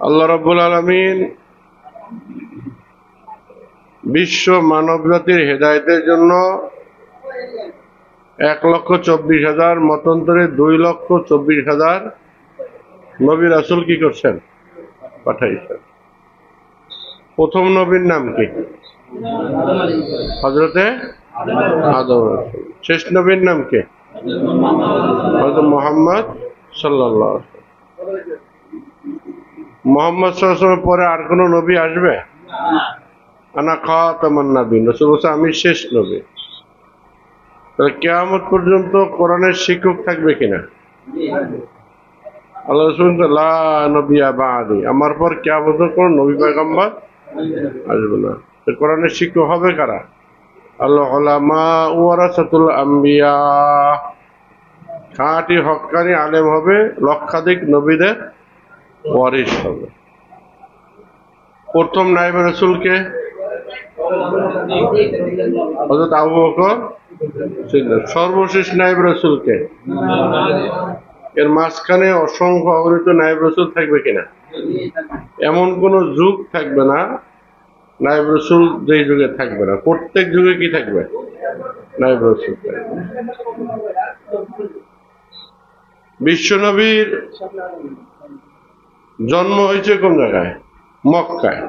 আল্লাহ রাব্বুল আলামিন বিশ্ব মানব জাতির হেদায়েতের জন্য 1,24,000 মতান্তরে 2,24,000 নবী রাসূল কি করছেন? পাঠাইছেন। প্রথম নবীর নাম কি? হযরতে আদম রাসূল। শেষ নবীর নাম কি? হযরত মুহাম্মদ সাল্লাল্লাহু আলাইহি ওয়াসাল্লাম। মুহাম্মদ সাল্লাল্লাহু আলাইহি ওয়াসাল্লামের পরে আর কোন নবী আসবে? আনা খাতামুন নবীন, রাসূল বলেছেন আমি শেষ নবী। তাহলে কিয়ামত পর্যন্ত কোরআনের শিক্ষক থাকবে কিনা? আল্লাহ রাসূল লা নবিয়্যা বাদি, আমার পর কিয়ামত কোন নবী পয়গম্বর আসবে না। তো কোরআনের শিক্ষক হবে কারা? আল উলামা ওয়ারাসাতুল আম্বিয়া, খাঁটি হক্কানি আলেম হবে, লক্ষাধিক নবীদের ওয়ারিস হবে। প্রথম নায়েব রাসূলকে হযরত আবু বকর সিদ্দিক। সর্বশেষ নায়েব রাসূলকে? এর মাঝখানে অসংখ্য অগণিত নায়েব রাসূল থাকবে কিনা? এমন কোন যুগ থাকবে না নায়েব রাসূল যেই যুগে থাকবে না। প্রত্যেক যুগে কি থাকবে? নায়েব রাসূল থাকবে। বিশ্বনবীর জন্ম হয়েছে কোন জায়গায়? মক্কায়।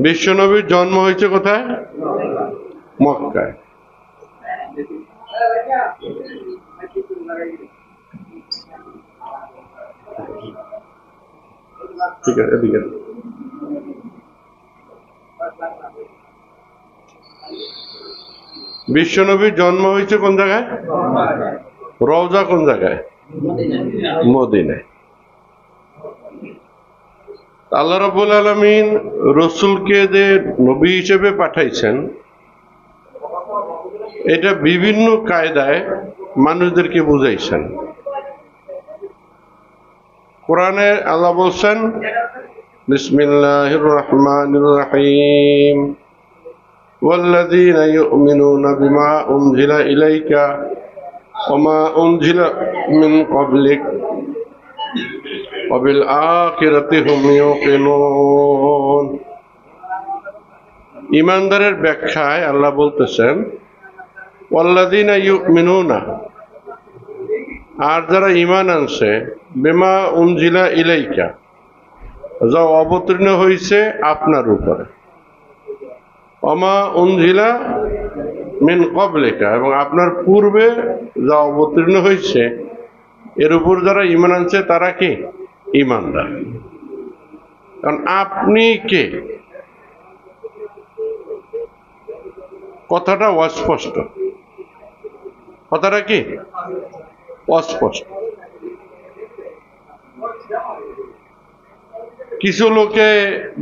বিশ্বনবীর জন্ম হয়েছে কোথায়? মক্কায়। ঠিক আছে, ঠিক আছে। বিশ্বনবীর জন্ম হয়েছে কোন জায়গায়? রওজা কোন জায়গায়? মদিনায়। আল্লাহ রাব্বুল আলামিন রাসূলকে যে নবী হিসেবে পাঠাইছেন, এটা বিভিন্ন কায়দায় মানুষদেরকে বুঝাইছেন। কোরআনে আল্লাহ বলছেন বিসমিল্লাহির রহমানির রহিম ওয়াল্লাযীনা ইউমিনুনা বিমা উনজিলা ইলাইকা ওয়া মা উনজিলা মিন ক্বাবলিক ওয়া বিল আখিরাতি হুম ইউকিনুন। ঈমানদারের ব্যাখ্যায় আল্লাহ বলতেছেন ওয়াল্লাযীনা ইউমিনুনা, আর যারা ঈমান আনছে, বিমা উনজিলা ইলাইকা, যা অবতীর্ণ হয়েছে আপনার উপরে, ওমা উনজিলা মিন ক্বাবলিকা, এবং আপনার পূর্বে যা অবতীর্ণ হয়েছে এর উপর যারা ঈমান আনছে তারা কি? ঈমানদার। কারণ আপনি কে, কথাটা অস্পষ্ট। কথাটা কি? অস্পষ্ট। কিছু লোকে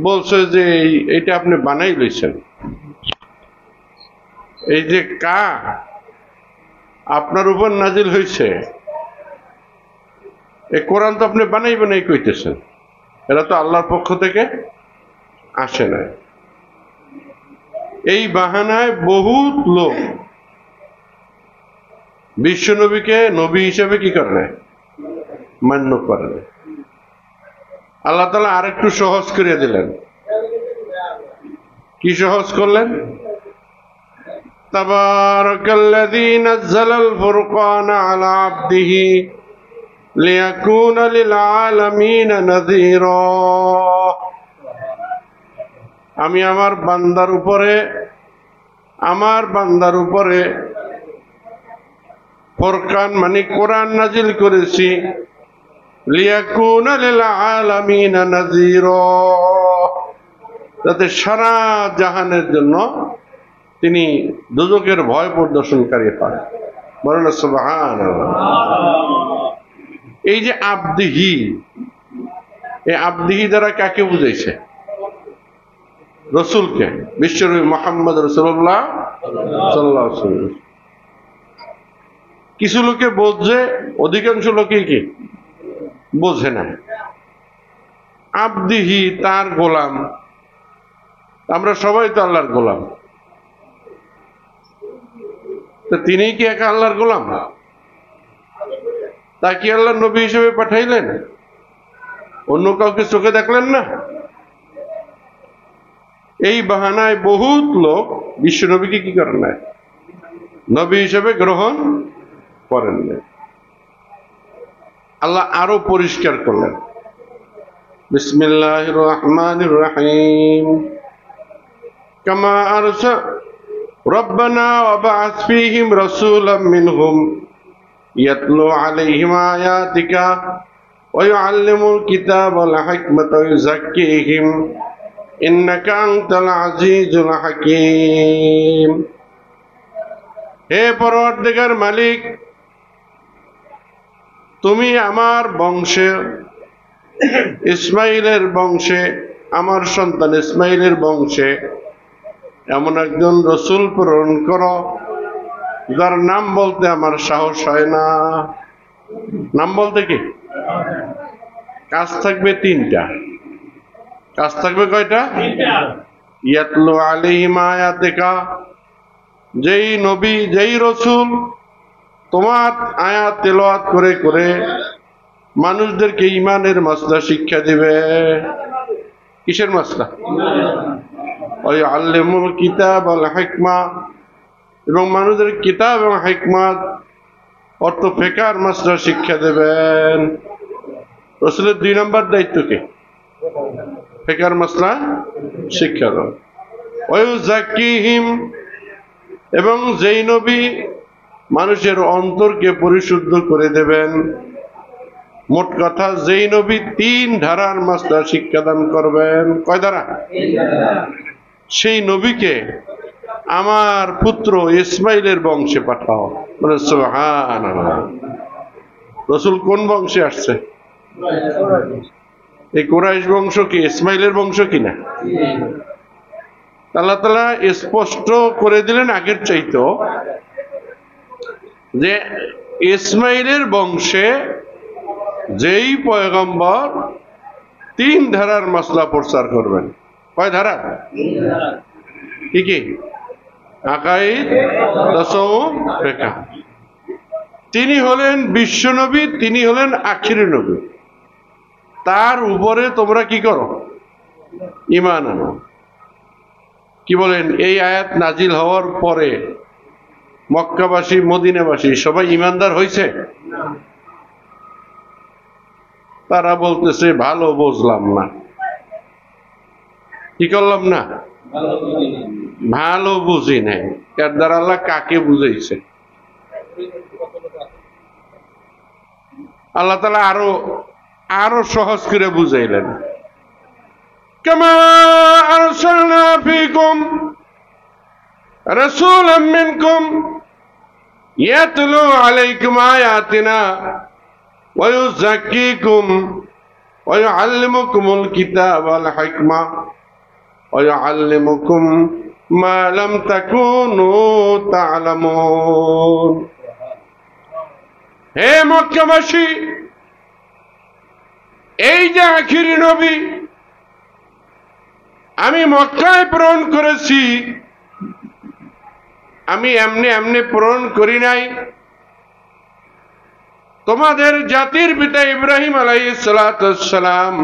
বলছে যে এইটা আপনি বানাই লইছেন। এই যে কা আপনার উপর নাজিল হয়েছে, এই কোরআন তো আপনি বানাই বানাই কইতেছেন, এরা তো আল্লাহর পক্ষ থেকে আসে না। এই বাহানায় বহুত লোক বিশ্বনবীকে নবী হিসেবে কি করে না? মান্য করে না। আল্লাহ তাআলা আরেকটু সহজ করে দিলেন। কি সহজ করলেন? তাবারাকাল্লাযী নাযালাল ফুরকানা আলা আবদিহি লিয়াকুনা লিল আলামিনা নাযীরা। আমি আমার বান্দার উপরে ফুরকান মানে কোরআন নাজিল করেছি, লিয়াকুনা লিল আলামিনা নাযীরা, যাতে সারা জাহানের জন্য তিনি দোজখের ভয় প্রদর্শনকারী পান। বলেন সুবহানাল্লাহ। এই যে আবদিহি, এই আবদিহি দ্বারা কাকে বুঝাইছে? রসুলকে, বিশ্বনবী মুহাম্মদ রাসূলুল্লাহ সাল্লাল্লাহু আলাইহি ওয়াসাল্লাম। কিছু লোকে বোঝে, অধিকাংশ লোকে কি বোঝে না। আবদিহি, তার গোলাম। আমরা সবাই তো আল্লাহর গোলাম। তো তিনি কি একা আল্লাহর গোলাম? তা কি আল্লাহ নবী হিসেবে পাঠাইলেন? অন্য কাউকে চোখে দেখলেন না? এই বাহানায় বহুত লোক বিশ্ব নবীকে কি করেন না, নবী হিসেবে গ্রহণ করেন না। আল্লাহ আরো পরিষ্কার করলেন, বিসমিল্লাহির রহমানির রহিম, কামা আরসা রব্বানা ওয়া বা'আস ফীহিম রাসূলাম মিনহুম ইয়াতলু আলাইহিম আয়াতিকা ওয়া ইউআল্লিমুল কিতাবা ওয়াল হিকমাতা ওয়া ইউযাক্কিহিম ইন্নাকা আনতাল আজিজুল হাকীম। হে পরওয়ারদিগার মালিক, তুমি আমার বংশে, ইসমাইলের বংশে, আমার সন্তান ইসমাইলের বংশে এমন একজন রসুল প্রেরণ করো যার নাম বলতে আমার সাহস হয় না। নাম বলতে কি? কাজ থাকবে তিনটা। কাজ থাকবে কয়টা? ইয়াতলু আলাইহিম আয়াতিকা, যেই নবী যেই রসুল তোমার আয়াত তেলাওয়াত করে করে মানুষদেরকে ইমানের মাসলা শিক্ষা দিবে। কিসের মাসলা? ওয়া ইউআল্লিমুল কিতাব ওয়াল হিকমা, এবং মানুষদের কিতাব এবং হিকমত অর্থ ফিকহের মাসলা শিক্ষা দেবেন। রাসূলের 2 নম্বর দায়িত্ব কি? ফিকহের মাসলা শিক্ষা দাও। ওয়া ইউযাক্কিহিম, এবং যেই নবী মানুষের অন্তরকে পরিশুদ্ধ করে দেবেন। মোট কথা, যেই নবী 3 ধারার মাসলা শিক্ষাদান করবেন। কয় ধারা? সেই নবীকে আমার পুত্র ইসমাইলের বংশে পাঠাও। বলে সুবহানাল্লাহ। রাসূল কোন বংশে আসছে? এই কুরাইশ বংশ কি ইসমাইলের বংশ কিনা? আল্লাহ তাআলা স্পষ্ট করে দিলেন আগের চাইতো যে ইসমাইলের বংশে যেই পয়গম্বর 3 ধারার মাসলা প্রচার করবেন। কয় ধারা? কি কি? আকাইদ, তাসাউফ, ফিকহ। তিনি হলেন বিশ্ব নবী, তিনি হলেন আখিরি নবী। তার উপরে তোমরা কি করো? ঈমান আনো। কি বলেন? এই আয়াত নাজিল হওয়ার পরে মক্কাবাসী, মদিনাবাসী সবাই ঈমানদার হয়েছে? তারা বলতেছে ভালো বুঝলাম না। কি করলাম না? ভালো বুঝি নাই। এর দ্বারা আল্লাহ কাকে বুঝাইছে? আল্লাহ তাআলা আরো সহজ করে বুঝাইলেন, কামা আরসালনা ফীকুম রাসূলাম মিনকুম ইয়াতলু আলাইকুম আয়াতিনা ওয়া ইউযাক্কিকুম ওয়া ইউআল্লিমুকুমুল কিতাবা ওয়াল হিকমা ওয়া ইউআল্লিমুকুম মা লাম তাকুনু তা'লামুন। হে মক্কাবাসী, এই যে আখিরি নবী আমি মক্কায় প্রেরণ করেছি, আমি এমনি এমনি প্রেরণ করি নাই। তোমাদের জাতির পিতা ইব্রাহিম আলাইহিস সালাম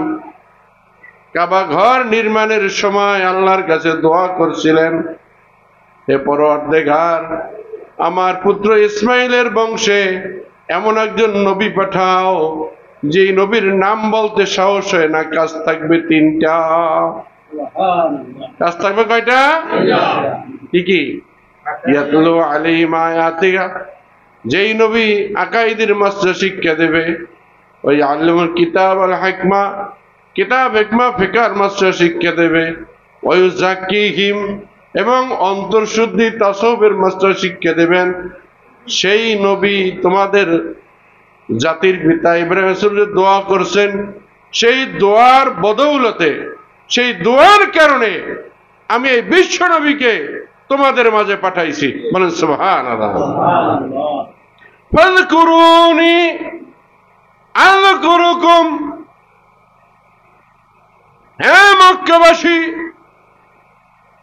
কাবা ঘর নির্মাণের সময় আল্লাহর কাছে দোয়া করছিলেন, হে পরওয়ারদিগার, আমার পুত্র ইসমাইলের বংশে এমন একজন নবী পাঠাও যে নবীর নাম বলতে সাহস হয় না। কাজ থাকবে 3টা। কাজ থাকবে কয়টা? কি কি? ইয়াতলু আলাইহিম আয়াতিকা, যেই নবী আকাইদের মাসলা শিক্ষা দেবে। ওই আল্লামুল কিতাব ওয়াল হিকমা, কিতাব হিকমা ফিকহের মাসলা শিক্ষা দেবে। ওয়া ইউযাক্কিহিম, এবং অন্তর্শুদ্ধি তাসাউফের মাসলা শিক্ষা দেবেন। সেই নবী তোমাদের জাতির পিতা ইব্রাহিম রাসূলের দোয়া করছেন, সেই দোয়ার বদৌলতে, সেই দোয়ার কারণে আমি এই বিশ্ব নবীকে তোমাদের মাঝে পাঠাইছি। বলেন সুবহানাল্লাহ। ফাযকুরুনি আযকুরুকুম। হে মক্কাবাসী,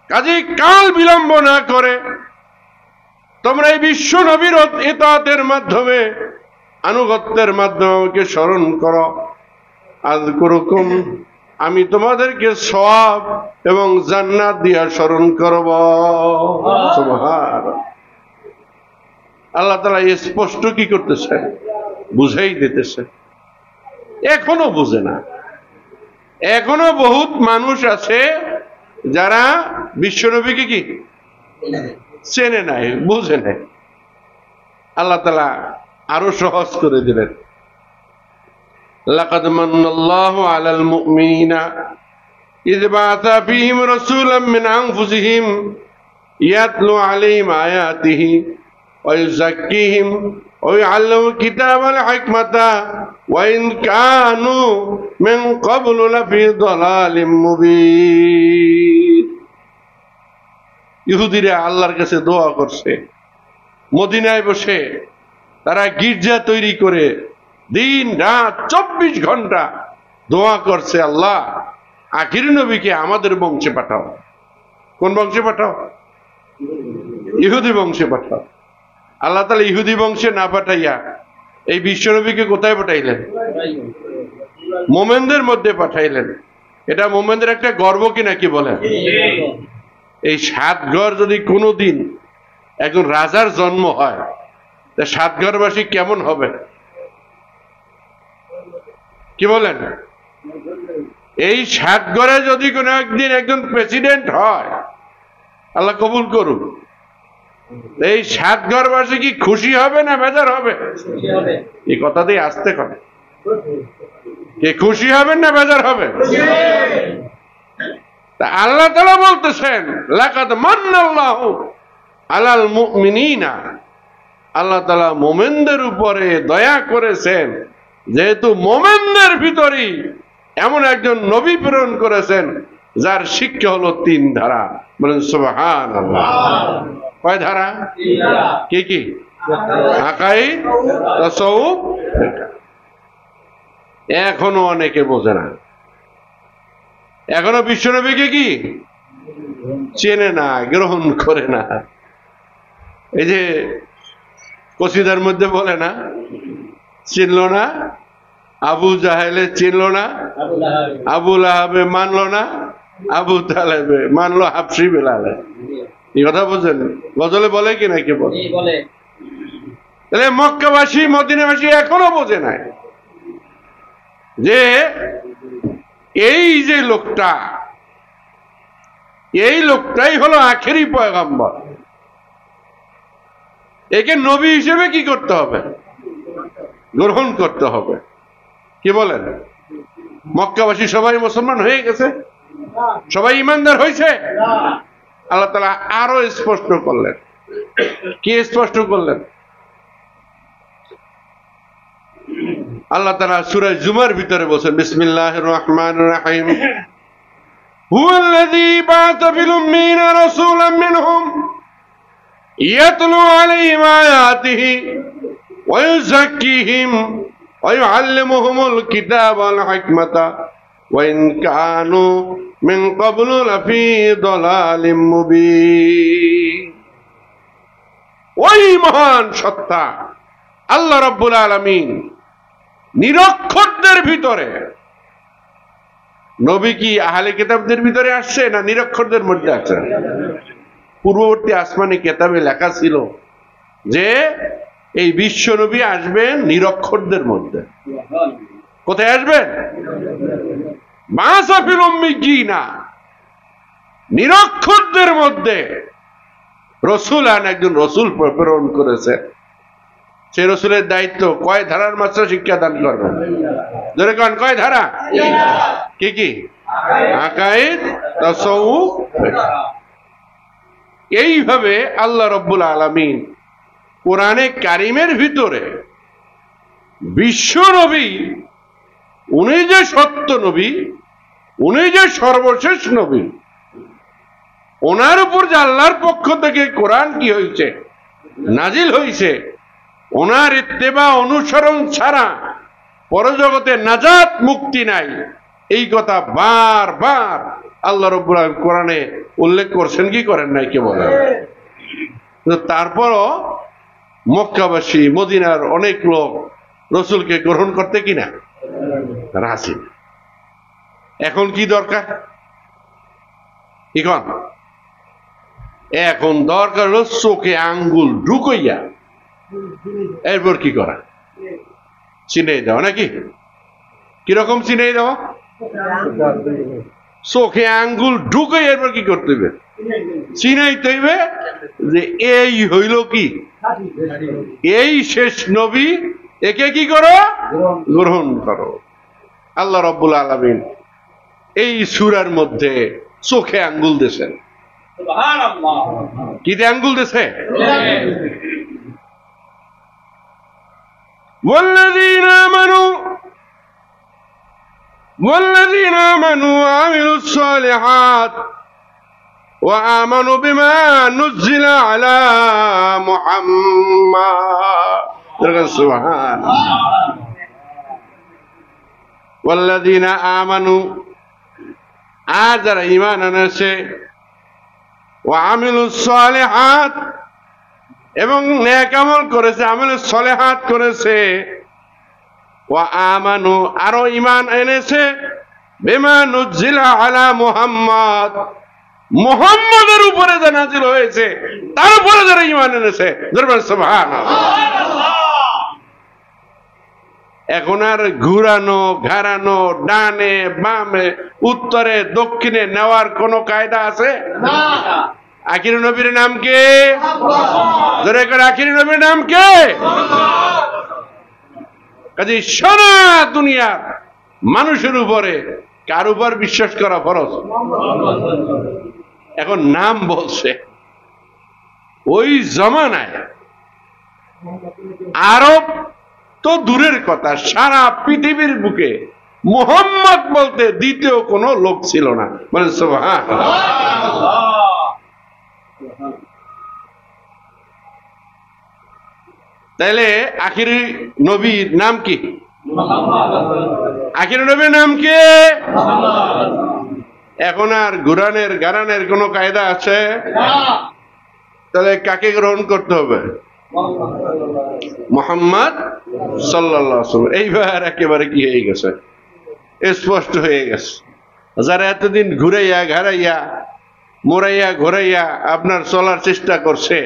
কাজেই কাল বিলম্ব না করে তোমরা এই বিশ্ব নবীর ইতাআতের মাধ্যমে আনুগত্যের মাধ্যমে আমাকে স্মরণ করো, আযকুরুকুম, আমি তোমাদেরকে সওয়াব এবং জান্নাত দিয়া স্মরণ করব। সুবহানাল্লাহ। আল্লাহ তাআলা স্পষ্ট কি করতেছেন? বুঝাই দিতেছে। এখনো বুঝে না। এখনো বহুত মানুষ আছে যারা বিশ্বনবীকে কি চেনে নাই, বুঝে নাই। আল্লাহ তাআলা আরো সহজ করে দিলেন, লাকাদ মান্নাল্লাহু আলাল মুমিনিনা ইয বাআসা ফীহিম রাসূলাম মিন আনফুসিহিম ইয়াতলু আলাইহিম আয়াতিহি ওয়া ইউযাক্কিহিম ওয়া ইউআল্লিমুহুমুল কিতাবা ওয়াল হিকমাতা ওয়া ইন কানু মিন ক্বাবলু লাফী দালালিম মুবিন। ইহুদিরা আল্লাহর কাছে দোয়া করছে, মদিনায় বসে তারা গির্জা তৈরি করে দিন রাত 24 ঘন্টা দোয়া করছে, আল্লাহ আখির নবীকে আমাদের বংশে পাঠাও। কোন বংশে পাঠাও? ইহুদি বংশে পাঠাও। আল্লাহ তাআলা ইহুদি বংশে না পাঠাইয়া এই বিশ্ব নবীকে কোথায় পাঠাইলেন? মোমেনদের মধ্যে পাঠাইলেন। এটা মোমেনদের একটা গর্ব কি নাকি বলেন? এই 7 ঘর যদি কোনোদিন একজন রাজার জন্ম হয়, 7 ঘরবাসী কেমন হবে কি বলেন? এই 7 ঘরে যদি কোনো একদিন একজন প্রেসিডেন্ট হয়, আল্লাহ কবুল করুন, এই 7 ঘরবাসী কি খুশি হবে না বেজার হবে? এই কথা দিয়ে আসতে করে কে খুশি হবেন না বেজার হবে? তা আল্লাহ তাআলা বলতেছেন, লাকাদ মান্নাল্লাহু আলাল মুমিনিনা, আল্লাহ তাআলা মুমিনদের উপরে দয়া করেছেন, যেহেতু মুমিনদের ভিতরেই এমন একজন নবী প্রেরণ করেছেন যার শিক্ষা হলো 3 ধারা। বলেন সুবহানাল্লাহ। কয় ধারা? কি কি? আকাইদ, তাসাউফ। এখনো অনেকে বোঝে না, এখনো বিশ্বনবীকে কি চেনে না, গ্রহণ করে না। এই যে কসিদার মধ্যে বলে না, চিনল না আবু জাহেলে, চিনল না আবু লাহাবে, মানল না আবু তালেবে, মানলো হাফসি বেলালে। এই কথা বুঝছেন? গজলে বলে কি নাকি বলে? তাহলে মক্কাবাসী মদিনাবাসী এখনো বোঝে নাই যে এই যে লোকটা, এই লোকটাই হলো আখেরি পয়গম্বর। একে নবী হিসেবে কি করতে হবে? গ্রহণ করতে হবে। কি বলেন? মক্কাবাসী সবাই মুসলমান হয়ে গেছে? সবাই ইমানদার হয়েছে? আল্লাহ তাআলা আরো স্পষ্ট করলেন। কি স্পষ্ট করলেন? আল্লাহ তাআলা সূরা জুমার ভিতরে বলেন, বিসমিল্লাহির রহমানির রহিম, হুয়াল্লাযী বা'আসা ফিল উম্মিয়িনা রাসূলাম মিনহুম ইয়াতলু আলাইহিম আয়াতিহি ওয়া ইউযাক্কিহিম ওয়া ইউআল্লিমুহুমুল কিতাবা ওয়াল হিকমাতা ওয়া ইন কানু মিন ক্বাবলু লাফী দালালিম মুবিন। ওই মহান সত্তা আল্লাহ রাব্বুল আলামিন নিরক্ষরদের ভিতরে, নবী কি আহলে কিতাবদের ভিতরে আসছে না নিরক্ষরদের মধ্যে আছে? পূর্ববর্তী আসমানি কিতাবে লেখা ছিল যে এই বিশ্ব নবী আসবেন নিরক্ষরদের মধ্যে। কোথায় আসবেন? মাসাফিল উম্মিয়িনা, নিরক্ষরদের মধ্যে রসুল একজন রসুল প্রেরণ করেছে। সেই রসুলের দায়িত্ব কয় ধারার মাত্র শিক্ষা দান করবেন? ধরে কোন কয় ধারা? কি কি? আকাইদ, তাসাউফ। এইভাবে আল্লাহ রাব্বুল আলামিন কোরআনে কারিমের ভিতরে বিশ্ব নবী, উনি যে সত্য নবী, উনি যে সর্বশেষ নবী, ওনার উপর যে আল্লাহর পক্ষ থেকে কোরআন কি হয়েছে, নাজিল হয়েছে, ওনার ইত্তেবা অনুসরণ ছাড়া পরজগতে নাজাত মুক্তি নাই, এই কথা বারবার আল্লাহ রাব্বুল আলামিন কোরআনে উল্লেখ করছেন কি করেন নাই? কে বলেন? তারপরও মক্কাবাসী, মদিনার অনেক লোক রসুলকে গ্রহণ করতে কিনা রাজি না। এখন কি দরকার? এখন দরকার হলো চোখে আঙ্গুল ঢুকাইয়া এরপর কি করা? চিনাই দেওয়া নাকি? কিরকম চিনাই দেওয়া? চোখে আঙ্গুল ঢুকে এরপর কি করতে হবে? চিনাইতে হইবে যে এই হইল কি, এই শেষ নবী, একে কি করো? গ্রহণ করো। আল্লাহ রাব্বুল আলামিন এই সূরার মধ্যে চোখে আঙ্গুল দিয়েছেন। কি দিয়ে আঙ্গুল দিয়েছে? والذين آمنوا وعملوا الصالحات وآمنوا بما نزل على محمد سبحان والذين آمنوا যারা ঈমান এনেছে وعملوا الصالحات এবং নেক আমল করেছে, আমলে সলেহাত করেছে, ওয়া আমানু আরো ঈমান এনেছে, বিমা নুজিলা আলা মুহাম্মদ, মুহাম্মদের উপরে যা নাযিল হয়েছে তার উপরে যারা ঈমান এনেছে, দরবার সুবহানাল্লাহ। এখন আর ঘুরানো ঘাড়ানো, ডানে বামে, উত্তরে দক্ষিণে নেওয়ার কোন কায়দা আছে? না। আখির নবীর নাম কে? জোরে করে আখির নবীর নাম কে? কাজে সারা দুনিয়ার মানুষের উপরে কার উপর বিশ্বাস করা ফরজ? এখন নাম বলছে, ওই জমানায় আরব তো দূরের কথা, সারা পৃথিবীর বুকে মুহাম্মদ বলতে দ্বিতীয় কোনো লোক ছিল না। মানে সুবহানাল্লাহ। তাইলে আখির নবীর নাম কি? আখির নবীর নাম কি? এখন আর ঘুরানের গারানের কোন কায়দা আছে? তাহলে কাকে গ্রহণ করতে হবে? মুহাম্মদ সাল্লাল্লাহু আলাইহি ওয়াসাল্লাম। এইবার একেবারে কি হয়ে গেছে? স্পষ্ট হয়ে গেছে। যারা এতদিন ঘুরাইয়া ঘাড়াইয়া মোড়াইয়া ঘোরাইয়া আপনার চলার চেষ্টা করছে,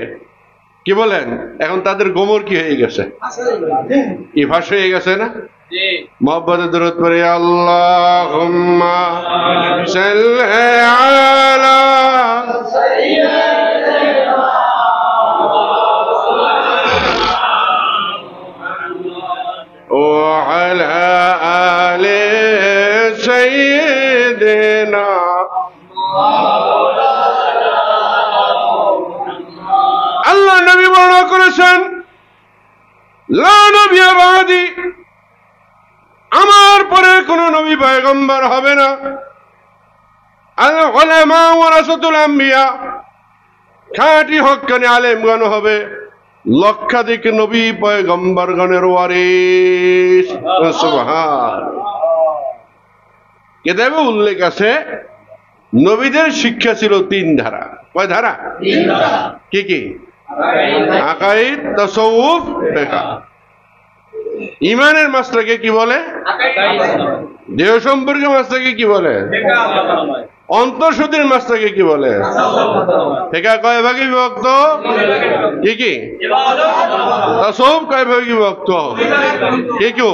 কি বলেন, এখন তাদের গোমর কি হয়ে গেছে? কি ফাঁস হয়ে গেছে না? মুহাম্মদের দরুদ পড়ে আল্লাহুম্মা সাল্লি আলা সাইয়্যিদিনা ওয়া আলা আলি সাইয়্যিদিনা। আল্লাহ নবী বর্ণনা করেছেন, লা নবিয়্যা বাদি, আমার পরে কোন নবী পয়গম্বর হবে না। আল উলামা ওয়ারাসাতুল আম্বিয়া, খাঁটি হক্কানি আলেমগণ হবে লক্ষাধিক নবী পয়গম্বরগণের ওয়ারিস। সুবহানাল্লাহ। কিতাবে উল্লেখ আছে নবীদের শিক্ষা ছিল 3 ধারা। কয় ধারা? 3 ধারা। কি কি? আকাইদ, তাসাউফ, ফিকহ। ঈমানের মাসলাকে কি বলে? দেহ সম্পর্কে মাসলাকে কি বলে? অন্তঃশুদ্ধির মাসলাকে কি বলে? ফিকহ। কয় ভাগে বিভক্ত? কি কি? তাসাউফ কয় ভাগে বিভক্ত? কি কি?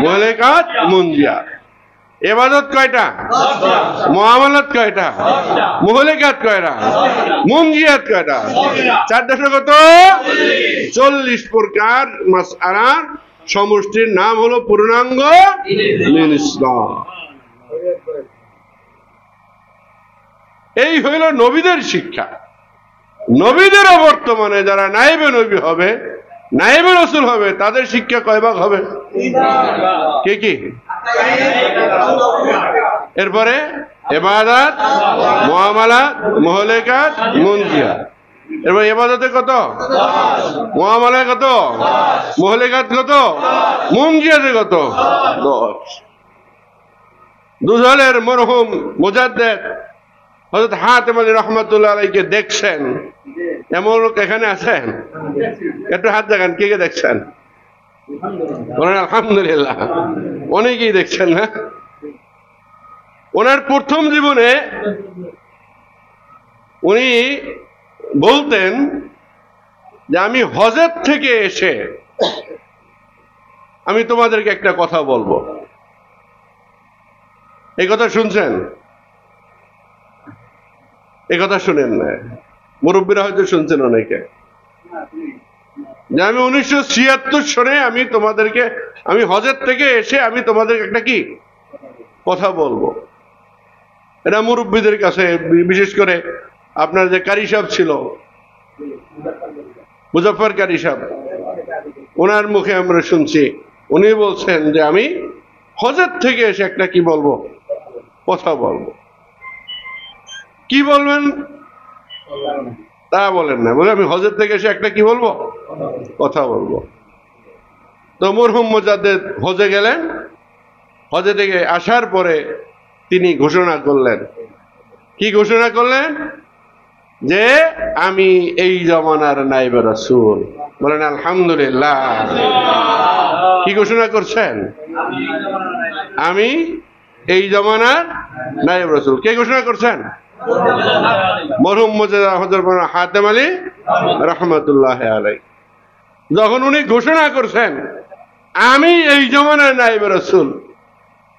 মুহলাকাত, মুনজিয়াত। ইবাদত কয়টা? মুআমালাত কয়টা? মুহলাকাত কয়টা? মুনজিয়াত কয়টা? 4 কত? 40 প্রকার মাসআলার সমষ্টির নাম হলো পূর্ণাঙ্গ দ্বীন ইসলাম। এই হইল নবীদের শিক্ষা। নবীদের বর্তমানে যারা নায়েবে নবী হবে, নায়েবে রাসূল হবে, তাদের শিক্ষা কয় ভাগ হবে? কি কি? এরপরে ইবাদত, মুআমালাত, মুহলাকাত, মুনজিয়াত। এরপর ইবাদতে কত? মুআমালায় কত? মুহলাকাত কত? মুনজিয়াতে কত? 10। দুজালের মরহুম মুজাদ্দিদ হযরত হাতেম আলী রাহমাতুল্লাহ আলাইহিকে দেখছেন, এমন লোক এখানে আছেন? একটু হাত দেখান, কে কে দেখছেন? বলেন আলহামদুলিল্লাহ। অনেকেই দেখছেন না। ওনার প্রথম জীবনে উনি বলতেন যে আমি হজের থেকে এসে আমি তোমাদেরকে একটা কথা বলবো। এই কথা শুনছেন? এই কথা শুনেন না, মুরব্বীরা হয়তো শুনছেন অনেকে, যে আমি 1976 সনে আমি তোমাদেরকে আমি হজের থেকে এসে আমি তোমাদেরকে একটা কি কথা বলবো। এটা মুরব্বীদের কাছে, বিশেষ করে আপনার যে কারি সাহেব ছিল, মুজফফর কারি সাহেব, ওনার মুখে আমরা শুনছি, উনি বলছেন যে আমি হজের থেকে এসে একটা কি বলবো, কথা বলবো। কি বলবেন তা বলেন না, বলে আমি হজের থেকে এসে একটা কি বলবো, কথা বলবো। তো মরহুম মুজাদ্দেদ হজে গেলেন। হজে থেকে আসার পরে তিনি ঘোষণা করলেন, কি ঘোষণা করলেন? যে আমি এই জমানার নায়েবে রাসূল। বলেন আলহামদুলিল্লাহ। কি ঘোষণা করছেন? আমি এই জমানার নায়েবে রাসূল। কে ঘোষণা করছেন? মরহুম হযরত হাতেম আলী রাহমাতুল্লাহ আলাইহি। যখন উনি ঘোষণা করছেন আমি এই জমানার নায়েবে রাসূল,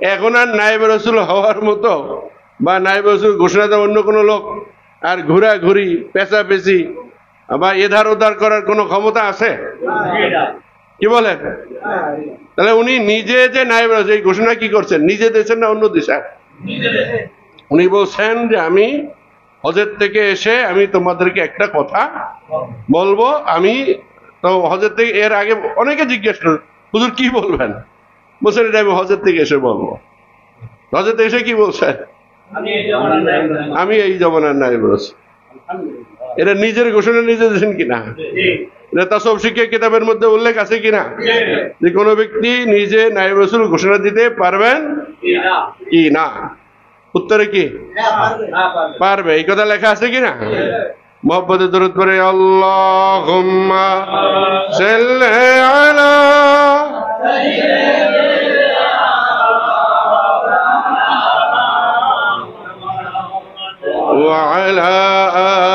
এখন আর নায়েবে রাসূল হওয়ার মতো বা নায়েবে রাসূল ঘোষণা দেওয়া অন্য কোনো লোক আর ঘোরাঘুরি পেঁচাপেচি বা এধার ওধার করার কোনো ক্ষমতা আছে? কি বলেন? তাহলে উনি নিজে যে নায়েবে রাসূল, এই ঘোষণা কি করছেন? নিজে দিয়েছেন না অন্য দিশা? উনি বলছেন যে আমি হজের থেকে এসে আমি তোমাদেরকে একটা কথা বলবো। আমি তো হজের থেকে, এর আগে অনেকে জিজ্ঞেস করেন হুজুর কি বলবেন, বলছেন এটা আমি হজের থেকে এসে বলবো। হজের থেকে এসে কি বলছেন? আমি এই জমানার নায়েবে রাসূল। এটা নিজের ঘোষণা নিজে দিয়েছেন কিনা? এটা তাসওয়ুফ শিক্ষা কিতাবের মধ্যে উল্লেখ আছে কিনা যে কোনো ব্যক্তি নিজে নায়েবে রাসূল ঘোষণা দিতে পারবেন কি না? উত্তরে কি পারবে। এই কথা লেখা আছে কিনা? মুহাব্বতে দরুদ পড়ে আল্লাহুম্মা সাল্লি আলা ওয়া আলা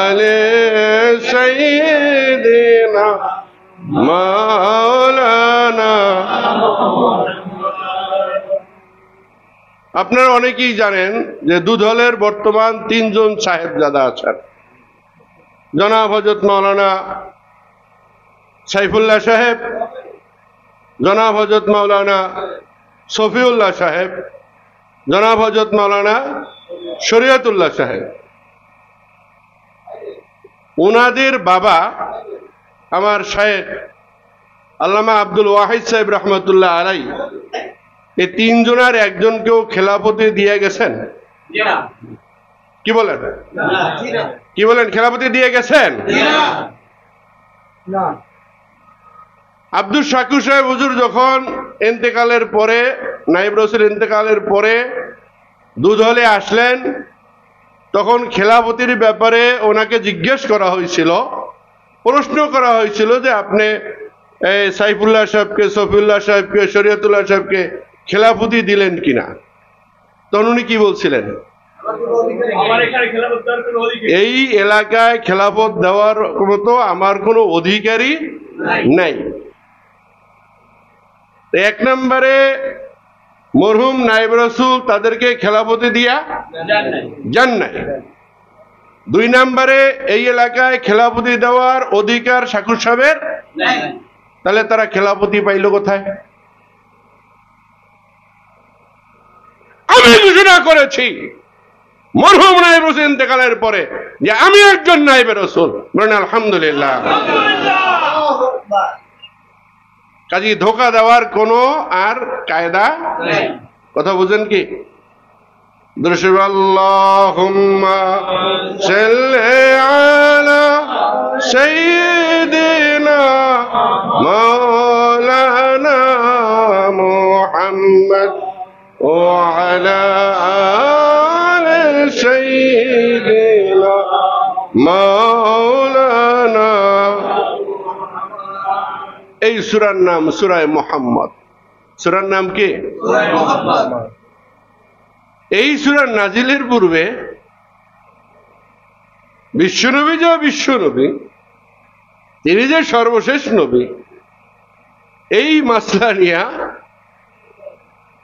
আলি সাইয়্যিদিনা মাওলানা। আপনারা অনেকেই জানেন যে দুধলের বর্তমান 3 জন সাহেবজাদা আছেন। জনাব হযরত মাওলানা সাইফুল্লাহ সাহেব, জনাব হযরত মাওলানা শফিউল্লাহ সাহেব, জনাব হযরত মাওলানা শরীয়তুল্লাহ সাহেব। ওনাদের বাবা আমার শায়েখ আল্লামা আব্দুল ওয়াহিদ সাহেব রহমতুল্লাহ আলাইহি এই 3 জনের একজনকেও খেলাফতি দিয়ে গেছেন। কি বলেন? কি বলেন? খেলাফতি দিয়ে গেছেন? আব্দুল শাকুর সাহেব হুজুর যখন ইন্তেকালের পরে, নায়েবে রাসূল ইন্তেকালের পরে দুধলে আসলেন, তখন খেলাফতির ব্যাপারে ওনাকে জিজ্ঞেস করা হয়েছিল, প্রশ্ন করা হয়েছিল যে আপনি সাইফুল্লাহ সাহেবকে, শফিউল্লাহ সাহেবকে, শরীয়তুল্লাহ সাহেবকে খেলাফতি দিলেন কিনা? তখন উনি কি বলছিলেন? এই এলাকায় খেলাফত দেওয়ার মতো আমার কোনো অধিকারী নাই। এক নম্বরে মরহুম নায়েবে রাসূল তাদেরকে খেলাফতি দিয়া যান নাই। 2 নম্বরে এই এলাকায় খেলাফতি দেওয়ার অধিকার শাকুর সাহেবের নাই। তাহলে তারা খেলাফতি পাইল কোথায়? আমি ঘোষণা করেছি মরহুম নায়েবে রাসূল ইন্তেকালের পরে যে আমি একজন নায়েবে রাসূল। বলেন আলহামদুলিল্লাহ। কাজী ধোঁকা দেওয়ার কোনো আর কায়দা নেই। কথা বুঝেন কি? দরুদ আল্লাহুম্মা সাল্লি আলা সাইয়্যিদিনা মাওলানা মুহাম্মদ ওয়া আলা আলি সাইয়্যিদিনা মাওলানা। এই সূরার নাম সূরা মুহাম্মদ। সূরার নাম কি? এই সূরার নাজিলের পূর্বে বিশ্বনবী যে বিশ্বনবী, তিনি যে সর্বশেষ নবী, এই মাসলা নিয়া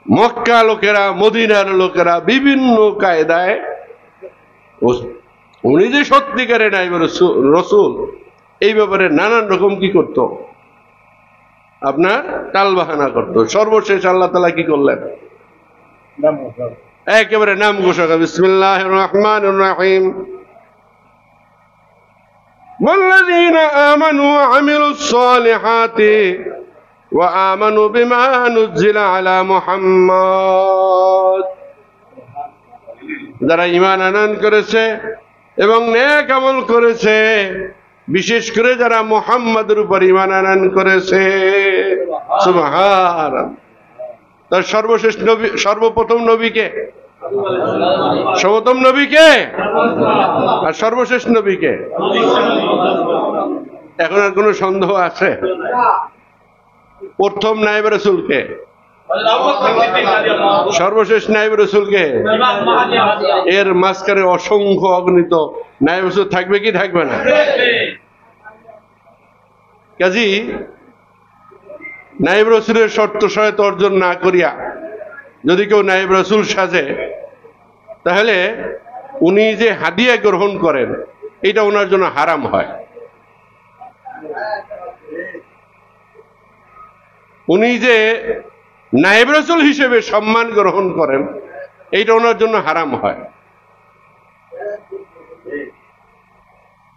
মক্কা লোকেরা, মদিনার লোকেরা বিভিন্ন কায়দায় উনি যে সত্যিকারে নাইব রসুল এই ব্যাপারে নানান রকম কি করত, আপনার টালবাহানা করত। সর্বশেষ আল্লাহ তাআলা কি করলেন? একেবারে নাম ঘোষণা, বিসমিল্লাহির রহমানির রহিম, ওয়াল্লাযীনা আমানু ওয়া আমিলুস সালিহাতি ওয়া আমানু বিমা নুজিলা আলা মুহাম্মদ। যারা ঈমান আনয়ন করেছে এবং নেক আমল করেছে, বিশেষ করে যারা মুহাম্মাদের উপর ঈমান আনয়ন করেছে। সুবহানাল্লাহ। তার সর্বশেষ নবী, সর্বপ্রথম নবীকে, সর্বপ্রথম নবীকে আর সর্বশেষ নবীকে। এখন আর কোনো সন্দেহ আছে? প্রথম নায়েব রাসূলকে, সর্বশেষ নায়েব রাসূলকে, এর মাঝখানে অসংখ্য অগণিত নায়েব রাসূল থাকবে কি থাকবে না? কাজী নায়েব রাসূলের শর্ত সহায়তা অর্জন না করিয়া যদি কেউ নায়েব রাসূল সাজে, তাহলে উনি যে হাদিয়া গ্রহণ করেন এটা ওনার জন্য হারাম হয়। উনি যে নায়েব রাসূল হিসেবে সম্মান গ্রহণ করেন এইটা ওনার জন্য হারাম হয়।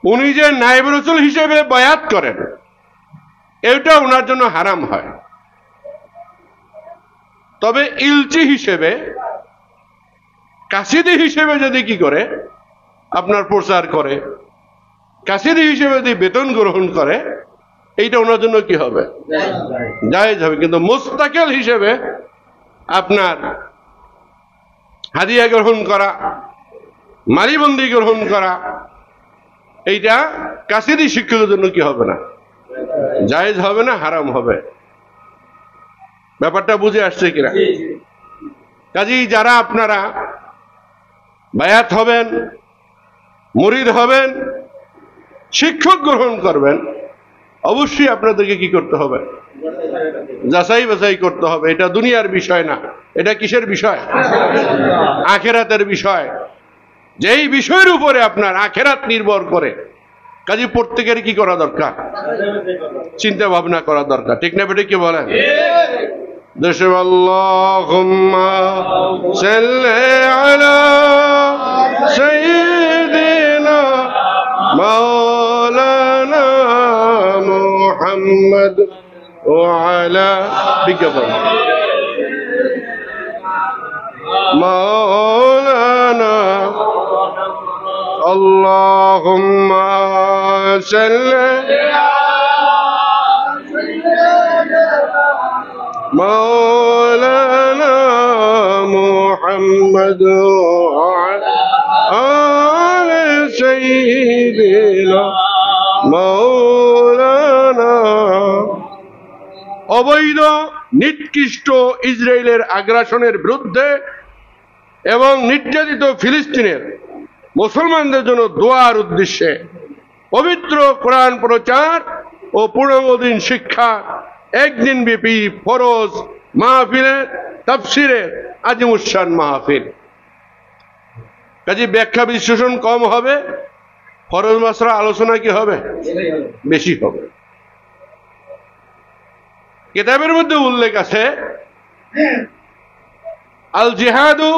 উনি যে নায়েব রাসূল হিসেবে বায়াত করেন এটা ওনার জন্য হারাম হয়। তবে ইলচি হিসেবে, কাসিদি হিসেবে যদি কি করে আপনার প্রচার করে, কাসিদি হিসেবে যদি বেতন গ্রহণ করে, এইটা ওনার জন্য কি হবে? জায়েজ হবে। কিন্তু মুস্তাকিল হিসেবে আপনার হাদিয়া গ্রহণ করা, মালিবন্দি গ্রহণ করা, এইটা কাসিদি শিক্ষকের জন্য কি হবে না? জায়েজ হবে না, হারাম হবে। ব্যাপারটা বুঝে আসছে কিনা? কাজেই যারা আপনারা বায়াত হবেন, মুরিদ হবেন, শিক্ষক গ্রহণ করবেন, অবশ্যই আপনাদেরকে কি করতে হবে? যাচাই বাছাই করতে হবে। এটা দুনিয়ার বিষয় না, এটা কিসের বিষয়? আখিরাতের বিষয়। যেই বিষয়ের উপরে আপনার আখিরাত নির্ভর করে, কাজে প্রত্যেকের কি করা দরকার? চিন্তা ভাবনা করা দরকার। ঠিক না বেটে কি বলেন? দেশে আল্লাহুম্মা সাল্লি আলা সাইয়্যিদিনা মাওলানা মুহাম্মদ ওয়া আলা বিজ্ঞাপন মাওলানা আল্লাহুম্মা সাল্লি مولانا محمد آل سيدنا مولانا। অবৈধ নিকৃষ্ট ইসরায়েলের আগ্রাসনের বিরুদ্ধে এবং নির্যাতিত ফিলিস্তিনের মুসলমানদের জন্য দোয়ার উদ্দেশ্যে পবিত্র কোরআন প্রচার ও পূর্ণাঙ্গদিন শিক্ষা একদিন ব্যাপী ফরজ মাহফিলের তাফসিরের আজিমুশান মাহফিল। কাজে ব্যাখ্যা বিশ্লেষণ কম হবে, ফরজ মাসলা আলোচনা কি হবে? বেশি হবে। কিতাবের মধ্যে উল্লেখ আছে আল জিহাদু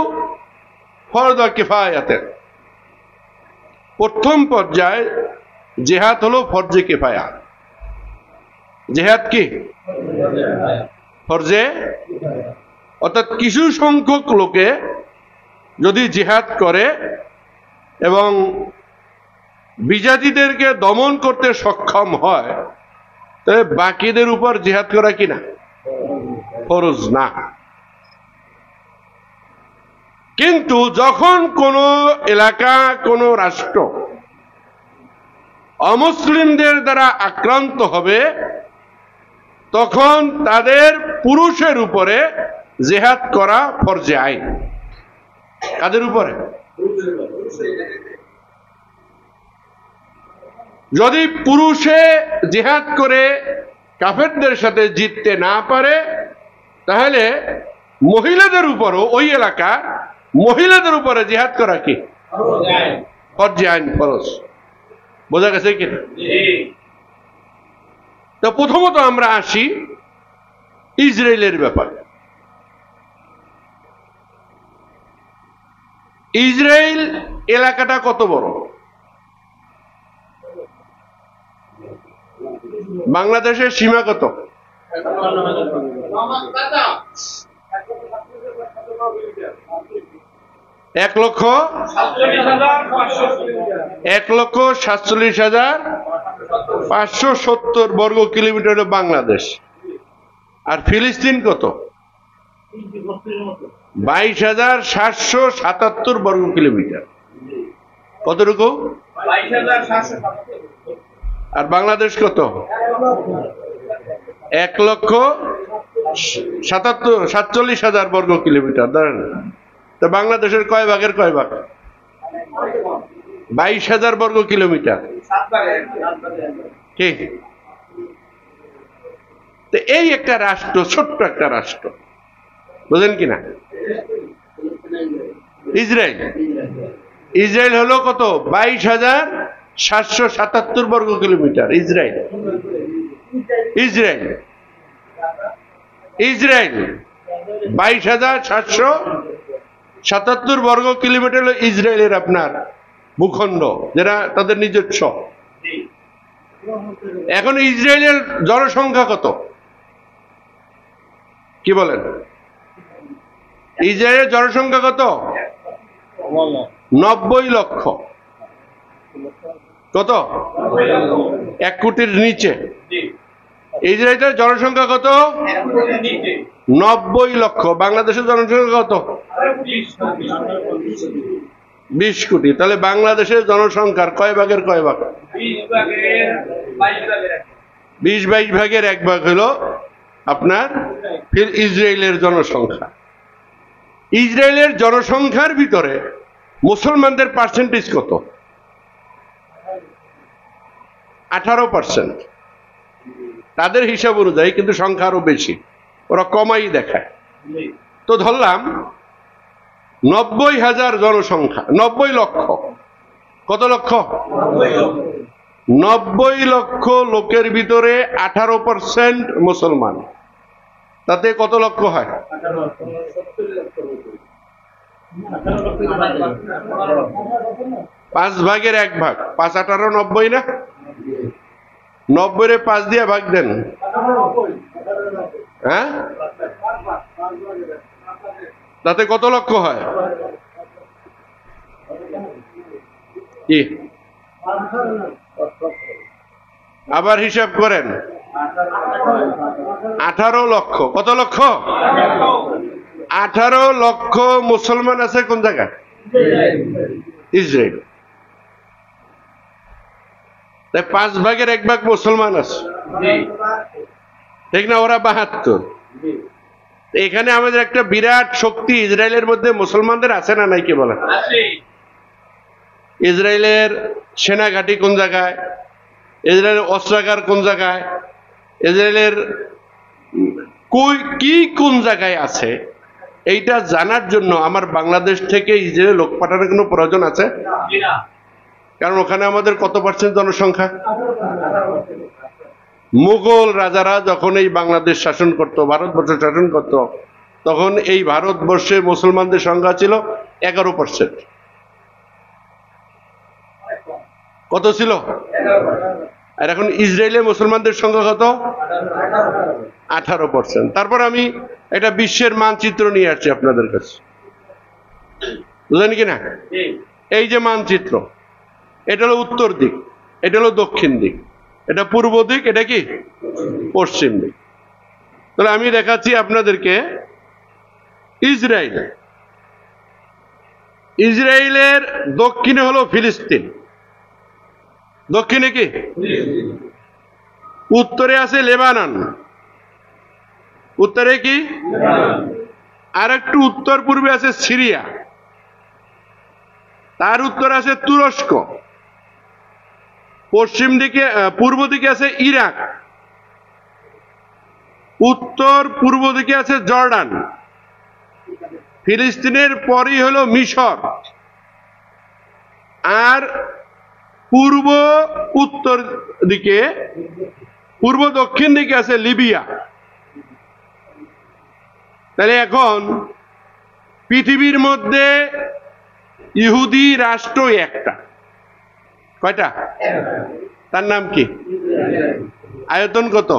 ফরদ কিফায়াতের। প্রথম পর্যায়ে জিহাদ হলো ফরজে কিফায়া। জিহাদ কি? ফরজে, অর্থাৎ কিছু সংখ্যক লোকে যদি জিহাদ করে এবং বিজাতিদেরকে দমন করতে সক্ষম হয়, তবে বাকিদের উপর জিহাদ করা কিনা ফরজ না। কিন্তু যখন কোন এলাকা, কোন রাষ্ট্র অমুসলিমদের দ্বারা আক্রান্ত হবে, তখন তাদের পুরুষের উপরে জিহাদ করা ফরজে আইন। কাদের উপরে? যদি পুরুষে জিহাদ করে কাফেরদের সাথে জিততে না পারে, তাহলে মহিলাদের উপরও, ওই এলাকার মহিলাদের উপরে জিহাদ করা কি ফরজে আইন, ফরজ। বোঝা গেছে কি? তো প্রথমত আমরা আসি ইসরায়েলের ব্যাপারে। ইসরায়েল এলাকাটা কত বড়? বাংলাদেশের সীমা কত? 1,47,570 বর্গ কিলোমিটার হলো বাংলাদেশ। আর ফিলিস্তিন কত? 22,777 বর্গ কিলোমিটার। কতটুকু? আর বাংলাদেশ কত? 1,47,000 বর্গ কিলোমিটার। ধরেন তো বাংলাদেশের কয় ভাগের কয় ভাগ? 22,000 বর্গ কিলোমিটার। ঠিক। তো এই একটা রাষ্ট্র, ছোট্ট একটা রাষ্ট্র, বুঝলেন কিনা? ইসরায়েল। ইসরায়েল হলো কত? 22,777 বর্গ কিলোমিটার। ইসরায়েল ইসরায়েল ইসরায়েল 22,777 বর্গ কিলোমিটার হলো ইসরায়েলের আপনার ভূখণ্ড, যেটা তাদের নিজস্ব। এখন ইসরায়েলের জনসংখ্যা কত? কি বলেন? ইসরায়েলের জনসংখ্যা কত? 90 লক্ষ। কত? 1 কোটির নিচে। ইসরায়েলের জনসংখ্যা কত? 90 লক্ষ। বাংলাদেশের জনসংখ্যা কত? 20 কোটি। তাহলে বাংলাদেশের জনসংখ্যার কয় ভাগের কয় ভাগ? 20-22 ভাগের 1 ভাগ হলো আপনার ইসরায়েলের জনসংখ্যা। ইসরায়েলের জনসংখ্যার ভিতরে মুসলমানদের পার্সেন্টেজ কত? 18%। তাদের হিসাব অনুযায়ী, কিন্তু সংখ্যা আরো বেশি, ওরা কমাই দেখায়। তো ধরলাম 90,000 জনসংখ্যা, 90 লক্ষ। কত লক্ষ? 90 লক্ষ লোকের ভিতরে 18% মুসলমান। তাতে কত লক্ষ হয়? 5 ভাগের 1 ভাগ। 5 18 90 না? 90 রে 5 দিয়ে ভাগ দেন। হ্যাঁ, তাতে কত লক্ষ হয়? কি আবার হিসাব করেন। 18 লক্ষ। কত লক্ষ? 18 লক্ষ মুসলমান আছে কোন জায়গায়? ইসরায়েল। তাই 5 ভাগের 1 ভাগ মুসলমান আছে, ঠিক না? ওরা 72। এখানে আমাদের একটা বিরাট শক্তি ইসরায়েলের মধ্যে মুসলমানদের আছে না নাই? কি বলেন? ইসরায়েলের সেনা ঘাঁটি কোন জায়গায়? ইসরায়েলের অস্ত্রাগার কোন জায়গায়? ইসরায়েলের কি কোন জায়গায় আছে, এইটা জানার জন্য আমার বাংলাদেশ থেকে ইসরায়েলে লোক পাঠানোর কোনো প্রয়োজন আছে? কারণ ওখানে আমাদের কত পার্সেন্ট জনসংখ্যা? মুঘল রাজারা যখন এই বাংলাদেশ শাসন করত, ভারতবর্ষ শাসন করত, তখন এই ভারতবর্ষে মুসলমানদের সংখ্যা ছিল 11%। কত ছিল? আর এখন ইসরায়েলে মুসলমানদের সংখ্যা কত? 18%। তারপর আমি একটা বিশ্বের মানচিত্র নিয়ে আসছি আপনাদের কাছে, বুঝলেন কিনা? এই যে মানচিত্র, এটা হলো উত্তর দিক, এটা হলো দক্ষিণ দিক, এটা পূর্ব দিক, এটা কি পশ্চিম দিক। তাহলে আমি দেখাচ্ছি আপনাদেরকে ইসরায়েল। ইসরায়েলের দক্ষিণে হলো ফিলিস্তিন। দক্ষিণে কি? উত্তরে আছে লেবানন, উত্তরে কি? আর একটু উত্তর পূর্বে আছে সিরিয়া, তার উত্তর আছে তুরস্ক, পশ্চিম দিকে পূর্ব দিকে আছে ইরাক, উত্তর পূর্ব দিকে আছে জর্ডান, ফিলিস্তিনের পরই হলো মিশর, আর পূর্ব উত্তর দিকে পূর্ব দক্ষিণ দিকে আছে লিবিয়া। তাহলে এখন পৃথিবীর মধ্যে ইহুদি রাষ্ট্র একটা, কয়টা? তার নাম কি? আয়তন কত?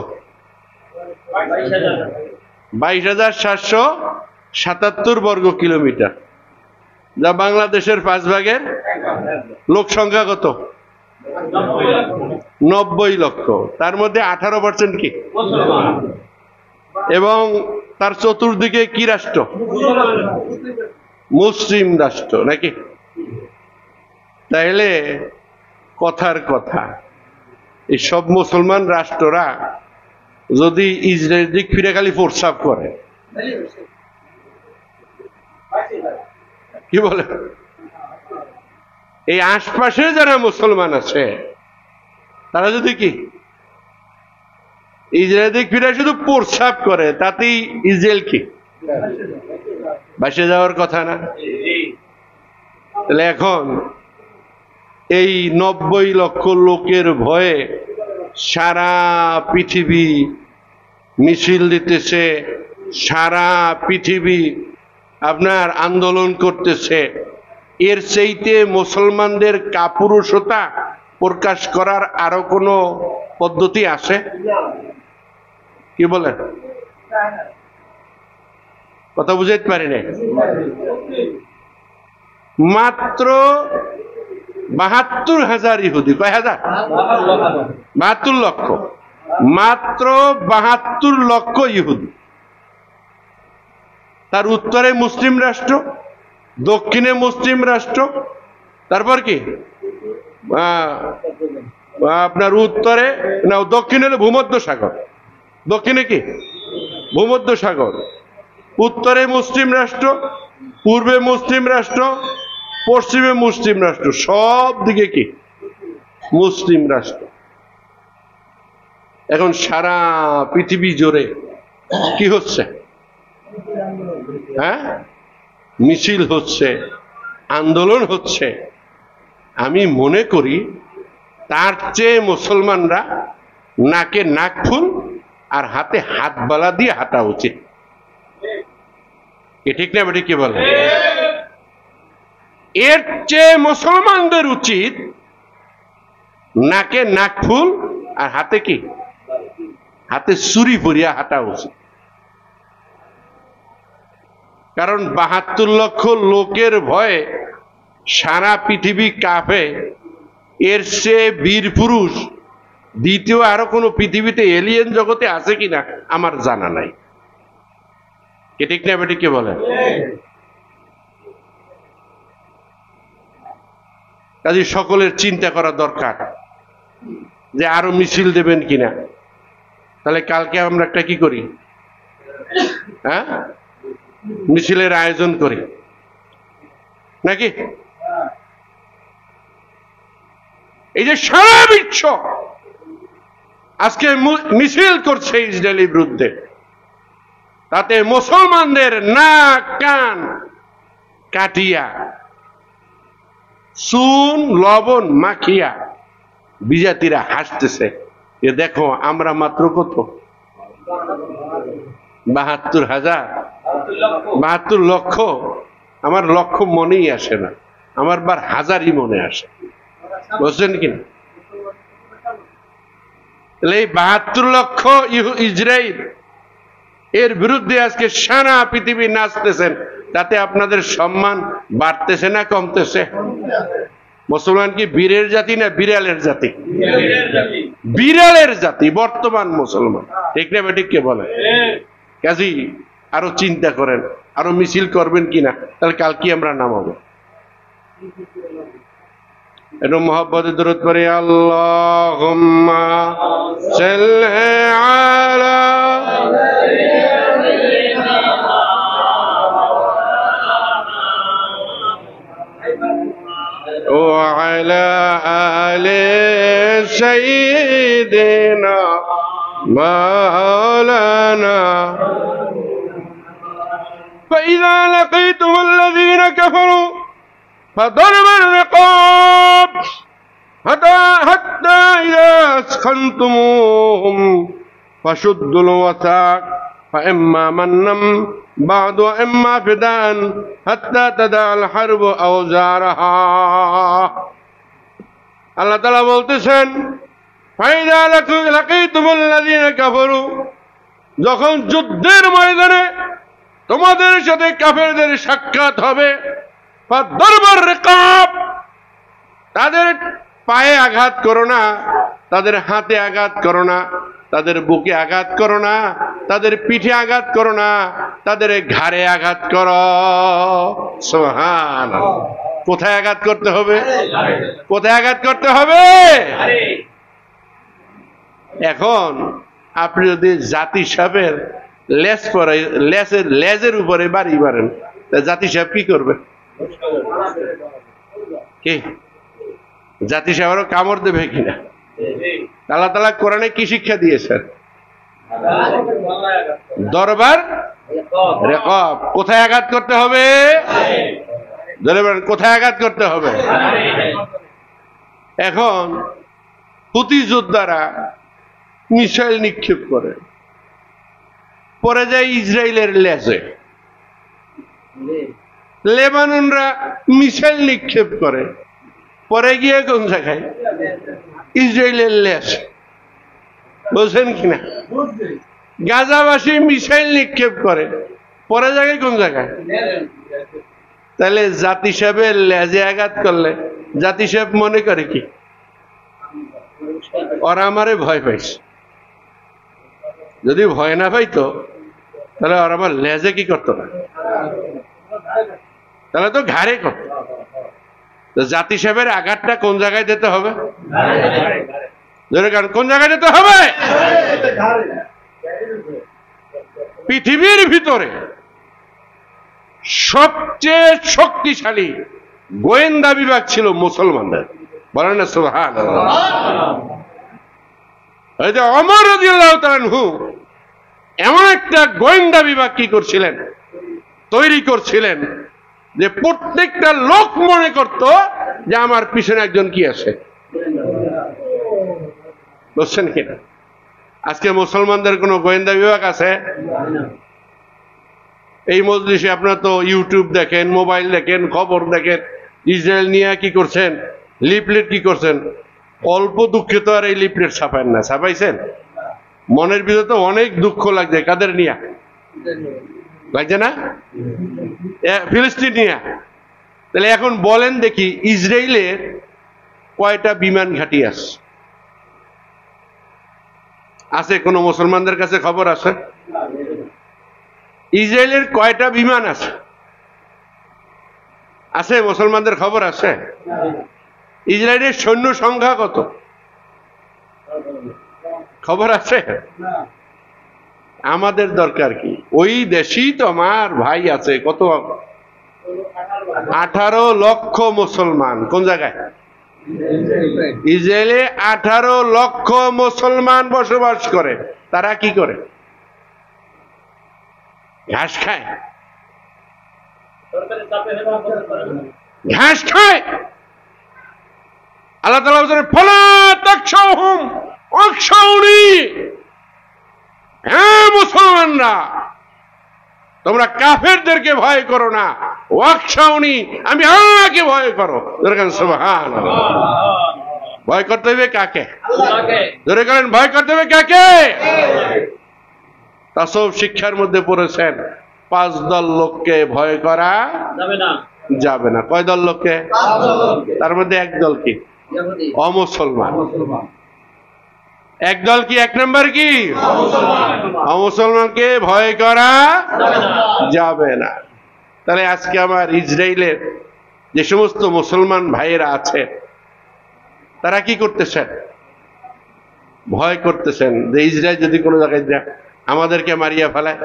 22,777 বর্গ কিলোমিটার, যা বাংলাদেশের 5 ভাগের। লোক সংখ্যা কত? 90 লক্ষ। তার মধ্যে 18% কি? এবং তার চতুর্দিকে কি রাষ্ট্র? মুসলিম রাষ্ট্র, নাকি? তাইলে কথার কথা, এই সব মুসলমান রাষ্ট্ররা যদি ইসরায়েলের দিক ফিরে খালি প্রস্রাব করে, কি বলে, এই আশপাশে যারা মুসলমান আছে তারা যদি কি ইসরায়েলের দিক ফিরে শুধু প্রস্রাব করে, তাতেই ইসরায়েল কি বাসে যাওয়ার কথা না? তাহলে এখন এই 90 লক্ষ লোকের ভয়ে সারা পৃথিবী মিছিল দিতেছে, সারা পৃথিবী আপনার আন্দোলন করতেছে। এর চাইতে মুসলমানদের কাপুরুষতা প্রকাশ করার আরো কোনো পদ্ধতি আছে? কি বলেন? কথা বুঝাইতে পারি না। মাত্র 72,000 ইহুদি, কয় হাজার? 72 লক্ষ, মাত্র 72 লক্ষ ইহুদি। তার উত্তরে মুসলিম রাষ্ট্র, দক্ষিণে মুসলিম রাষ্ট্র, তারপর কি আপনার উত্তরে না দক্ষিণে হলো ভূমধ্য সাগর, দক্ষিণে কি ভূমধ্য সাগর, উত্তরে মুসলিম রাষ্ট্র, পূর্বে মুসলিম রাষ্ট্র, পশ্চিমে মুসলিম রাষ্ট্র, সব দিকে কি মুসলিম রাষ্ট্র। এখন সারা পৃথিবী জুড়ে কি হচ্ছে? হ্যাঁ, মিছিল হচ্ছে, আন্দোলন হচ্ছে। আমি মনে করি তার চেয়ে মুসলমানরা নাকে নাকফুল আর হাতে হাত বালা দিয়ে হাঁটা উচিত। এ ঠিক না বেটি? কি বলে? এর চেয়ে মুসলমানদের উচিত নাকে নাকফুল আর হাতে কি হাতে ছুরি পরিয়া হাঁটা উচিত। কারণ 72 লক্ষ লোকের ভয়ে সারা পৃথিবী কাঁপে। এর চেয়ে বীর পুরুষ দ্বিতীয় আরো কোন পৃথিবীতে এলিয়েন জগতে আছে কিনা আমার জানা নাই। কে ঠিক না বেটি? কে বলে? কাজে সকলের চিন্তা করা দরকার যে আরো মিছিল দেবেন কিনা। তাহলে কালকে আমরা একটা কি করি, হ্যাঁ, মিছিলের আয়োজন করি নাকি? এই যে সারা বিশ্ব আজকে মিছিল করছে ইসরায়েলের বিরুদ্ধে, তাতে মুসলমানদের নাক কান কাটিয়া চুন লবণ মাখিয়া বিজাতিরা হাসতেছে। এ দেখো আমরা মাত্র কত 72,000, 72 লক্ষ। আমার লক্ষ মনেই আসে না, আমার বার হাজারই মনে আসে, বুঝছেন কিনা? এই 72 লক্ষ ইসরায়েল এর বিরুদ্ধে আজকে সারা পৃথিবী নাচতেছেন, তাতে আপনাদের সম্মান বাড়তেছে না কমতেছে? মুসলমান কি বীরের জাতি না বিড়ালের জাতি? বিড়ালের জাতি বর্তমান মুসলমান, ঠিক না বেঠিক? কে বলে? কাজী আরো চিন্তা করেন, আরো মিছিল করবেন কিনা। তাহলে কাল কি আমরা নামাবো? একটু মোহাব্বতে দরুদ পড়ি। আল্লাহুম্মা সাল্লি আলা وعلى آل سيدنا مولانا فإذا لقيتم الذين كفروا فضرب الرقاب حتى إذا أثخنتموهم فشدوا الوثاق فإما منا بعد وإما فداء حتى تدع الحرب أوزارها আল্লাহ তাআলা বলতেছেন ফাইদা লাকিতুমুল লাযিনা কাফারু, যখন যুদ্ধের ময়দানে তোমাদের সাথে কাফেরদের সাক্ষাৎ হবে, ফাদরবার রিকাব, তাদের পায়ে আঘাত করো না, তাদের হাতে আঘাত করো না, তাদের বুকে আঘাত করো না, তাদের পিঠে আঘাত করো না, তাদের ঘাড়ে আঘাত করো। সুবহানাল্লাহ। কোথায় আঘাত করতে হবে? কোথায় আঘাত করতে হবে? এখন আপনি যদি জাতি সাহেবের লেজ পরে লেজের উপরে বাড়ি মারেন, জাতি সাহেব কি করবে? কি জাতি সাহেবেরও কামড় দেবে কিনা? আল্লাহ তাআলা কোরআনে কি শিক্ষা দিয়েছেন? দরবার রিকাব। কোথায় আঘাত করতে হবে? কোথায় আঘাত করতে হবে? এখন হুতি যোদ্ধারা মিসাইল নিক্ষেপ করে, পরে যায় ইসরায়েলের লেজে। লেবাননরা মিসাইল নিক্ষেপ করে, পরে গিয়ে কোন জায়গায়? ইসরায়েলের লেজ। বলছেন কিনা? গাজাবাসী মিসাইল নিক্ষেপ করে, পরে জায়গায় কোন জায়গায়? তাহলে জাতি সাহেবের লেজে আঘাত করলে জাতি সাহেব মনে করে কি? ওরা আমারে ভয় পাইছে। যদি ভয় না পাইতো তাহলে ওরা আমার লেজে কি করতো না, তাহলে তো ঘাড়ে করতো। জাতি সাহেবের আঘাতটা কোন জায়গায় দিতে হবে? কোন জায়গায় দিতে হবে? পৃথিবীর ভিতরে সবচেয়ে শক্তিশালী গোয়েন্দা বিভাগ ছিল মুসলমানদের। বলেন না সুবহানাল্লাহ। ওমর রাদিয়াল্লাহু তাআলা আনহু এমন একটা গোয়েন্দা বিভাগ কি করছিলেন, তৈরি করছিলেন, যে প্রত্যেকটা লোক মনে করত যে আমার পিছনে একজন কি আছে। বুঝছেন কিনা? আজকে মুসলমানদের কোন গোয়েন্দা বিভাগ আছে? এই মজলিসে আপনারা তো ইউটিউব দেখেন, মোবাইল দেখেন, খবর দেখেন। ইসরায়েল নিয়ে কি করছেন? লিফলেট কি করছেন? অল্প দুঃখে তো আর এই লিফলেট ছাপান না, ছাপাইছেন? মনের ভিতরে তো অনেক দুঃখ লাগছে। কাদের নিয়া লাগছে না? ফিলিস্তিন নিয়া। তাহলে এখন বলেন দেখি, ইসরায়েলের কয়টা বিমান ঘাঁটি আছে? কোন মুসলমানদের কাছে খবর আছে? ইসরায়েলের কয়টা বিমান আছে? মুসলমানদের খবর আছে? ইসরায়েলের সৈন্য সংখ্যা কত? খবর আছে? আমাদের দরকার কি? ওই দেশেই তো আমার ভাই আছে। কত? 18 লক্ষ মুসলমান। কোন জায়গায়? ইসরায়েলে 18 লক্ষ মুসলমান বসবাস করে। তারা কি করে? ঘাস খায়। ঘাস খায়। আল্লাহ তাআলা বলেন ফালা তাখশাউহুম ওয়াখশাউনি, হ্যাঁ মুসলমানরা তোমরা কাফেরদেরকে ভয় করো না, ওয়াখশাউনি আমি আল্লাহকে ভয় করো। সুবহানাল্লাহ। ভয় করতে হবে কাকে? আল্লাহকে। জোরে করেন, ভয় করতে হবে কাকে? তাসawwuf শিক্ষার মধ্যে পড়েছেন 5 দল লোককে ভয় করা যাবে না। কয় দল লোককে? তার মধ্যে এক দল কি? অমুসলমান। এক দল কি? 1 নম্বর কি? অমুসলমানকে ভয় করা যাবে না। তাহলে আজকে আমার ইসরায়েলের যে সমস্ত মুসলমান ভাইয়েরা আছে, তারা কি করতেছেন? ভয় করতেছেন যে ইসরায়েল যদি কোনো জায়গায় যায় আমাদেরকে মারিয়া ফেলায়।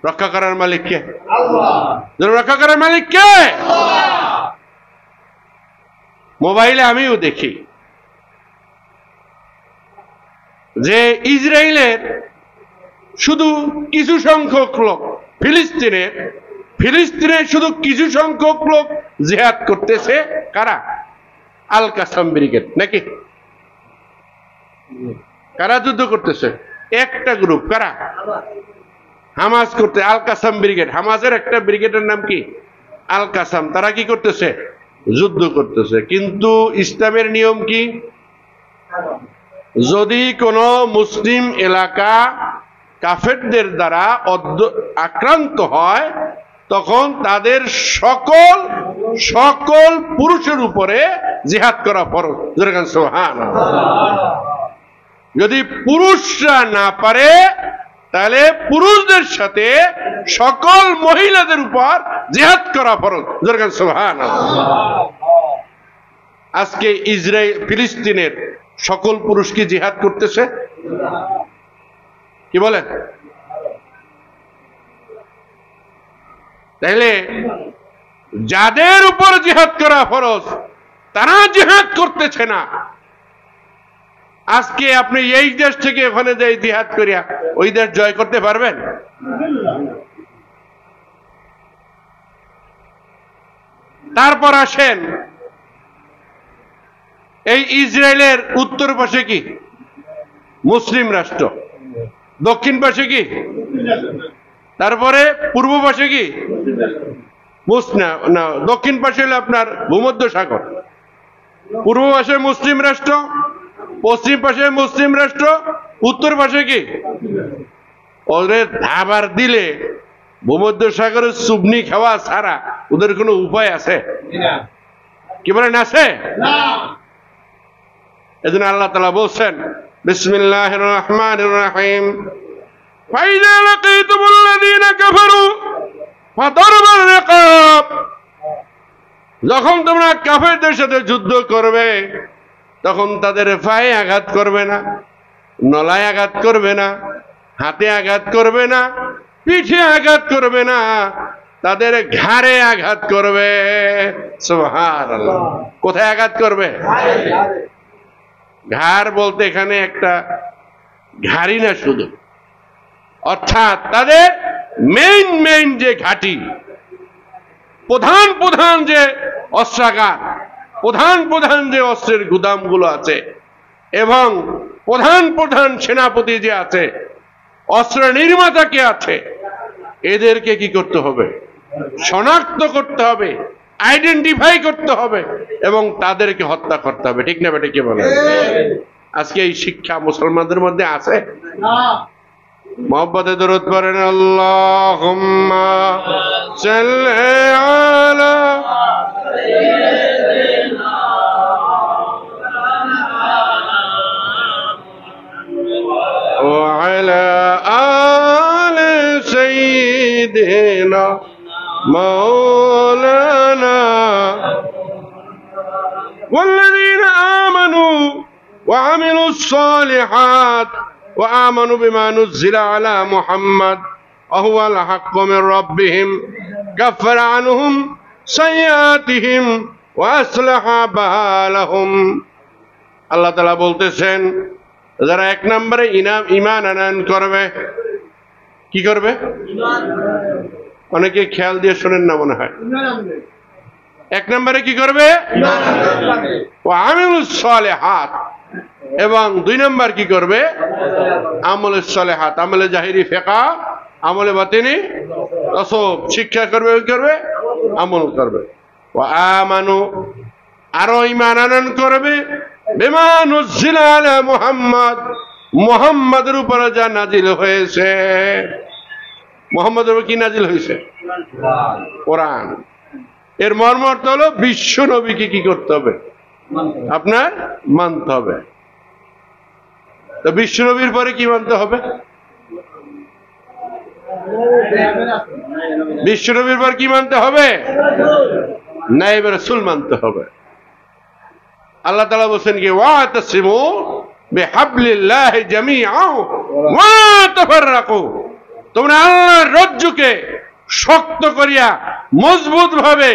রক্ষা করার মালিক কে? আল্লাহ। রক্ষা করার মালিক কে? মোবাইলে আমিও দেখি যে ইসরায়েলের শুধু কিছু সংখ্যক লোক ফিলিস্তিনের শুধু কিছু সংখ্যক লোক জিহাদ করতেছে। কারা? আল কাসাম ব্রিগেড নাকি? কারা যুদ্ধ করতেছে? একটা গ্রুপ। কারা? হামাস করতে। আল কাসাম ব্রিগেড, হামাসের একটা ব্রিগেডের নাম কি? আল কাসাম। তারা কি করতেছে? যুদ্ধ করতেছে। কিন্তু ইসলামের নিয়ম কি? যদি কোনো মুসলিম এলাকা কাফেরদের দ্বারা আক্রান্ত হয় তখন তাদের সকল পুরুষের উপরে জিহাদ করা ফরজ। যদি পুরুষরা না পারে তাহলে পুরুষদের সাথে সকল মহিলাদের উপর জিহাদ করা ফরজ। আজকে ফিলিস্তিনের সকল পুরুষ কি জিহাদ করতেছে? কি বলেন? তাহলে যাদের উপর জিহাদ করা ফরজ তারা জিহাদ করতেছে না। আজকে আপনি এই দেশ থেকে ওখানে যাই জিহাদ করিয়া ওই দেশ জয় করতে পারবেন? তারপর আসেন, এই ইসরায়েলের উত্তর পাশে কি মুসলিম রাষ্ট্র, দক্ষিণ পাশে কি, তারপরে পূর্ব পাশে কি না, দক্ষিণ পাশে হলো আপনার ভূমধ্য সাগর, পূর্ব পাশে মুসলিম রাষ্ট্র, পশ্চিম পাশে মুসলিম রাষ্ট্র, উত্তর পাশে কি? ওদের ধাবার দিলে ভূমধ্য সাগরের চুবনি খাওয়া ছাড়া ওদের কোনো উপায় আছে? কি বলেন, আছে? এজন্য আল্লাহ তাআলা বলছেন বিসমিল্লাহির রহমানির রহিম, ফাইযা লাকীতুমুল্লাযীনা কাফারু ফাদরবার রিকাব, যখন তোমরা কাফেরদের সাথে যুদ্ধ করবে তখন তাদের পায়ে আঘাত করবে না, নলায় আঘাত করবে না, হাতে আঘাত করবে না, পিঠে আঘাত করবে না, তাদের ঘাড়ে আঘাত করবে। সুবহানাল্লাহ। কোথায় আঘাত করবে? ঘাড় বলতে এখানে একটা ঘাড়ি না শুধু, অর্থাৎ তাদের মেইন যে ঘাঁটি, প্রধান যে অস্ত্রাগার, প্রধান যে অস্ত্রের গুদামগুলো আছে এবং প্রধান সেনাপতি যে আছে, অস্ত্র নির্মাতা কে আছে, এদেরকে কি করতে হবে? শনাক্ত করতে হবে, আইডেন্টিফাই করতে হবে এবং তাদেরকে হত্যা করতে হবে। ঠিক না বেটা? কে বলে? আজকে এই শিক্ষা মুসলমানদের মধ্যে আছে? মোহাম্মদে দরুদ পড়েন, আল্লাহুম্মা সাল্লি আলা ওয়া আলা আলি সাইয়্যিদিনা মাওলানা والذين آمنوا وعملوا الصالحات وآمنوا بما نزل على محمد وهو الحق من ربهم كفر عنهم سيئاتهم وأصلح بالهم। আল্লাহ তাআলা বলতেছেন, যারা এক নম্বরে ঈমান আনয়ন করবে, কি করবে? অনেকে খেয়াল দিয়ে শোনেন না মনে হয়। এক নম্বরে কি করবে? ওয়া আমিলুস সালিহাত, এবং দুই নম্বর কি করবে? আমলুস সালিহাত, আমলে জাহিরি ফিকহ, আমলে বাতিনি তাসাউফ, শিক্ষা করবে, ওই করবে, আমল করবে। ওয়া আমানু, আরো ঈমান আনয়ন করবে, বিমা নুজিলা আলা মুহাম্মদ, মুহাম্মাদের উপরে যা নাজিল হয়েছে। মুহাম্মাদের উপর কি নাজিল হয়েছে? কোরআন। এর মর্ম অর্থ হলো বিশ্ব নবীকে কি করতে হবে? আপনার মানতে হবে। তো বিশ্ব নবীর পরে কি মানতে হবে? বিশ্ব নবীর পর কি মানতে হবে? নায়েবে রাসূল মানতে হবে। আল্লাহ তাআলা বলেন কি, ওয়াতাসিমু বিহাবলিল্লাহি জামিআ ওয়া তাফাররাকু, তোমরা আল্লাহর রজ্জুকে শক্ত করিয়া মজবুত ভাবে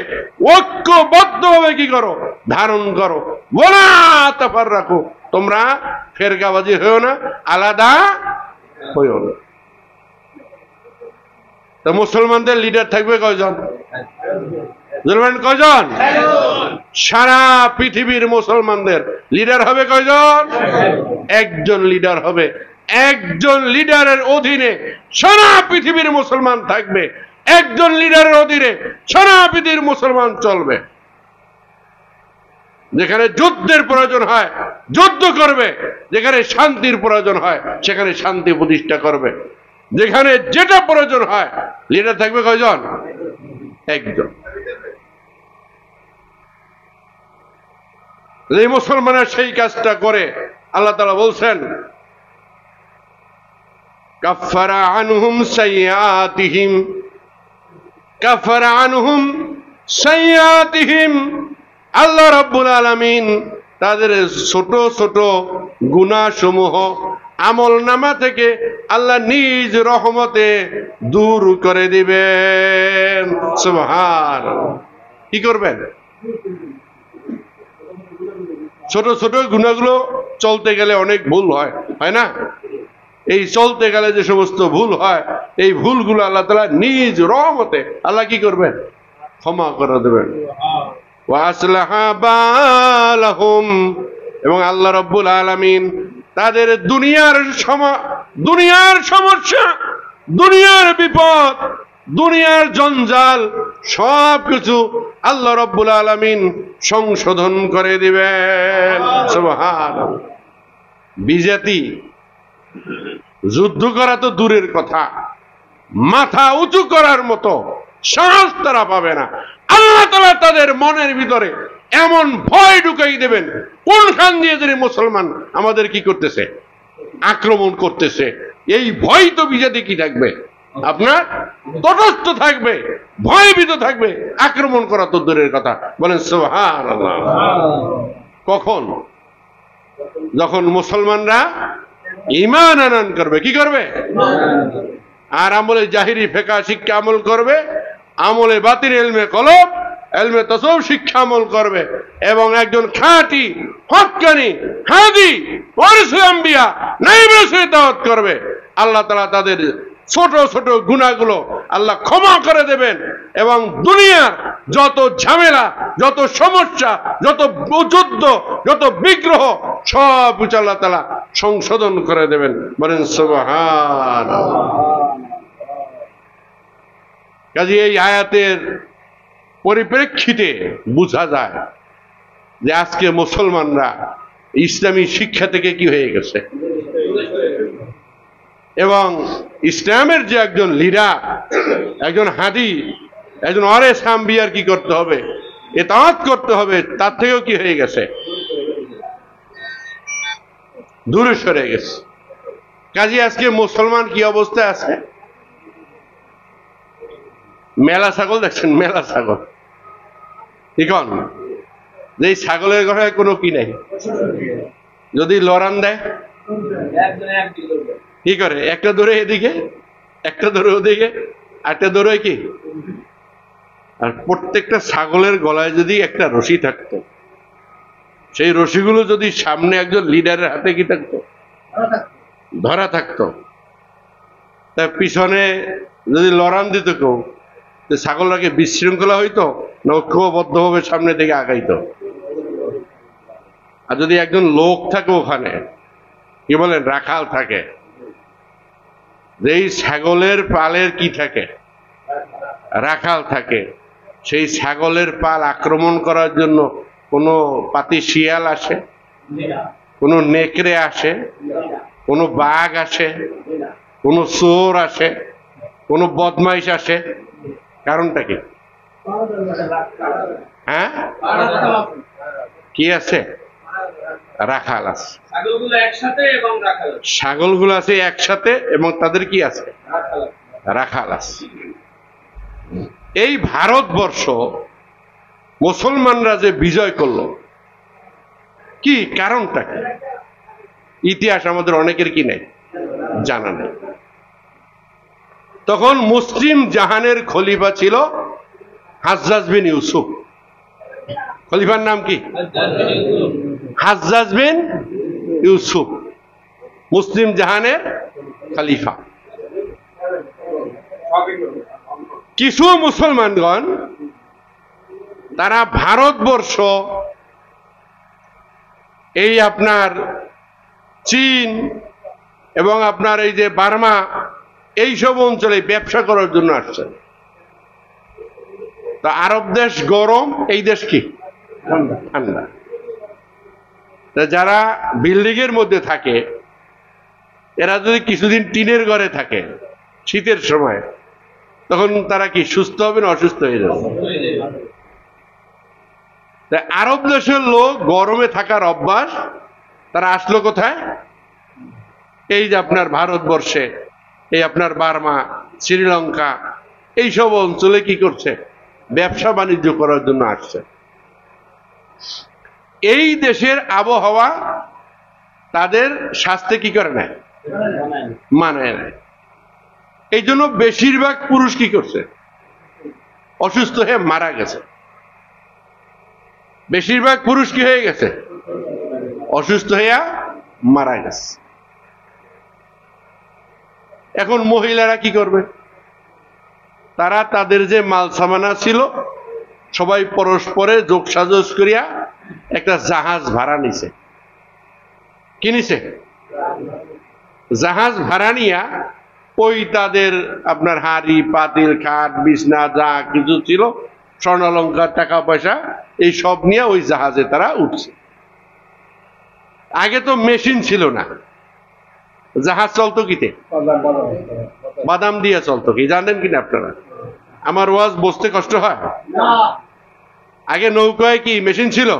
ঐক্যবদ্ধ ভাবে কি করো, ধারণ করো। ওয়ালা তাফাররাকু, তোমরা ফেরকাবাজি হইও না, আলাদা হইও না। তো মুসলমানদের লিডার থাকবে কয়জন? কয়জন? সারা পৃথিবীর মুসলমানদের লিডার হবে কয়জন? একজন লিডার হবে। একজন লিডারের অধীনে সারা পৃথিবীর মুসলমান থাকবে। একজন লিডারের অধীনে সারা পৃথিবীর মুসলমান চলবে। যেখানে যুদ্ধের প্রয়োজন হয় যুদ্ধ করবে, যেখানে শান্তির প্রয়োজন হয় সেখানে শান্তি প্রতিষ্ঠা করবে। যেখানে যেটা প্রয়োজন হয় লিডার থাকবে কয়জন? একজন। এই মুসলমানের সেই কাজটা করে আল্লাহ তাআলা বলছেন, কাফারা আনহুম সাইয়্যাতিহিম, কাফারা আনহুম সাইয়্যাতিহিম। আল্লাহ রাব্বুল আলামিন তাদের ছোট ছোট গুনাহসমূহ আমলনামা থেকে আল্লাহ নিজ রহমতে দূর করে দিবেন। সুবহানাল্লাহ। কি করবেন? ছোট ছোট গুনাহগুলো চলতে গেলে অনেক ভুল হয়, হয় না? এই চলতে গেলে যে সমস্ত ভুল হয়, এই ভুলগুলো আল্লাহ তাআলা নিজ রহমতে আল্লাহ কি করবেন? ক্ষমা করে দেবেন। ওয়া আসলাহা বালাহুম, এবং আল্লাহ রাব্বুল আলামিন তাদের দুনিয়ার সমস্যা, দুনিয়ার বিপদ, দুনিয়ার জঞ্জাল সবকিছু আল্লাহ রাব্বুল আলামিন সংশোধন করে দিবেন। সুবহানাল্লাহ। বিজাতি যুদ্ধ করা তো দূরের কথা, মাথা উঁচু করার মতো সাহস তারা পাবে না। আল্লাহ তাআলা তাদের মনের ভিতরে এমন ভয় ঢুকাই দেবেন, কোনখান দিয়ে যদি মুসলমান আমাদের কি করতেছে, আক্রমণ করতেছে, এই ভয় তো বিজাতি কি থাকবে, আপনার তটস্থ থাকবে, ভয়ভীত থাকবে, আক্রমণ করা তো দূরের কথা। বলেন সুবহানাল্লাহ। কখন? যখন মুসলমানরা ঈমান আনয়ন করবে। কি করবে? আর আমলে জাহিরি ফিকহ শিক্ষা আমল করবে, আমলে বাতিন ইলমে কলব, ইলমে তাসাউফ শিক্ষা আমল করবে, এবং একজন খাঁটি হক্কানি হাদি ওয়ারিসুল আম্বিয়া নাইব রাসূলের দাওয়াত করবে। আল্লাহ তাআলা তাদের ছোট ছোট গুনাহগুলো আল্লাহ ক্ষমা করে দেবেন, এবং দুনিয়ার যত ঝামেলা, যত সমস্যা, যত যুদ্ধ, যত বিগ্রহ সব কিছু আল্লাহ তাআলা সংশোধন করে দেবেন। বলেন সুবহানাল্লাহ। কাজে এই আয়াতের পরিপ্রেক্ষিতে বোঝা যায় যে আজকে মুসলমানরা ইসলামী শিক্ষা থেকে কি হয়ে গেছে, এবং ইসলামের যে একজন লিডার, একজন হাদি, একজন ওয়ারিস আম্বিয়ার কি করতে হবে, ইতাআত করতে হবে, তার থেকেও কি হয়ে গেছে, দূরে সরে গেছে। কাজে আজকে মুসলমান কি অবস্থায় আছে? মেলা ছাগল দেখছেন, মেলা ছাগল। এখন যে ছাগলের ঘরে কোনো কি নাই, যদি লড়ান দেয় কি করে, একটা ধরে এদিকে, একটা ধরে ওদিকে, একটা ধরে কি, আর প্রত্যেকটা ছাগলের গলায় যদি একটা রশি থাকতো, সেই রশিগুলো যদি সামনে একজন লিডারের হাতে কি থাকতো, ধরা থাকতো, তার পিছনে যদি লড়ান দিত কেউ, ছাগলটাকে বিশৃঙ্খলা হইতো না ঐক্যবদ্ধভাবে সামনে দিকে আগাইতো। আর যদি একজন লোক থাকে ওখানে, কি বলেন, রাখাল থাকে, যেই ছাগলের পালের কি থাকে, রাখাল থাকে, সেই ছাগলের পাল আক্রমণ করার জন্য কোনো পাতি শিয়াল আসে, কোনো নেকড়ে আসে, কোনো বাঘ আসে, কোনো চোর আসে, কোনো বদমাইশ আসে? কারণটা কি? হ্যাঁ, কি আছে? রাখাল আছে। ছাগলগুলো আছে একসাথে, এবং তাদের কি আছে? রাখাল আছে। এই ভারতবর্ষ মুসলমানরা যে বিজয় করলো, কি কারণটা কি? ইতিহাস আমাদের অনেকের কি নেই, জানা নেই। তখন মুসলিম জাহানের খলিফা ছিল হাজ্জাজ বিন ইউসুফ। খলিফার নাম কি? হাজ্জাজ বিন ইউসুফ, মুসলিম জাহানের খলিফা। কিছু মুসলমানগণ তারা ভারতবর্ষ, এই আপনার চীন এবং আপনার এই যে বার্মা, এইসব অঞ্চলে ব্যবসা করার জন্য আসছেন। তা আরব দেশ গরম, এই দেশ কি ঠান্ডা। যারা বিল্ডিং এর মধ্যে থাকে এরা যদি কিছুদিন টিনের ঘরে থাকে শীতের সময়, তখন তারা কি সুস্থ হবে না অসুস্থ হয়ে যাবে? আরব দেশের লোক গরমে থাকার অভ্যাস, তারা আসলো কোথায়? এই যে আপনার ভারতবর্ষে, এই আপনার বার্মা, শ্রীলঙ্কা, এইসব অঞ্চলে কি করছে? ব্যবসা বাণিজ্য করার জন্য আসছে। এই দেশের আবহাওয়া তাদের স্বাস্থ্যে কি করে নাই? মানায় নাই। এই জন্য বেশিরভাগ পুরুষ কি করছে? অসুস্থ হয়ে মারা গেছে। বেশিরভাগ পুরুষ কি হয়ে গেছে? অসুস্থ হইয়া মারা গেছে। এখন মহিলারা কি করবে? তারা তাদের যে মাল সামানা ছিল সবাই পরস্পরে যোগ সাজস করিয়া একটা জাহাজ ভাড়া নিছে। কি নিছে? জাহাজ ভাড়া নিয়া ওই তাদের আপনার হাড়ি পাতিল খাট বিছনা যা কিছু ছিল, স্বর্ণালঙ্কার টাকা পয়সা, এই সব নিয়ে ওই জাহাজে তারা উঠছে। আগে তো মেশিন ছিল না, জাহাজ চলতো কিতে? বাদাম দিয়ে চলতো। কি জানেন কিনা আপনারা? আমার ওয়াজ বসতে কষ্ট হয়? আগে নৌকায় কি মেশিন ছিল?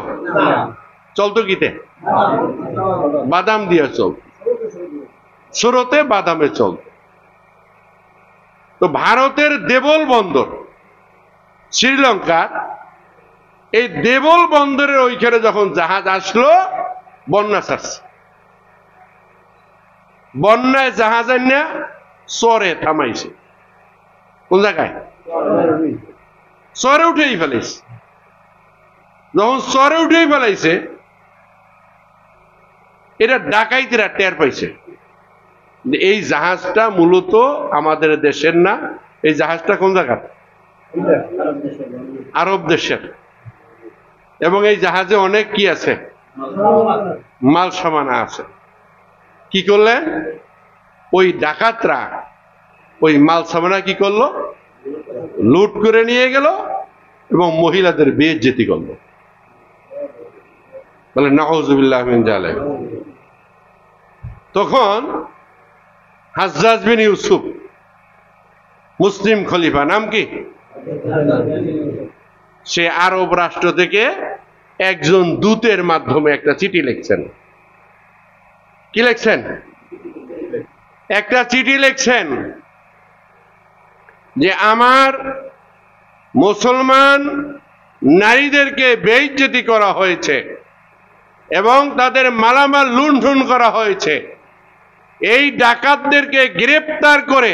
চলতো কিতে? বাদাম দিয়ে চলত, স্রোতে বাদামে চলত। তো ভারতের দেবল বন্দর শ্রীলঙ্কার, এই দেবল বন্দরের ওইখানে যখন জাহাজ আসলো, বন্যা ছাড়ছে। বন্যায় জাহাজ আনিয়া চরে থামাইছে। কোন জায়গায়? চরে উঠেই ফেলাইছে। যখন চরে উঠেই ফেলাইছে, এটা ডাকাইতেরা টের পাইছে এই জাহাজটা মূলত আমাদের দেশের না। এই জাহাজটা কোন জায়গার? আরব দেশের। এবং এই জাহাজে অনেক কি আছে? মাল সামানা আছে। কি করলেন? ওই ডাকাতরা ওই মাল সামানা কি করলো? লুট করে নিয়ে গেল এবং মহিলাদের বেইজ্জতি করলো। বলে নাউযুবিল্লাহ মিন যালিক। তখন হাজ্জাজ বিন ইউসুফ, মুসলিম খলিফা, নাম কি? সে আরব রাষ্ট্র থেকে একজন দূতের মাধ্যমে একটা চিঠি লিখছেন। কি লিখছেন? একটা চিঠি লিখছেন যে আমার মুসলমান নারীদেরকে বেইজ্জতি করা হয়েছে এবং তাদের মালামাল লুণ্ঠন করা হয়েছে। এই ডাকাতদেরকে গ্রেপ্তার করে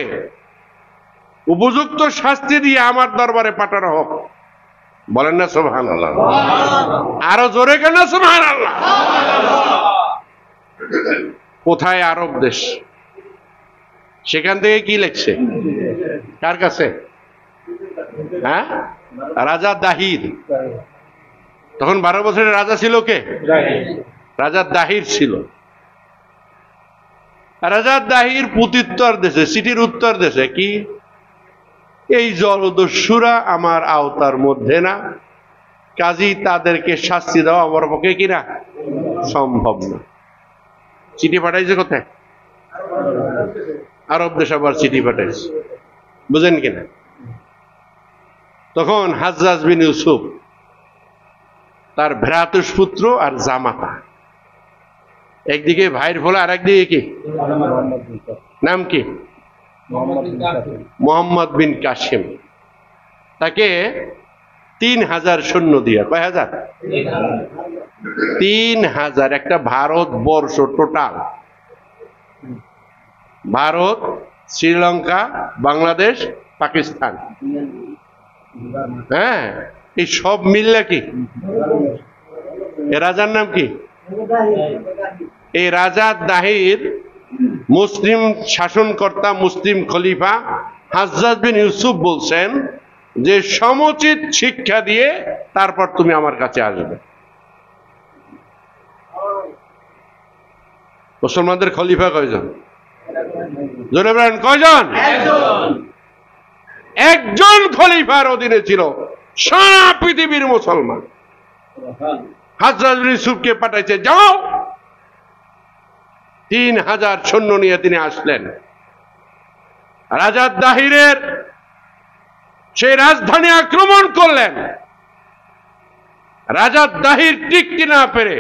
উপযুক্ত শাস্তি দিয়ে আমার দরবারে পাঠানো হোক। বলেন না সুবহানাল্লাহ? আরো জোরে কেন সুবহানাল্লাহ? কোথায়? আরব দেশ। সেখান থেকে কি লিখছে? কার কাছে? হ্যাঁ, রাজা দাহির। তখন 12 বছরের রাজা ছিল কে? রাজা দাহির ছিল। রাজা দাহির প্রত্যুত্তর দেশে, চিঠির উত্তর দেশে কি, এই জলদস্যুরা আমার আওতার মধ্যে না, কাজেই তাদেরকে শাস্তি দেওয়া আমার পক্ষে কিনা সম্ভব না। চিঠি পাঠাইছে কোথায়? আরব দেশ আবার চিঠি পাঠাইছে। বুঝেন কিনা? তখন হাজ্জাজ বিন ইউসুফ তার ভ্রাতুষ পুত্র আর জামাতা, একদিকে ভাইয়ের ফলে আর একদিকে কি নাম? কি? মোহাম্মদ বিন কাসিম। তাকে 3000 সৈন্য দিয়ে, কয় হাজার? 3000। একটা ভারতবর্ষ টোটাল, ভারত, শ্রীলঙ্কা, বাংলাদেশ, পাকিস্তান। হ্যাঁ, এই সব মিললে কি এ রাজার নাম কি? এই রাজা দাহির মুসলিম শাসনকর্তা, মুসলিম খলিফা হাজ্জাজ বিন ইউসুফ বলছেন যে সমুচিত শিক্ষা দিয়ে তারপর তুমি আমার কাছে আসবে। মুসলমানদের খলিফা কয়জন? জোরে বলেন কয়জন? একজন খলিফার অধীনে ছিল সারা পৃথিবীর মুসলমান। হাজ্জাজ বিন ইউসুফকে পাঠাইছে, যাও। 3000 সৈন্য নিয়ে তিনি আসলেন। রাজা দাহিরের সেই রাজধানী আক্রমণ করলেন। রাজা দাহির টিকতে না পেরে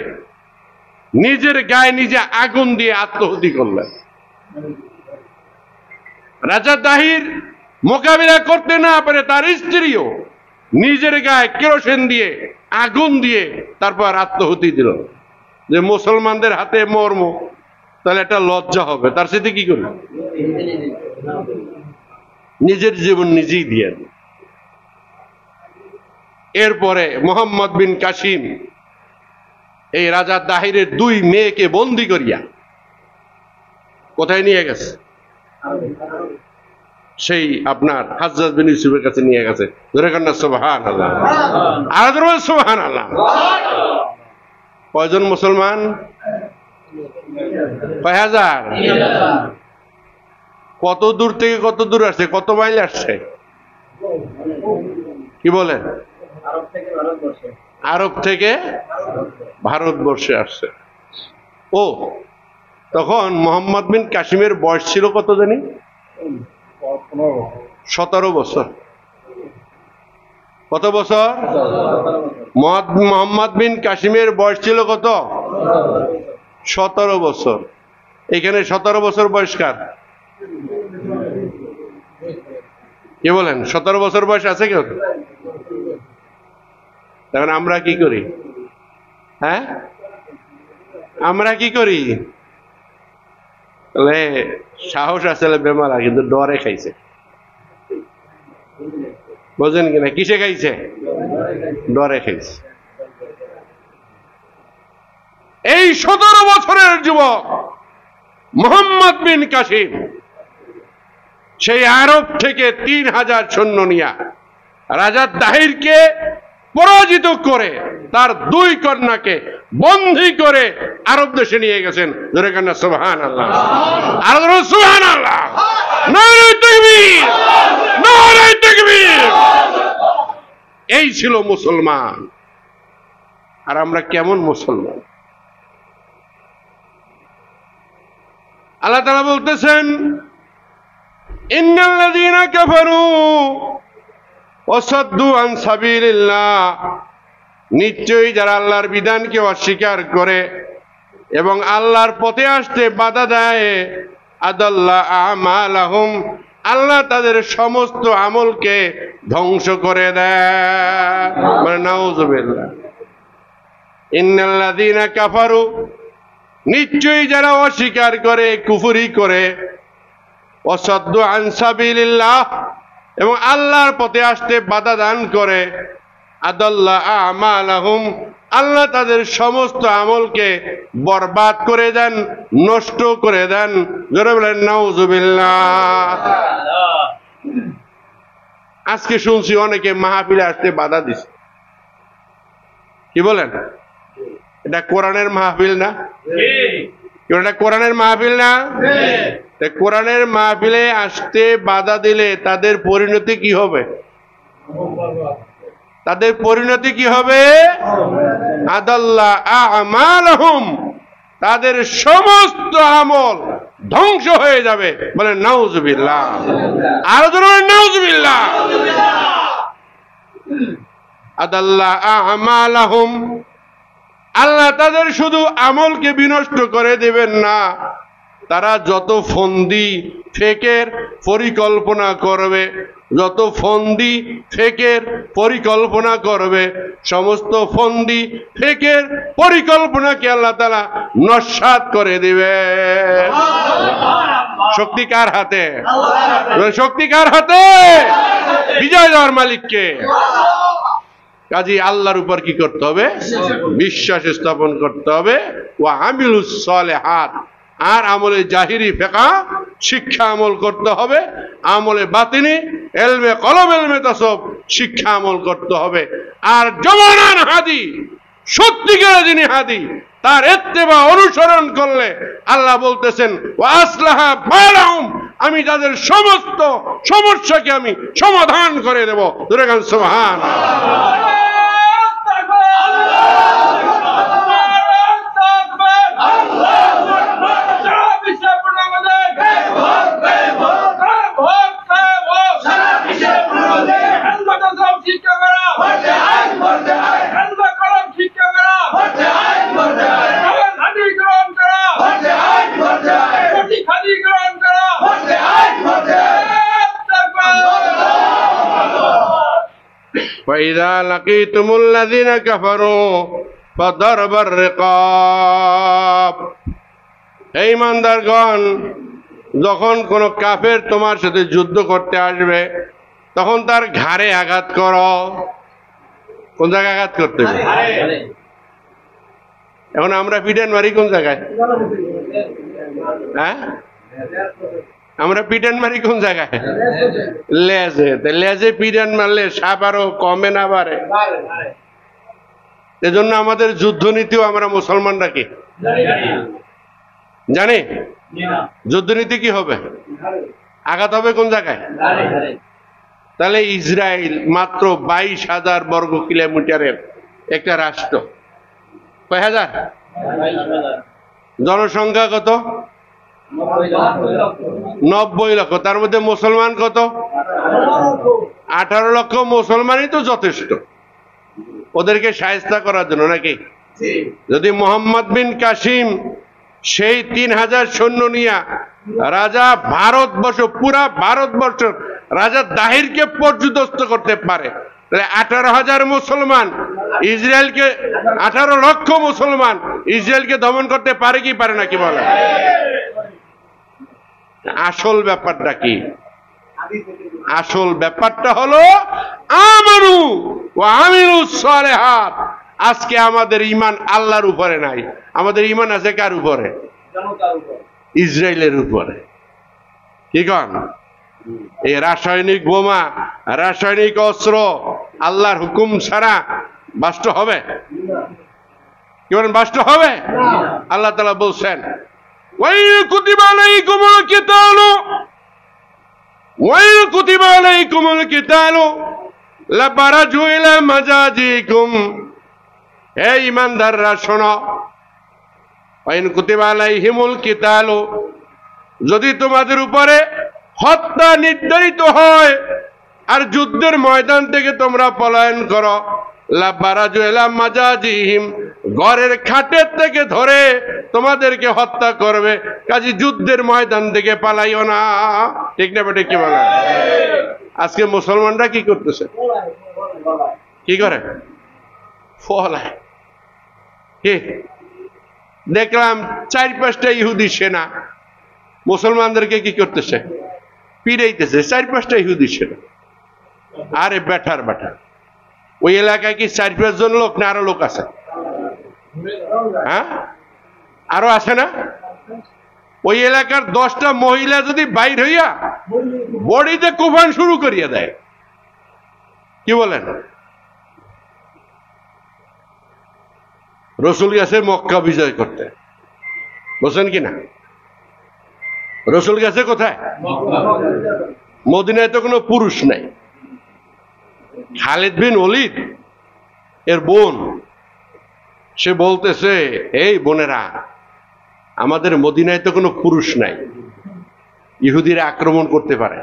নিজের গায়ে নিজে আগুন দিয়ে আত্মহত্যা করলেন। রাজা দাহির মোকাবিলা করতে না পেরে তার স্ত্রীও নিজের গায়ে কেরোসিন দিয়ে আগুন দিয়ে তারপর আত্মহত্যা দিল। যে মুসলমানদের হাতে মরমো, তাহলে একটা লজ্জা হবে, তার সাথে কি করবে? নিজের জীবন নিজেই দিয়ে। এরপরে মোহাম্মদ বিন কাসিম এই রাজা দাহিরের 2 মেয়েকে বন্দী করিয়া কোথায় নিয়ে গেছে? সেই আপনার হাজ্জাজ বিন ইউসুফের কাছে নিয়ে গেছে। ধরে কান্না সুবহানাল্লাহ, আর ধরে সুবহানাল্লাহ। কয়জন মুসলমান? কয় হাজার? কত দূর থেকে কত দূর আসছে? কত মাইল আসছে? কি বলেন? আরব থেকে ভারতবর্ষে আসছে। ও তখন মোহাম্মদ বিন কাসিমের বয়স ছিল কত জানি? 17 বছর। কত বছর? মোহাম্মদ বিন কাসিমের বয়স ছিল কত? 17 বছর। এখানে 17 বছর বয়স্কার কি বলেন? 17 বছর বয়স আছে কেউ? তখন আমরা কি করি? হ্যাঁ, আমরা কি করি? তাহলে সাহস আছে বেমারা, কিন্তু ডরে খাইছে। বোঝেন কিনা? কিসে খাইছে? ডরে খাইছে। এই 17 বছরের যুবক মোহাম্মদ বিন কাসিম সেই আরব থেকে 3000 সৈন্য নিয়া রাজা দাহিরকে পরাজিত করে তার 2 কন্যাকে বন্দী করে আরব দেশে নিয়ে গেছেন। ধরে কান্না সুবহানাল্লাহ, আর ধরে সুবহানাল্লাহ। নারে তাকবীর, নারে তাকবীর। এই ছিল মুসলমান। আর আমরা কেমন মুসলমান? আল্লাহ তাআলা বলতেছেন, ইন্নাল্লাযীনা কাফারু ওয়া সাদ্দু আন সাবিলিল্লাহ, নিশ্চয়ই যারা আল্লাহর বিধানকে অস্বীকার করে এবং আল্লাহর পথে আসতে বাধা দেয়, আদাল্লা আমালাহুম, আল্লাহ তাদের সমস্ত আমলকে ধ্বংস করে দেয়। মানে নাউযুবিল্লাহ। ইন্নাল্লাযীনা কাফারু, নিশ্চয়ই যারা অস্বীকার করে, কুফরি করে, ওয়াসাদ্দু আন সাবিলিল্লাহ, এবং আল্লাহর পথে আসতে বাধা দান করে, আদাল্লা আমালাহুম, আল্লাহ তাদের সমস্ত আমলকে বরবাদ করে দেন, নষ্ট করে দেন। জোরে বলেন নাউযুবিল্লাহ। আজকে শুনছি অনেকে মাহফিলে আসতে বাধা দিছে। কি বলেন? এটা কোরআনের মাহফিল না? এটা কোরআনের মাহফিল না? কোরআনের মাহফিলে আসতে বাধা দিলে তাদের পরিণতি কি হবে? তাদের পরিণতি কি হবে? আদাল্লাহ আমালহুম, তাদের সমস্ত আমল ধ্বংস হয়ে যাবে। বলেন নাউযুবিল্লাহ। আরো জোরে বলেন নাউযুবিল্লাহ। আদাল্লাহ আমালহুম, আল্লাহ তাদের শুধু আমলকে বিনষ্ট করে দেবেন না, তারা যত ফন্দি ফেকের পরিকল্পনা করবে, যত ফন্দি ফেকের পরিকল্পনা করবে, সমস্ত ফন্দি ফেকের পরিকল্পনাকে আল্লাহ তাআলা নস্যাৎ করে দিবে। শক্তি কার হাতে? শক্তি কার হাতে? বিজয় দেওয়ার মালিককে। কাজী আল্লাহর উপর কি করতে হবে? বিশ্বাস স্থাপন করতে হবে। ওয়া আমিলুস সালিহাত, আর আমলে জাহিরি ফিকহ শিক্ষা আমল করতে হবে, আমলে বাতিনি ইলমে কলম ইলমে তাসাউফ শিক্ষা আমল করতে হবে। আর জমানার হাদি, সত্যিকার যিনি হাদি, তার ইত্তেবা অনুসরণ করলে আল্লাহ বলতেছেন ওয়া আসলাহা বালাহুম, আমি তাদের সমস্ত সমস্যাকে আমি সমাধান করে দেব। ধরে গান সুবহানাল্লাহ। وَإِذَا لَقِيتُمُ الَّذِينَ كَفَرُوا فَضَرْبَ الرِّقَابِ, হে ঈমানদারগণ, যখন কোন কাফের তোমার সাথে যুদ্ধ করতে আসবে তখন তার ঘাড়ে আঘাত করো। কোন জায়গায় আঘাত করতে হবে? এখন আমরা পিটান মারি কোন জায়গায়? হ্যাঁ, আমরা পিটান মারি কোন জায়গায়? লেজে। লেজে পিটান মারলে সাপ আরো কমে না বাড়ে? এজন্য আমাদের যুদ্ধ নীতিও আমরা মুসলমানরা কি জানি? যুদ্ধনীতি কি হবে? আঘাত হবে কোন জায়গায়? তাহলে ইসরায়েল মাত্র 22,000 বর্গ কিলোমিটারের একটা রাষ্ট্র। কয় হাজার? জনসংখ্যা কত? 90 লক্ষ। তার মধ্যে মুসলমান কত? 18 লক্ষ। মুসলমানই তো যথেষ্ট ওদেরকে শায়েস্তা করার জন্য, নাকি? যদি মোহাম্মদ বিন কাসিম সেই 3000 সৈন্য নিয়ে রাজা ভারতবর্ষ, পুরা ভারতবর্ষ রাজা দাহিরকে পর্যুদস্ত করতে পারে, তাহলে 18,000 মুসলমান ইসরায়েলকে, 18 লক্ষ মুসলমান ইসরায়েলকে দমন করতে পারে কি পারে না? কি বলে? আসল ব্যাপারটা কি? আসল ব্যাপারটা হলো আমানু ওয়া আমিলুস সালিহাত। আজকে আমাদের ঈমান আল্লাহর উপরে নাই, আমাদের ঈমান আছে কার উপরে? ইসরায়েলের উপরে। কি কন? এই রাসায়নিক বোমা, রাসায়নিক অস্ত্র আল্লাহর হুকুম ছাড়া বাস্ত হবে? কি বলেন, বাস্ত হবে? আল্লাহ তাআলা বলছেন ওয়াইন কুতিবা আলাইকুমুল কিতালু, ওয়াইন কুতিবা আলাইকুমুল কিতালু লাবারাজু ইলা মাজাজিকুম। হে ঈমানদাররা শোনো, ওয়াইন কুতিবা আলাইহিমুল কিতালু, যদি তোমাদের উপরে হত্যা নির্ধারিত হয় আর যুদ্ধের ময়দান থেকে তোমরা পলায়ন করো, লাবারাজু ইলা মাজাজিহিম, ঘরের খাটের থেকে ধরে তোমাদেরকে হত্যা করবে। কাজী যুদ্ধের ময়দান থেকে পালাইও না। ঠিক না বেটে? কি বলে? আজকে মুসলমানরা কি করতেছে? কি করে? ফলায়। কি দেখলাম? 4-5টা ইহুদি সেনা মুসলমানদেরকে কি করতেছে? পিড়াইতেছে। 4-5টা ইহুদি সেনা। আরে বেঠার বেঠা, ওই এলাকায় কি 4-5 জন লোক না আরো লোক আছে? হ্যাঁ, আরো আছে না? ওই এলাকার 10টা মহিলা যদি বাইর হইয়া বডিতে কুফান শুরু করিয়া দেয়, কি বলেন? রসুল গেছে মক্কা বিজয় করতে, বুঝছেন কিনা? রসুল গেছে কোথায়? মদিনায় তো কোনো পুরুষ নাই। খালিদ বিন ওলীদ এর বোন, সে বলতেছে, এই বোনেরা, আমাদের মদিনায় তো কোনো পুরুষ নাই, ইহুদিরা আক্রমণ করতে পারে।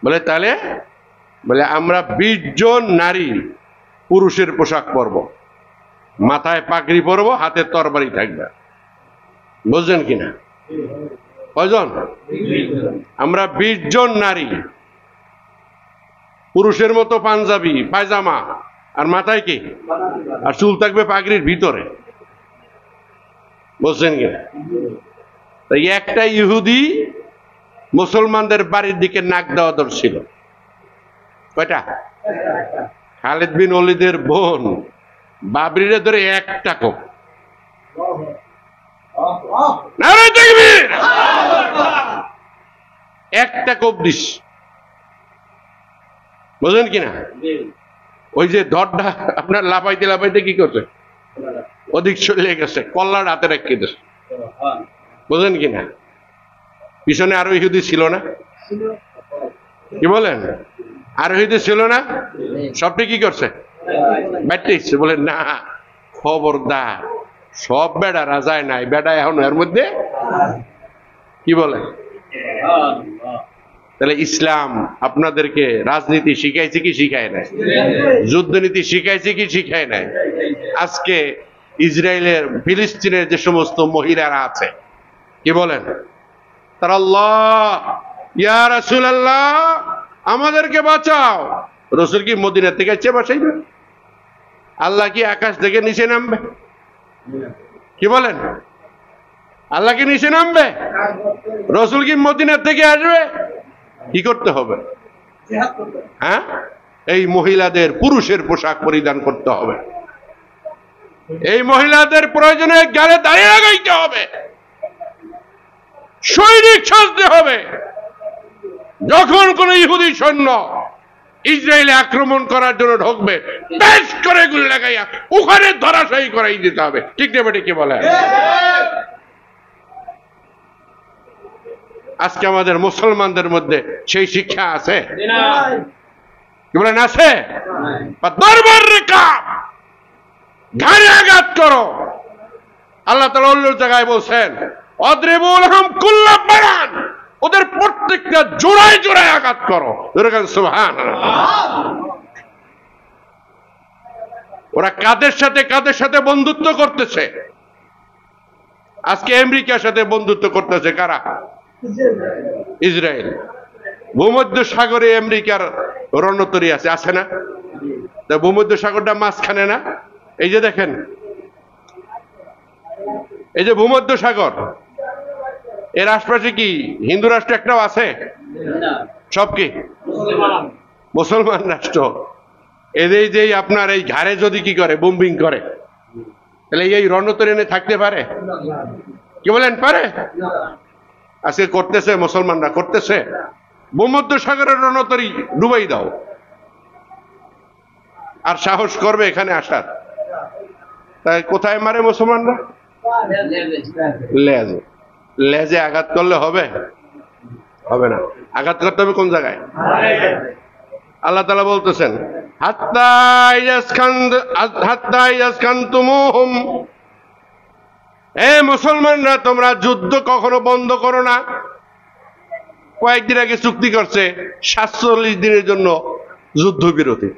বলে তাহলে? বলে আমরা 20 জন নারী পুরুষের পোশাক পরব, মাথায় পাগড়ি পরব, হাতে তরবারি থাকবে। বুঝছেন কিনা? কয়জন? আমরা 20 জন নারী, পুরুষের মতো পাঞ্জাবি পায়জামা, আর মাথায় কি? আর চুল থাকবে পাগড়ির ভিতরে। বুঝছেন কিনা? এই একটা ইহুদি মুসলমানদের বাড়ির দিকে নাক দেওয়া ধরছিল। কয়টা? খালিদ বিন ওলীদের বোন বাবরিরে ধরে একটা কোপ। নারে তাকবীর! একটা কোপ দিস, বুঝলেন কিনা? ওই যে ধরটা আপনার লাফাইতে লাফাইতে কি করছে, অধিক চলে গেছে, কল্লার হাতে রেখে দিয়েছে, বুঝলেন কিনা? পিছনে আরো ইহুদি ছিল না? কি বলেন? আরো ইহুদি ছিল না? সবটি কি করছে? ব্যাটিস বলেন না, খবরদার, সব বেড়া রাজায় নাই, বেড়া এখন এর মধ্যে। কি বলে? তাহলে ইসলাম আপনাদেরকে রাজনীতি শিখাইছে কি শিখায় নাই? যুদ্ধনীতি শিখাইছে কি শিখায় নাই? আজকে ইসরায়েলের, ফিলিস্তিনের যে সমস্ত মহিলারা আছে, কি বলেন? তারা আল্লাহ, ইয়া রাসূলুল্লাহ, আমাদেরকে বাঁচাও। রাসূল কি মদিনা থেকে চেয়ে বাঁচাইবে? আল্লাহ কি আকাশ থেকে নিচে নামবে? কি বলেন? আল্লাহ কি নিচে নামবে? রাসূল কি মদিনা থেকে আসবে? কি করতে হবে? হ্যাঁ, এই মহিলাদের পুরুষের পোশাক পরিধান করতে হবে। এই মহিলাদের প্রয়োজনে গালে দাঁড়িয়ে লাগাইতে হবে, সৈনিক সাজতে হবে। যখন কোন ইহুদি সৈন্য ইসরায়েলে আক্রমণ করার জন্য ঢুকবে, বেশ করে গুলি লাগাইয়া ওখানে ধরাশায়ী করাই দিতে হবে। ঠিক না বেটে? কি বলে? আজকে আমাদের মুসলমানদের মধ্যে সেই শিক্ষা আছে? কি বলেন? আছে? দরবার রেখা ঘাড়ে আঘাত করো। আল্লাহ তাআলা অন্য জায়গায় বলছেন, অদ্রিবুল হাম কুল্লা বারান, ওদের প্রত্যেকটা জোড়ায় জোড়ায় আঘাত করো। সুবহানাল্লাহ। ওরা কাদের সাথে বন্ধুত্ব করতেছে? আজকে আমেরিকার সাথে বন্ধুত্ব করতেছে কারা? ইসরায়েল। ভূমধ্য সাগরে আমেরিকার রণতরী আছে, আছে না? ভূমধ্য সাগরটা মাঝখানে না? এই যে দেখেন, এই যে ভূমধ্য সাগর, এর আশপাশে কি হিন্দু রাষ্ট্র একটাও আছে? সব কি মুসলমান রাষ্ট্র। এদের যে আপনার এই ঘাড়ে যদি কি করে, বোম্বিং করে, তাহলে এই রণতরী এনে থাকতে পারে? কি বলেন? পারে? আজকে করতেছে, মুসলমানরা করতেছে। ভূমধ্য সাগরের রণতরী ডুবাই দাও, আর সাহস করবে এখানে আসার? তাই কোথায় মারে মুসলমানরা? লেজে। লেজে আঘাত করলে হবে? হবে না। আঘাত করতে হবে কোন জায়গায়? আল্লাহ তাআলা বলতেছেন, মুসলমানরা তোমরা যুদ্ধ কখনো বন্ধ করো না। কয়েকদিন আগে চুক্তি করছে 47 দিনের জন্য যুদ্ধবিরতি,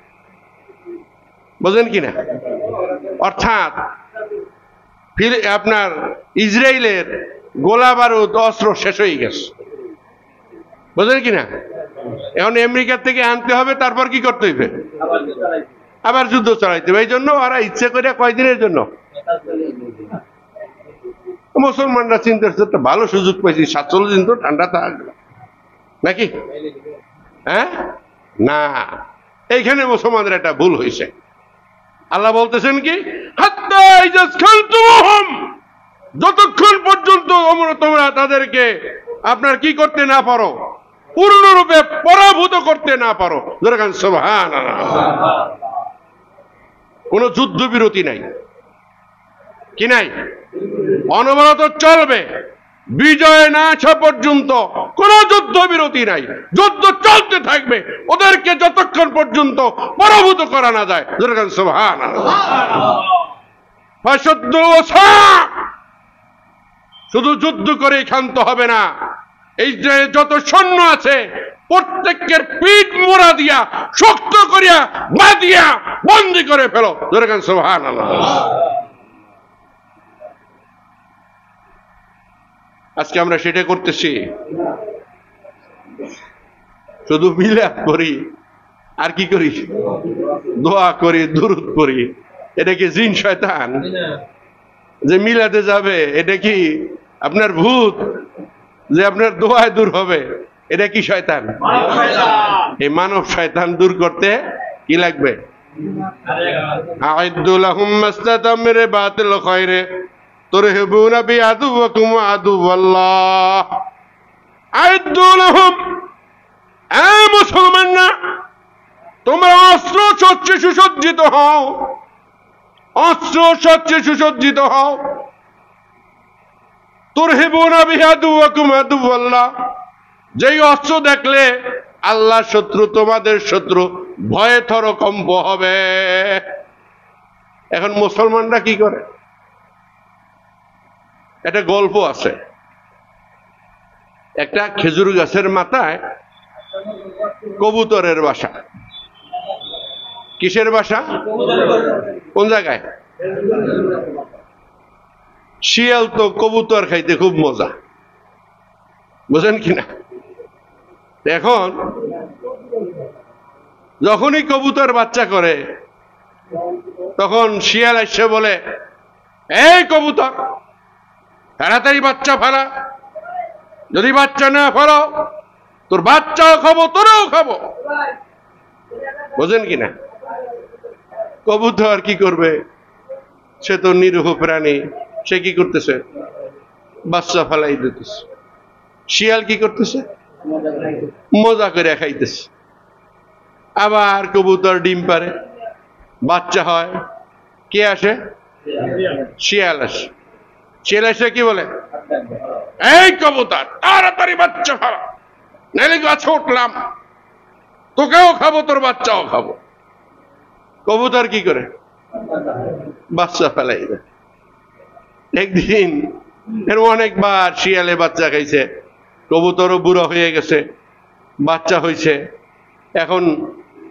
বুঝলেন কিনা? অর্থাৎ আপনার ইসরায়েলের গোলা বারুদ অস্ত্র শেষ হয়ে গেছে, বুঝলেন কিনা? এখন আমেরিকার থেকে আনতে হবে, তারপর কি করতে হইবে? আবার যুদ্ধ চালাইতে হবে। এই জন্য ওরা ইচ্ছে করে কয়দিনের জন্য, মুসলমানরা চিন্তা করছে ভালো সুযোগ পাইছি, 47 দিন তো ঠান্ডা থাকবে নাকি? হ্যাঁ, না, এইখানে মুসলমানদের একটা ভুল হয়েছে। আল্লাহ বলতেছেন কি, যতক্ষণ পর্যন্ত তোমরা তাদেরকে আপনার কি করতে না পারো, পূর্ণরূপে পরাভূত করতে না পারো। সুবহানাল্লাহ। কোন যুদ্ধবিরতি নাই, কি নাই? অনবরত চলবে, বিজয় না আসা পর্যন্ত কোন যুদ্ধবিরতি নাই। যুদ্ধ চলতে থাকবে ওদেরকে যতক্ষণ পর্যন্ত পরাভূত করা না যায়। সুবহানাল্লাহ। শুধু যুদ্ধ করে ক্ষান্ত হবে না, এই যে যত সৈন্য আছে প্রত্যেকের পিঠ মোড়া দিয়া, শক্ত করিয়া বাঁধিয়া বন্দী করে ফেলো। সুবহানাল্লাহ। আজকে আমরা সেটা করতেছি। শুধু মিলাদ করি আর কি করি? দোয়া করি, দুরূদ করি। এটা কি জিন শয়তান যে মিলাদে যাবে? এটা কি আপনার ভূত যে আপনার দোয়ায় দূর হবে, এটা কি শয়তান? এই মানব শয়তান দূর করতে কি লাগবে? আ'ইদ্দু লাহুম মাসতাতাম মির বাতিল খায়রে তুরহিবুনা বিআদুওয়াকুম ওয়া আদুওয়াল্লাহ। আ'ইদ্দু লাহুম, মুসলমানরা তোমরা অস্ত্র শস্ত্রে সুসজ্জিত হও, অস্ত্র শস্ত্রে সুসজ্জিত হও। তুরহিবুনা বিআদুওয়াকুম ওয়া আদুওয়াল্লাহ, যেই অস্ত্র দেখলে আল্লাহ শত্রু তোমাদের শত্রু, ভয়ে থরকম্প হবে। এখন মুসলমানরা কি করে? একটা গল্প আছে, একটা খেজুর গাছের মাথায় কবুতরের বাসা। কিসের বাসা? কোন জায়গায়? শিয়াল তো কবুতর খাইতে খুব মজা, বুঝেন কিনা? এখন যখনই কবুতর বাচ্চা করে, তখন শিয়াল এসে বলে, এই কবুতর, তাড়াতাড়ি বাচ্চা ফেলা, যদি বাচ্চা না ফেলো তোর বাচ্চাও খাবো, তোরাও খাবো। বোঝেন কিনা? কবুতর কি করবে? সে তো নিরীহ প্রাণী, সে কি করতেছে? বাচ্চা ফেলাই দিতেছে। শিয়াল কি করতেছে? মজা করে খাইতেছে। আবার কবুতর ডিম পারে, বাচ্চা হয়, কে আসে? শিয়াল আসে। শিয়াল এসে কি বলে? এই কবুতর, তাড়াতাড়ি বাচ্চা ফেলা, নাইলে গাছে উঠলাম, তোকেও খাবো, তোর বাচ্চাও খাবো। কবুতর কি করে? বাচ্চা ফেলাই দেয়। একদিন এর অনেকবার শিয়ালে বাচ্চা খাইছে, কবুতরও বুড়ো হয়ে গেছে, বাচ্চা হয়েছে, এখন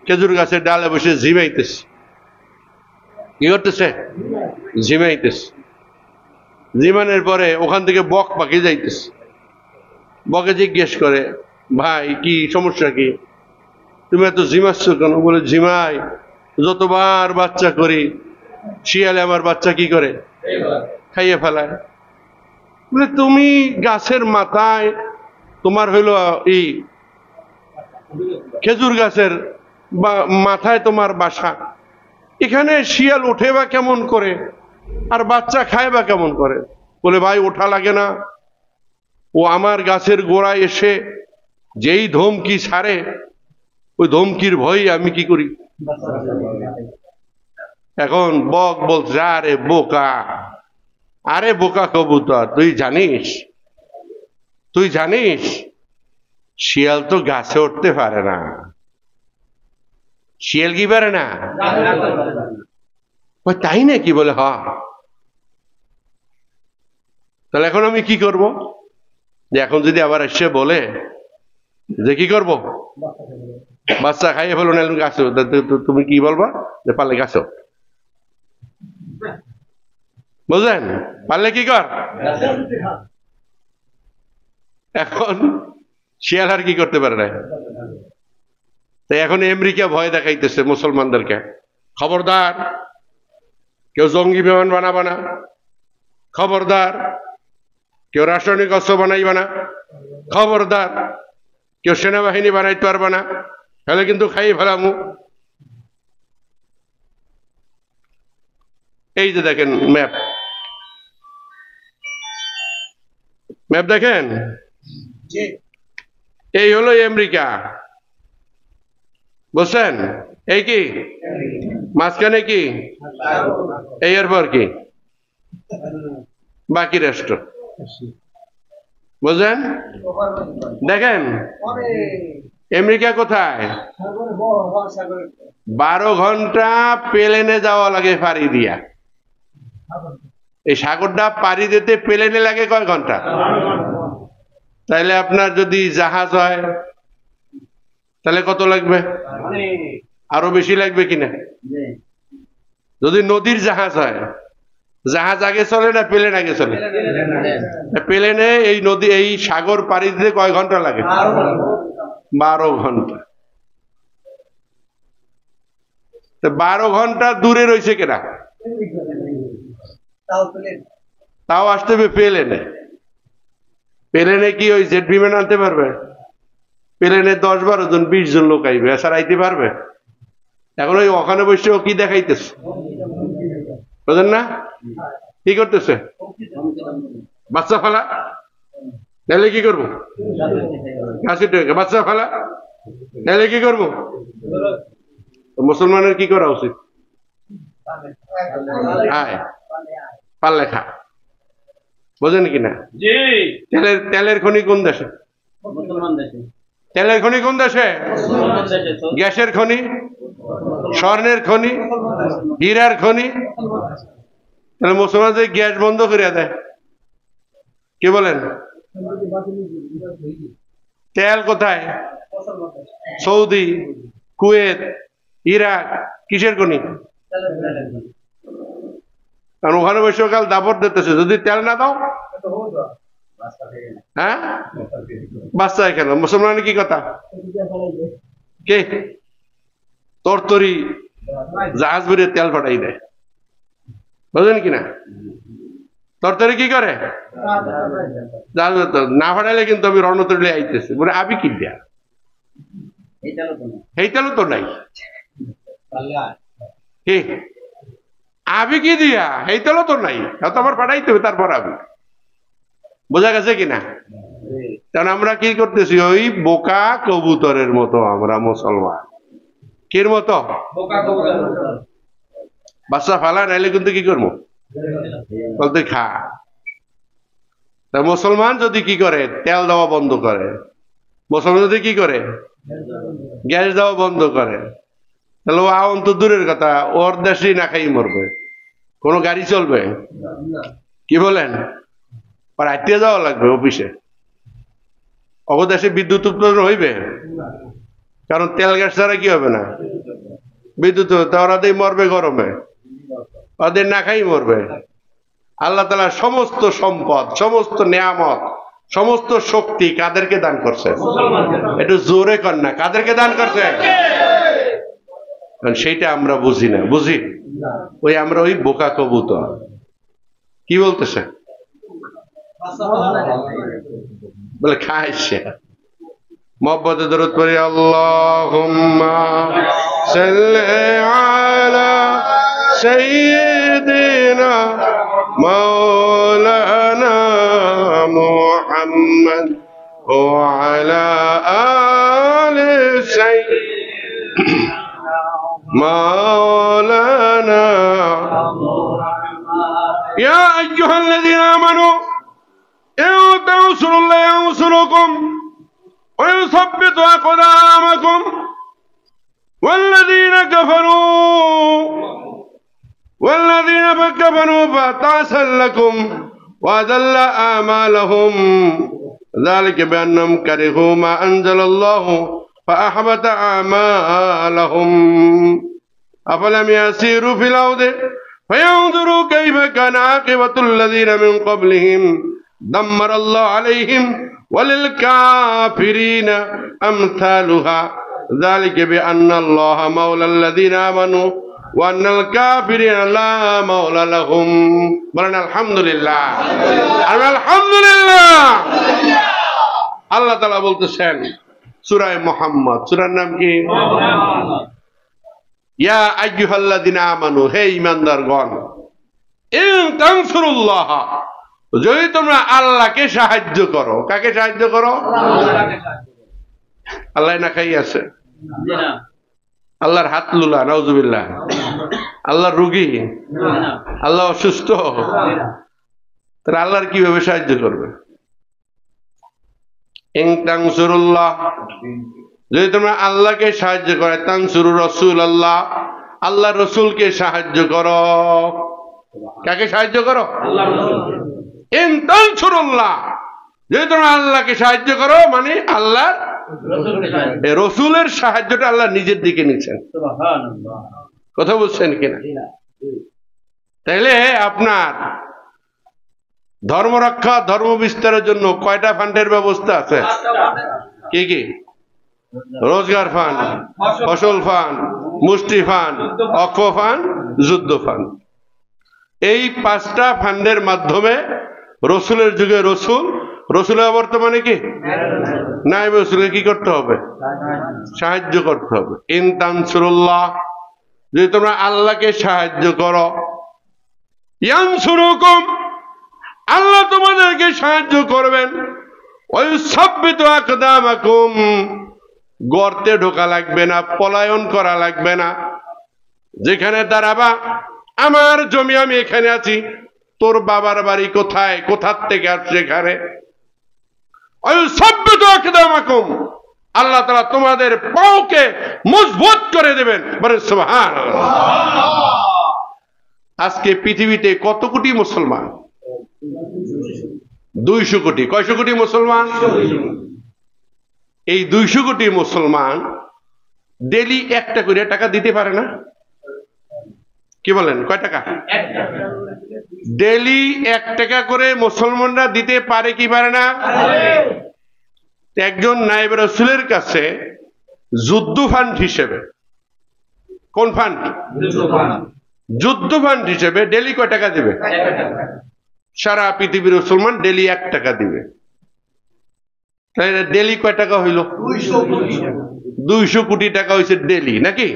খেজুর গাছের ডালে বসে ঝিমাইতেছে। কি করতেছে? ঝিমাইতেছে। ঝিমানের পরে ওখান থেকে বক পাখি যাইতেছে। বকে জিজ্ঞেস করে, ভাই কি সমস্যা, কি তুমি এত ঝিমাচ্ছ কেন? বলে, ঝিমাই, যতবার বাচ্চা করি শিয়ালে আমার বাচ্চা কি করে? খাইয়ে ফেলায়। বলে, তুমি গাছের মাথায়, তোমার হইল এই খেজুর গাছের মাথায় তোমার বাসা, এখানে শিয়াল ওঠে বা কেমন করে, আর বাচ্চা খায় বা কেমন করে? বলে, ভাই ওঠা লাগে না, ও আমার গাছের গোড়ায় এসে যেই ধমকি ছাড়ে, ওই ধমকির ভয়ে আমি কি করি? এখন বক বলছে, আরে বোকা, আরে বোকা কবুতর, তুই জানিস শিয়াল তো গাছে উঠতে পারে না। শিয়াল কি পারে না? তাই নাকি? বলে, হ্যাঁ। তাহলে এখন আমি কি করব? যে এখন যদি আবার এসে বলে যে কি করব, বাচ্চা খাইয়ে ফেলো, না গাছে, তুমি কি বলবা? যে পারলে গাছ, বুঝলেন? পারলে কি কর। এখন শিয়াল আর কি করতে পারে না। তাই এখন আমেরিকা ভয় দেখাইতেছে মুসলমানদেরকে, খবরদার কেউ জঙ্গি বিমান বানাবা না, খবরদার কেউ রাসায়নিক অস্ত্র বানাইবা না, খবরদার কেউ সেনাবাহিনী বানাইতে পারবা না, তাহলে কিন্তু খাইয়ে ফেলামু। এই যে দেখেন ম্যাপ, ম্যাপ দেখেন, এই হলো আমেরিকা, বুঝছেন? এই কি মাঝখানে কি, এই এরপর কি বাকি রাষ্ট্র, বুঝলেন? দেখেন আমেরিকা কোথায়? 12 ঘন্টা প্লেনে যাওয়া লাগে পাড়ি দিয়া। এই সাগরটা পাড়ি দিতে প্লেনে লাগে কয় ঘন্টা? তাইলে আপনার যদি জাহাজ হয় তাহলে কত লাগবে? আরো বেশি লাগবে কিনা? যদি নদীর জাহাজ হয়, জাহাজ আগে চলে না প্লেন আগে চলে? প্লেনে এই নদী, এই সাগর পাড়ি দিতে কয় ঘন্টা লাগে? 12 ঘন্টা। 12 ঘন্টা দূরে রয়েছে কেনা, তাও আসতে হবে প্লেনে। প্লেনে কি ওই জেট বিমান আনতে পারবে? প্লেনে 10-12 জন 20 জন লোক আইবে, এছাড়া আইতে পারবে? এখন ওই ওখানে বসে ও কি দেখাইতেছে বুঝেন না? কি করতেছে? বাচ্চা ফেলা। নাহলে কি করবো? বাচ্চা ফেলা। নাহলে কি করবো? মুসলমানের কি করা উচিত? পাল্লে খা। বোঝেন কিনা? তেলের খনি কোন দেশে? তেলের খনি কোন দেশে? গ্যাসের খনি, স্বর্ণের খনি, হীরার খনি। তাহলে মুসলমানদের গ্যাস বন্ধ করে দেয়, কি বলেন? তেল কোথায়? Saudi, Kuwait, Iraq. কিসের খনি? কারণ ওখানে বৈশ্বকাল দাপট দিতেছে, যদি তেল না দাও হ্যাঁ বাচ্চা কেন? মুসলমানের কি কথা? কে তরতরি জাহাজ বেরিয়ে তেল ফাটাই দেয়, বুঝলেন কিনা? তরতরি কি করে? জাহাজ না ফাটাইলে কিন্তু আমি রণতরী আইতেছি বলে আবি কি দেয়া, এই তেলও তো নাই। কি আবি কি দিয়া? এই তেলও তো নাই, তো আমার ফাটাইতে হবে তারপর আবি। বোঝা গেছে কিনা? কারণ আমরা কি করতেছি? ওই বোকা কবুতরের মতো আমরা মুসলমান। কির মতো? বাচ্চা ফালা নাইলে কিন্তু কি করবো? বলতে খা। তা মুসলমান যদি কি করে? তেল দেওয়া বন্ধ করে। মুসলমান যদি কি করে? গ্যাস দেওয়া বন্ধ করে। তাহলে ও আউন তো দূরের কথা, ওর দেশেই না খাই মরবে। কোনো গাড়ি চলবে? কি বলেন? আর আইতে যাওয়া লাগবে অফিসে। অবদেশে বিদ্যুৎ উৎপাদন হইবে, কারণ তেল গ্যাস ছাড়া কি হবে না? বিদ্যুৎ। ওরাদের মরবে গরমে, ওদের না খাই মরবে। আল্লাহ তাআলা সমস্ত সম্পদ, সমস্ত নিয়ামত, সমস্ত শক্তি কাদেরকে দান করছে? একটু জোরে কর না, কাদেরকে দান করছে? সেইটা আমরা বুঝি না। বুঝি? ওই আমরা ওই বোকা কবুতর। কি বলতেছে? বলে খাইছে। মোহাম্মদে দরুদ পড়ি, আল্লাহুম্মা সাল্লি আলা সাইয়্যিদিনা মাওলানা মুহাম্মদ ওয়া আলা আলি সাইয়্যিদিনা মাওলানা। ইয়া আইয়ুহাল্লাযীনা আমানু ইন তানসুরুল্লাহ ইয়ানসুরকুম ওয়া ইউসাব্বিতু আকদামাকুম والذين كفروا فتعسا لكم وأذل آمالهم ذلك بأنهم كرهوا ما أنزل الله فأحبط أعمالهم أفلم يسيروا في الأرض فينظروا كيف كان عاقبة الذين من قبلهم دمر الله عليهم وللكافرين أمثالها ذلك بأن الله مولى الذين آمنوا وأن الكافرين لا مولى لهم بلنا الحمد لله الحمد لله। আল্লাহ তাআলা বলতেছেন সূরা মুহাম্মদ, সূরার নাম কি? ইয়া আইয়ুহাল্লাযীনা আমানু, হে ঈমানদারগণ, ইন তানসুরুল্লাহ, যদি তোমরা আল্লাহকে সাহায্য করো। কাকে সাহায্য করো? আল্লাহ না খাই আছে? আল্লাহর হাত লুলা, নাউজুবিল্লাহ। আল্লাহর রোগী, আল্লাহ অসুস্থ, তাহলে আল্লাহর কিভাবে সাহায্য করবে? ইন তানসুরুল্লাহ, যদি তোমরা আল্লাহকে সাহায্য করো, তানসুরু রাসূলুল্লাহ, আল্লাহ রসুলকে সাহায্য করো। কাকে সাহায্য করো? ইন তানসুরুল্লাহ, যদি তোমরা আল্লাহকে সাহায্য করো মানে আল্লাহর রসুলের সাহায্যটা আল্লাহ নিজের দিকে নিচ্ছেন। কথা বলছেন কিনা? তাইলে আপনার ধর্ম রক্ষা, ধর্ম বিস্তারের জন্য কয়টা ফান্ডের ব্যবস্থা আছে? কি কি? রোজগার ফান্ড, ফসল ফান্ড, মুষ্টি ফান্ড, অক্ষ ফান্ড, যুদ্ধ ফান্ড। এই 5টা ফান্ডের মাধ্যমে রসুলের যুগে রসুল, রসুলের বর্তমানে কি নায়েবে রসুলকে কি করতে হবে? সাহায্য করতে হবে। ইন তানসুরুল্লাহ, যদি তোমরা আল্লাহকে সাহায্য করো, ইয়ানসুরুকুম, আল্লাহ তোমাদেরকে সাহায্য করবেন। ওয়ায়ুসাব্বিতু আকদামাকুম, গর্তে ঢোকা লাগবে না, পলায়ন করা লাগবে না। যেখানে দাঁড়াবা, আমার জমি আমি এখানে আছি, তোর বাবার বাড়ি কোথায়, কোথার থেকে আসছে এখানে। ওয়ায়ুসাব্বিতু আকদামাকুম, আল্লাহ তাআলা তোমাদের পাওকে মজবুত করে দেবেন। বলেন সুবহানাল্লাহ। আজকে পৃথিবীতে কত কোটি মুসলমান? 200 কোটি। কয়শো কোটি মুসলমান? এই 200 কোটি মুসলমান ডেলি একটা করে টাকা দিতে পারে না? কি বলেন, কয় টাকা? ডেলি 1 টাকা করে মুসলমানরা দিতে পারে কি পারে না? একজন নায়েবে রাসূলের কাছে যুদ্ধ ফান্ড হিসেবে, কোন ফান্ড? যুদ্ধ ফান্ড হিসেবে ডেলি কয় টাকা দিবে? সারা পৃথিবীর মুসলমান ডেলি 1 টাকা দিবে। তাহলে ডেলি কয় টাকা হইল? 200 কোটি টাকা হয়েছে ডেলি, নাকি?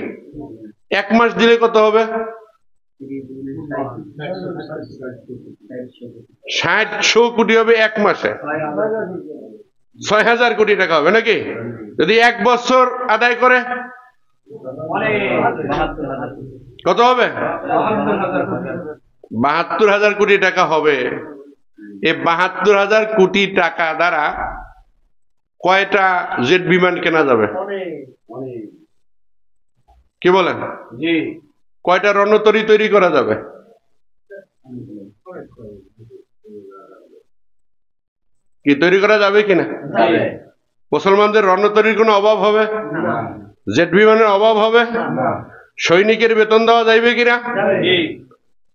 1 মাস দিলে কত হবে? 60 কোটি হবে 1 মাসে। 6000 কোটি টাকা হবে, নাকি? যদি 1 বছর আদায় করে কত হবে? 72,000 কোটি টাকা হবে। এই 72,000 কোটি টাকা দ্বারা কয়টা জেট বিমান কেনা যাবে? কি বলেন? কয়টা রণতরী তৈরি করা যাবে? কি তৈরি করা যাবে কিনা? মুসলমানদের রণতরীর কোনো অভাব হবে? জেট বিমানের অভাব হবে? সৈনিকের বেতন দেওয়া যাইবে কিনা?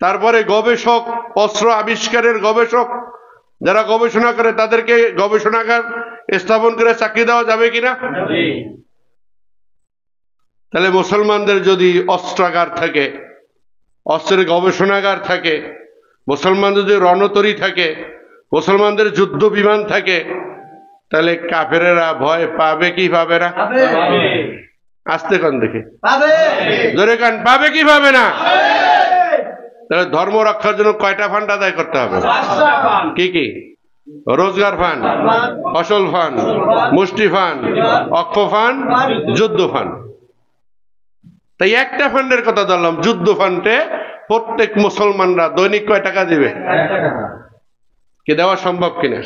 তারপরে গবেষক, অস্ত্র আবিষ্কারের গবেষক যারা গবেষণা করে তাদেরকে গবেষণাগার স্থাপন করে চাকরি দেওয়া যাবে কিনা? তাহলে মুসলমানদের যদি অস্ত্রাগার থাকে, অস্ত্রের গবেষণাগার থাকে, মুসলমানদের যদি রণতরী থাকে, মুসলমানদের যুদ্ধ বিমান থাকে, তাহলে কাফেরেরা ভয় পাবে কি পাবে না? আসতে কান দেখে জোরে কান, পাবে কি পাবে না? তাহলে ধর্ম রক্ষার জন্য কয়টা ফান্ড আদায় করতে হবে? কি কি? রোজগার ফান্ড, ফসল ফান্ড, মুষ্টি ফান্ড, অক্ষ ফান্ড, যুদ্ধ ফান্ড। তাই একটা ফান্ডের কথা ধরলাম, যুদ্ধ ফান্ডে প্রত্যেক মুসলমানরা দৈনিক কয় টাকা দিবে? কি দেওয়া সম্ভব কিনা?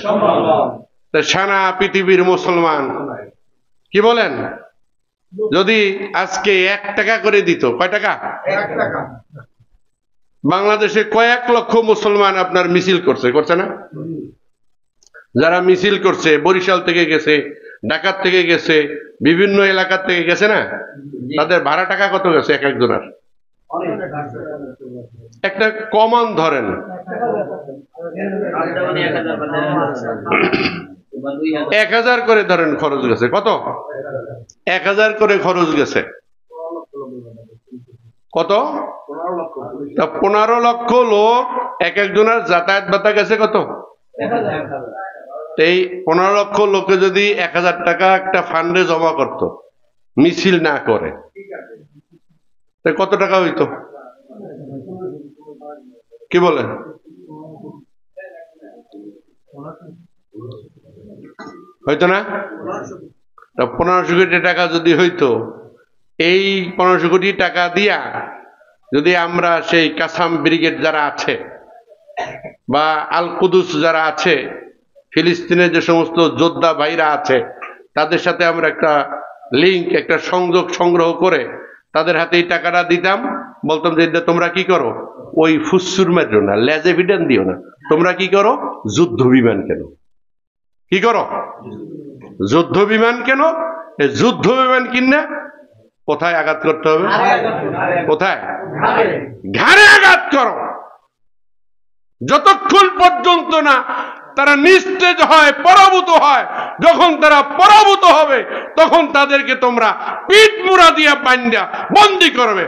সারা পৃথিবীর মুসলমান কি বলেন, যদি আজকে 1 টাকা করে দিত, কয় টাকা? 1 টাকা। বাংলাদেশে কয়েক লক্ষ মুসলমান আপনার মিছিল করছে না? যারা মিছিল করছে, বরিশাল থেকে গেছে, ঢাকা থেকে গেছে, বিভিন্ন এলাকা থেকে গেছে না, তাদের ভাড়া টাকা কত গেছে এক একজনের? একটা কমন ধরেন 1000 করে ধরেন খরচ গেছে। কত? 1000 করে খরচ গেছে। কত? 15 লক্ষ লোক এক একজনের যাতায়াত ভাতা গেছে কত? এই 15 লক্ষ লোকে যদি 1000 টাকা একটা ফান্ডে জমা করত, মিছিল না করে, কত টাকা হইতো? কি বলেন? হইতো না? 1500 কোটি টাকা যদি হইতো, এই 1500 কোটি টাকা দিয়া যদি আমরা সেই কাসাম ব্রিগেড যারা আছে বা আল কুদুস যারা আছে, ফিলিস্তিনের যে সমস্ত যোদ্ধা ভাইরা আছে, তাদের সাথে আমরা একটা লিঙ্ক, একটা সংযোগ সংগ্রহ করে তাদের হাতে এই টাকাটা দিতাম, বলতাম যে তোমরা কি করো, ওই ফুসুর মারো না, লেজে ভিডান দিও না, তোমরা কি করো, যুদ্ধ বিমান কেন। কি করো? যুদ্ধ বিমান কেন। যুদ্ধ বিমান কিনা কোথায় আঘাত করতে হবে? কোথায়? ঘাড়ে আঘাত করো। যতক্ষণ পর্যন্ত না তারা নিস্তেজ হয়, পরাভূত হয়, যখন তারা পরাভূত হবে তখন তাদেরকে তোমরা পিঠ মুড়া দিয়া বান্ধা বন্দী করবে।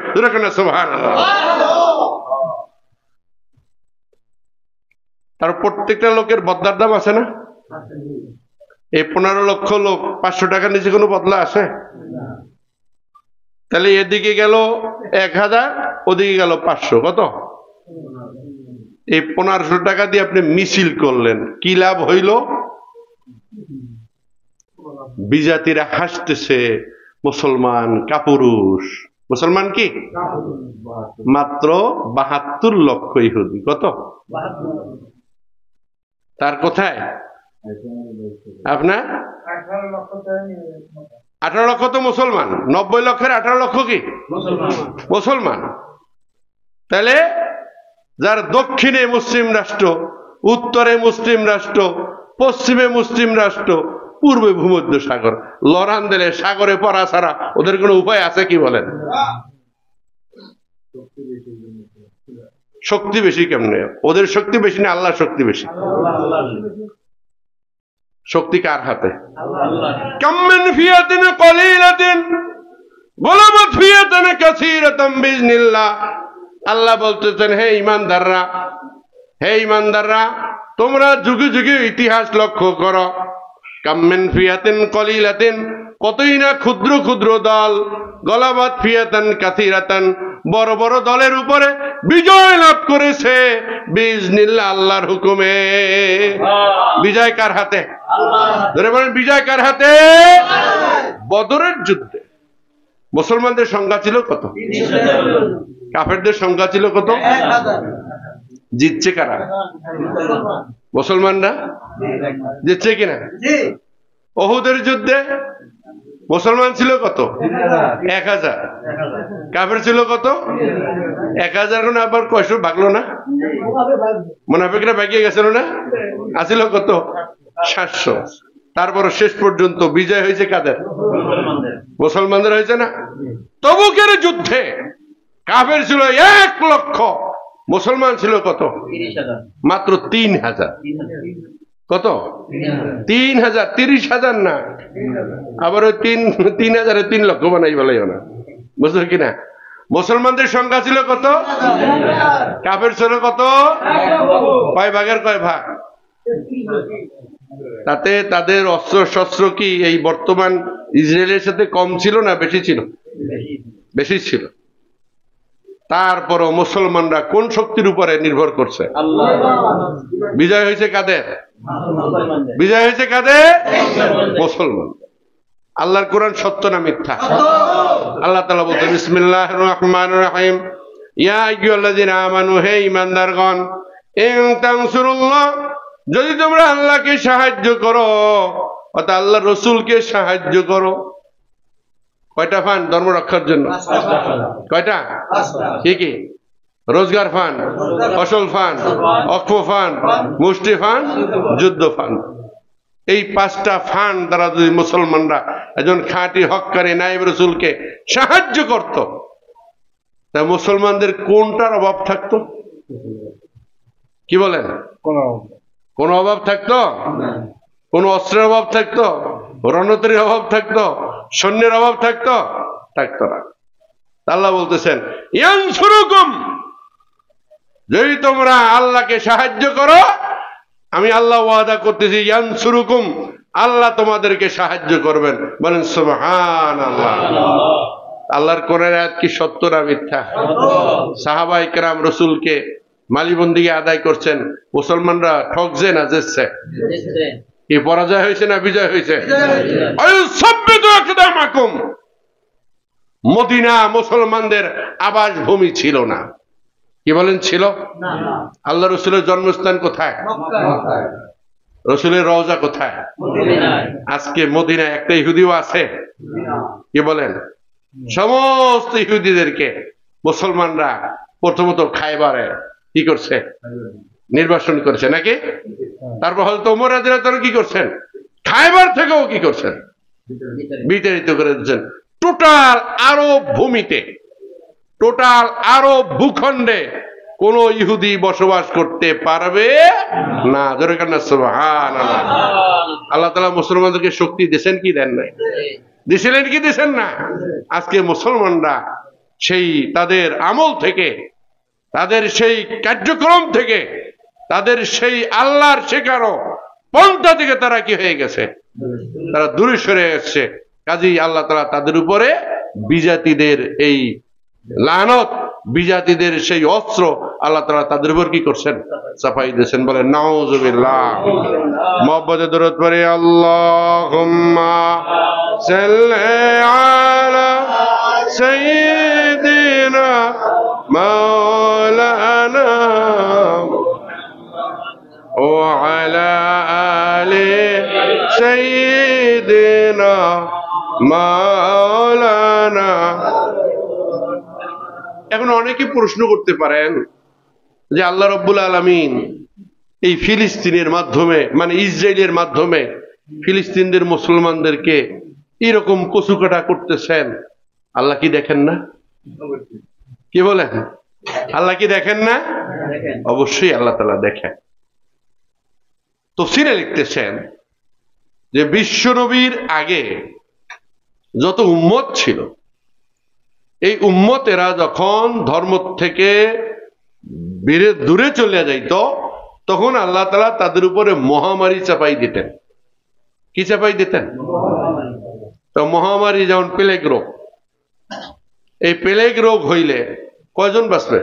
সুবহানাল্লাহ। তার প্রত্যেকটা লোকের বদ্দার দাম আছে না? এই 15 লক্ষ লোক 500 টাকার নিচে কোনো বদলা আছে? তাহলে এদিকে গেল 1000, ওদিকে গেল 500, কত? এই 1500 টাকা দিয়ে আপনি মিছিল করলেন, কি লাভ হইল? বিজাতিরা হাসতেছে, মুসলমান কাপুরুষ। মুসলমান কি? মাত্র 72 লক্ষ ইহুদি। কত? তার কোথায় আপনার 18 লক্ষ তো মুসলমান, 90 লক্ষের 18 লক্ষ কি মুসলমান? তাহলে যার দক্ষিণে মুসলিম রাষ্ট্র, উত্তরে মুসলিম রাষ্ট্র, পশ্চিমে মুসলিম রাষ্ট্র, পূর্বে ভূমধ্য সাগর, লড়ান দিলে সাগরে পড়া ছাড়া ওদের কোনো উপায় আছে কি বলেন? শক্তি বেশি কেমনে? ওদের শক্তি বেশি না আল্লাহর শক্তি বেশি? শক্তি কার হাতে? কাম মিন ফিয়াতিন কলিলাতিন গলাবাত ফিয়াতান কাসীরাতাম বিইজনিল্লাহ। আল্লাহ বলতেছেন, হে ঈমানদাররা, হে ঈমানদাররা, তোমরা যুগে যুগে ইতিহাস লক্ষ্য করো। কাম মিন ফিয়াতিন কলিলাতিন, কতই না ক্ষুদ্র ক্ষুদ্র দল, গলাবাত ফিয়াতান কাসীরাতান, বড় বড় দলের উপরে বিজয় লাভ করেছে বিইজনিল্লাহ, আল্লাহর হুকুমে। বিজয় কার হাতে? ধরে বলেন, বিজয় কার হাতে? বদরের যুদ্ধে মুসলমানদের সংখ্যা ছিল কত? কাফেরদের সংখ্যা ছিল কত? জিতছে কারা? মুসলমানরা জিতছে কিনা? ওহুদের যুদ্ধে মুসলমান ছিল কত? 1000। কাফের ছিল কত? 1000। কোন আবার কয়শো ভাগলো না? মুনাফিকরা ভাগিয়ে গেছিল না? আসিল কত? 700। তারপর শেষ পর্যন্ত বিজয় হয়েছে কাদের? মুসলমানদের হয়েছে না? তবুকের যুদ্ধে কাফের ছিল 1 লক্ষ, মুসলমান ছিল কত? মাত্র 3000। কত? 3000। 30,000 না, আবার ওই 3000 3 লক্ষ বানাই বলাই না, বুঝলো কিনা? মুসলমানদের সংখ্যা ছিল কত? কাফের ছিল কত? কয় ভাগের কয় ভাগ? তাতে তাদের অস্ত্র শস্ত্র কি এই বর্তমান ইসরায়েলের সাথে কম ছিল না বেশি ছিল? বেশি ছিল। তারপরও মুসলমানরা কোন শক্তির উপরে নির্ভর করছে? বিজয় হয়েছে কাদের? বিজয় হয়েছে কাদের? মুসলমান। আল্লাহর কোরআন সত্য না মিথ্যা? আল্লাহ তাআলা বলতেন, বিসমিল্লাহির রহমানির রহিম, ইয়া আইয়ুহাল্লাযীনা আমানু, হে ঈমানদারগণ, ইন তানসুরুল্লাহ, যদি তোমরা আল্লাহকে সাহায্য করো অর্থাৎ আল্লাহর রাসূলকে সাহায্য করো। কয়টা ফান্ড ধর্ম রক্ষার জন্য? কয়টা? কি কি? রোজগার ফান্ড, ফসল ফান্ড, অক্ষ ফান্ড, মুষ্টি ফান্ড, যুদ্ধ ফান্ড। এই 5টা ফান্ড দ্বারা যদি মুসলমানরা একজন খাঁটি হক্কারী নায়েব রাসূলকে সাহায্য করত, তা মুসলমানদের কোনটার অভাব থাকতো? কি বলেন? কোন অভাব থাকতো? কোন অস্ত্রের অভাব থাকতো? রণতরীর অভাব থাকতো? সৈন্যের অভাব থাকতো? থাকতো না। আল্লাহ বলতেছেন, ইয়ানসুরুকুম, যদি তোমরা আল্লাহকে সাহায্য করো, আমি আল্লাহ ওয়াদা করতেছি, ইয়ানসুরুকুম, আল্লাহ তোমাদেরকে সাহায্য করবেন। বলেন সুবহানাল্লাহ। আল্লাহর কোরআনের আয়াত কি সত্য না মিথ্যা? সাহাবায়ে কেরাম রাসূলকে মালিবন্দিকে আদায় করছেন, মুসলমানরা ঠকছে না জিতছে? কি পরাজয় হয়েছে না বিজয় হয়েছে? মদিনা মুসলমানদের আবাস ভূমি ছিল না। কি বলেন ছিল? আল্লাহ রসুলের জন্মস্থান কোথায়? রসুলের রওজা কোথায়? আজকে মদিনায় একটা ইহুদিও আছে? কি বলেন? সমস্ত ইহুদিদেরকে মুসলমানরা প্রথমত খায়বারে কি করছে? নির্বাসন করেছে নাকি? তারপর হয়তো ওমর রাদিয়াল্লাহু আনহু কি করছেন? খায়বার থেকেও কি করছেন? বিতাড়িত করে দিচ্ছেন। টোটাল আরব ভূমিতে, টোটাল আরব ভূখণ্ডে কোন ইহুদি বসবাস করতে পারবে না। জোরে কান্না সুবহানাল্লাহ। আল্লাহ তাআলা মুসলমানদেরকে শক্তি দিয়েছেন কি দেন নাই? দিয়েছিলেন কি দিয়েছেন না? আজকে মুসলমানরা সেই তাদের আমল থেকে, তাদের সেই কার্যক্রম থেকে, তাদের সেই আল্লাহর শেখানো পন্থা থেকে তারা কি হয়ে গেছে, তারা দূরে সরে এসছে। কাজেই আল্লাহ তাআলা তাদের উপরে বিজাতিদের এই লানত, বিজাতিদের সেই অস্ত্র আল্লাহ তাআলা তাদের উপর কি করছেন, চাপাই দিয়েছেন। বলে নাউজুবিল্লাহ। মুহাম্মদে দরুদ পড়ে আল্লাহুম্মা সাল্লি আলা সাইয়্যিদিনা মাওলানা ওয়া আলা আলি সাইয়্যিদিনা মাওলানা। এখন অনেকে প্রশ্ন করতে পারেন যে আল্লাহ রাব্বুল আলামিন এই ফিলিস্তিনের মাধ্যমে, মানে ইসরায়েলের মাধ্যমে ফিলিস্তিনদের মুসলমানদেরকে এরকম কচুকাটা করতেছেন, আল্লাহ কি দেখেন না? কি বলেন, আল্লাহ কি দেখেন না? অবশ্যই আল্লাহ তাআলা দেখেন। তাফসীরে লিখতেছেন যে বিশ্বনবীর আগে যত উম্মত ছিল, এই উম্মতেরা যখন ধর্ম থেকে দূরে চলে যাইত, তখন আল্লাহ তাআলা তাদের উপরে মহামারী চাপাই দিতেন। কি চাপাই দিতেন? তো মহামারী যেমন প্লেগ রোগ, এই প্লেগ রোগ হইলে কয়জন বাঁচবে?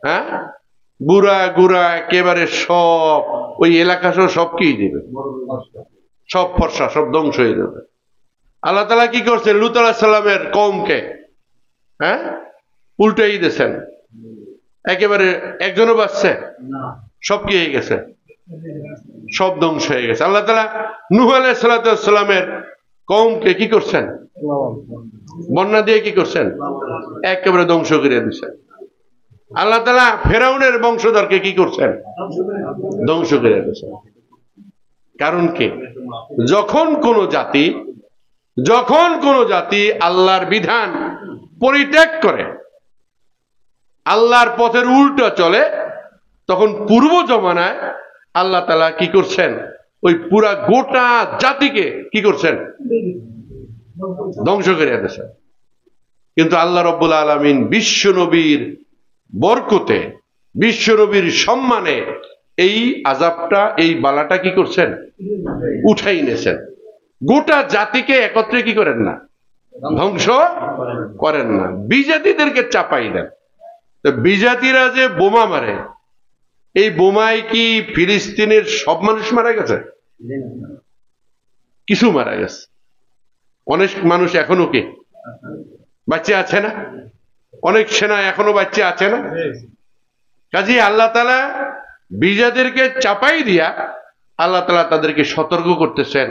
হ্যাঁ, বুড়া গুড়া একেবারে সব ওই এলাকা সব কি দিবে, সব ফর্সা, সব ধ্বংস হয়ে যাবে। আল্লাহ তাআলা কি করছে? লূত আলাইহিস সালামের কওমকে উল্টাই দিয়েছেন, একেবারে একজনও বাঁচছে, সব কি হয়ে গেছে, সব ধ্বংস হয়ে গেছে। আল্লাহ তাআলা নূহ আলাইহিস সালামের কওমকে কি করছেন? বন্যা দিয়ে কি করছেন? একেবারে ধ্বংস করে দিয়েছেন। আল্লাহ তাআলা ফেরাউনের বংশধরকে কি করছেন? ধ্বংস করে দিয়েছেন। কারণ কি? যখন কোন জাতি আল্লাহর বিধান পরিত্যাগ করে, আল্লাহর পথের উল্টো চলে, তখন পূর্ব জমানায় আল্লাহ তাআলা কি করছেন? ওই পুরা গোটা জাতিকে কি করছেন? ধ্বংস করে দিয়েছেন। কিন্তু আল্লাহ রাব্বুল আলামিন বিশ্ব নবীর বরকতে, বিশ্ব নবীর সম্মানে এই আযাবটা, এই বালাটা কি করছেন? উঠাই নিয়েছেন। গোটা জাতিকে একত্রে কি করেন না, ধ্বংস করেন না, বিজাতিদেরকে চাপাই দেন। তো বিজাতিরা যে বোমা মারে, এই বোমায় কি ফিলিস্তিনের সব মানুষ মারা গেছে? কিছু মারা গেছে। অনেক মানুষ এখনো কি বাচ্চা আছে না? অনেক সেনা এখনো বাচ্চা আছে না? কাজেই আল্লাহ তাআলা বিজাতিদেরকে চাপাই দিয়া আল্লাহ তাআলা তাদেরকে সতর্ক করতেছেন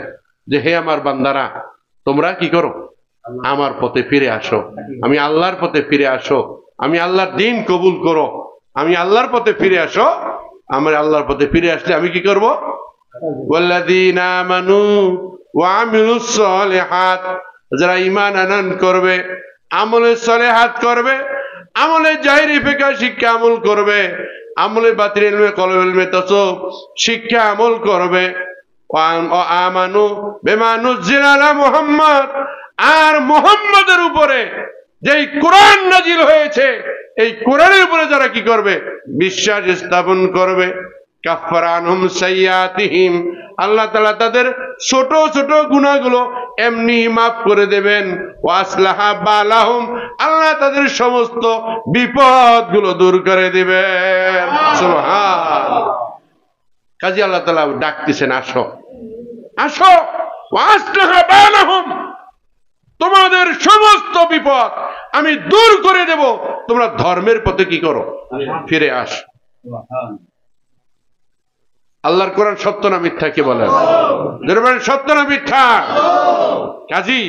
যে হে আমার বান্দারা, তোমরা কি করো? আমার পথে ফিরে আসো, আমি আল্লাহর পথে ফিরে আসো, আমি আল্লাহর দ্বীন কবুল করো, আমি আল্লাহর পথে ফিরে আসো। আমার আল্লাহর পথে ফিরে আসলে আমি কি করব? ওয়াল্লাযীনা আমানু ওয়া আমিলুস সালিহাত, যারা ঈমান আনয়ন করবে, আমলে সালেহাত করবে, আমলে জাহিরি ফিকহ শিক্ষা আমল করবে, আমলে বাতিল ইলমে কলব ইলমে তাসাউফ শিক্ষা আমল করবে। আমানু বিমা নুজিলা আলা মুহাম্মদ, আর মুহাম্মদের উপরে যেই কোরআন নাজিল হয়েছে, এই কোরআনের উপরে যারা কি করবে? বিশ্বাস স্থাপন করবে। কাফফারা আনহুম সাইয়্যাতিহিম, আল্লাহ তাআলা তাদের ছোট ছোট গুনাহগুলো এমনি মাফ করে দেবেন। ওয়া আসলাহা বালাহুম, আল্লাহ তাদের সমস্ত বিপদগুলো দূর করে দিবেন। সুবহানাল্লাহ। কাজী আল্লাহ তাআলা ডাকতেছেন, আসো আসো, ওয়া আসলাহা বালাহুম, তোমাদের সমস্ত বিপদ আমি দূর করে দেব, তোমরা ধর্মের পথে কি করো? ফিরে আসো। আল্লাহর কোরআন সত্য না মিথ্যা? কি বলেন? সত্য না মিথ্যা? কাজী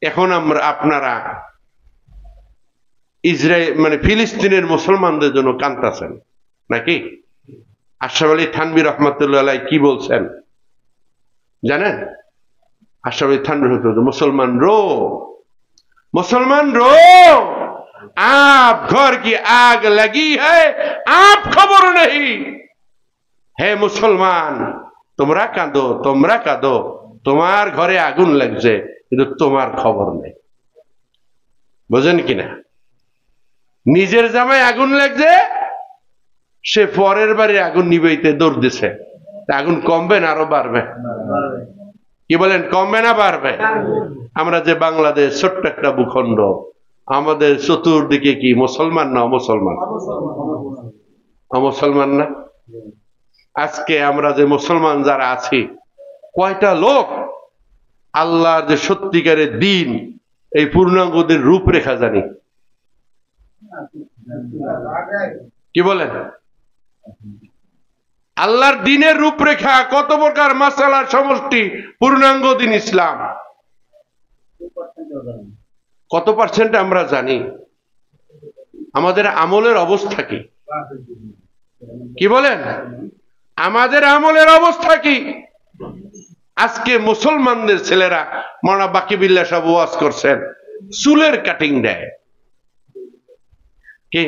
এখন আপনারা ইসরায়েল মানে ফিলিস্তিনের মুসলমানদের জন্য কাঁদতেছেন নাকি? আশরাফ আলী থানভী রহমাতুল্লাহ আলাইহি কি বলছেন জানেন? আশরাফ আলী থানভী রহমাতুল্লাহ, मुसलमान रो, आप घर की आग लगी है, आप खबर नहीं है। मुसलमान তোমরা কাঁদো, তোমার ঘরে আগুন লাগছে, কিন্তু তোমার খবর নেই। বোঝেন কিনা? নিজের জামায় আগুন লাগছে, সে পরের বাড়ি আগুন নিবাইতে দৌড় দিছে, আগুন কমবে না আরো বাড়বে? কি বলেন, কমবে না বাড়বে? আমরা যে বাংলাদেশ ছোট্ট একটা ভূখণ্ড, আমাদের চতুর্দিকে কি মুসলমান না অমুসলমান? অমুসলমান না? আজকে আমরা যে মুসলমান যারা আছি, কয়টা লোক আল্লাহর যে সত্যিকারের দিন এই পূর্ণাঙ্গদের রূপরেখা জানি? কি বলেন? আল্লাহর দিনের রূপরেখা কত প্রকার মাসালার সমষ্টি পূর্ণাঙ্গ দিন ইসলাম, কত পার্সেন্ট আমরা জানি? আমাদের আমলের অবস্থা কি? কি বলেন, আমাদের আমলের অবস্থা কি? আজকে মুসলমানদের ছেলেরা মাওলানা বাকিবিল্লাহ সাহেব ওয়াজ করছেন, চুলের কাটিং দেয়। কি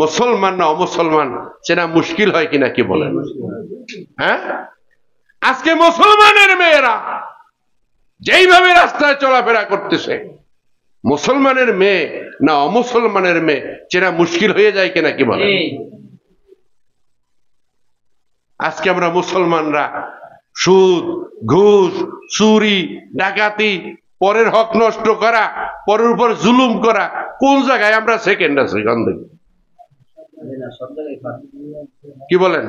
মুসলমান না অমুসলমান চেনা মুশকিল হয় কিনা? কি বলেন? হ্যাঁ, আজকে মুসলমানের মেয়েরা যেইভাবে রাস্তায় চলাফেরা করতেছে, মুসলমানের মেয়ে না অমুসলমানের মেয়ে চেনা মুশকিল হয়ে যায় কিনা? কি বলেন? আজকে আমরা মুসলমানরা সুদ, ঘুষ, চুরি, ডাকাতি, পরের হক নষ্ট করা, পরের উপর জুলুম করা, কোন জায়গায় আমরা সেকেন্ড আছি? কি বলেন?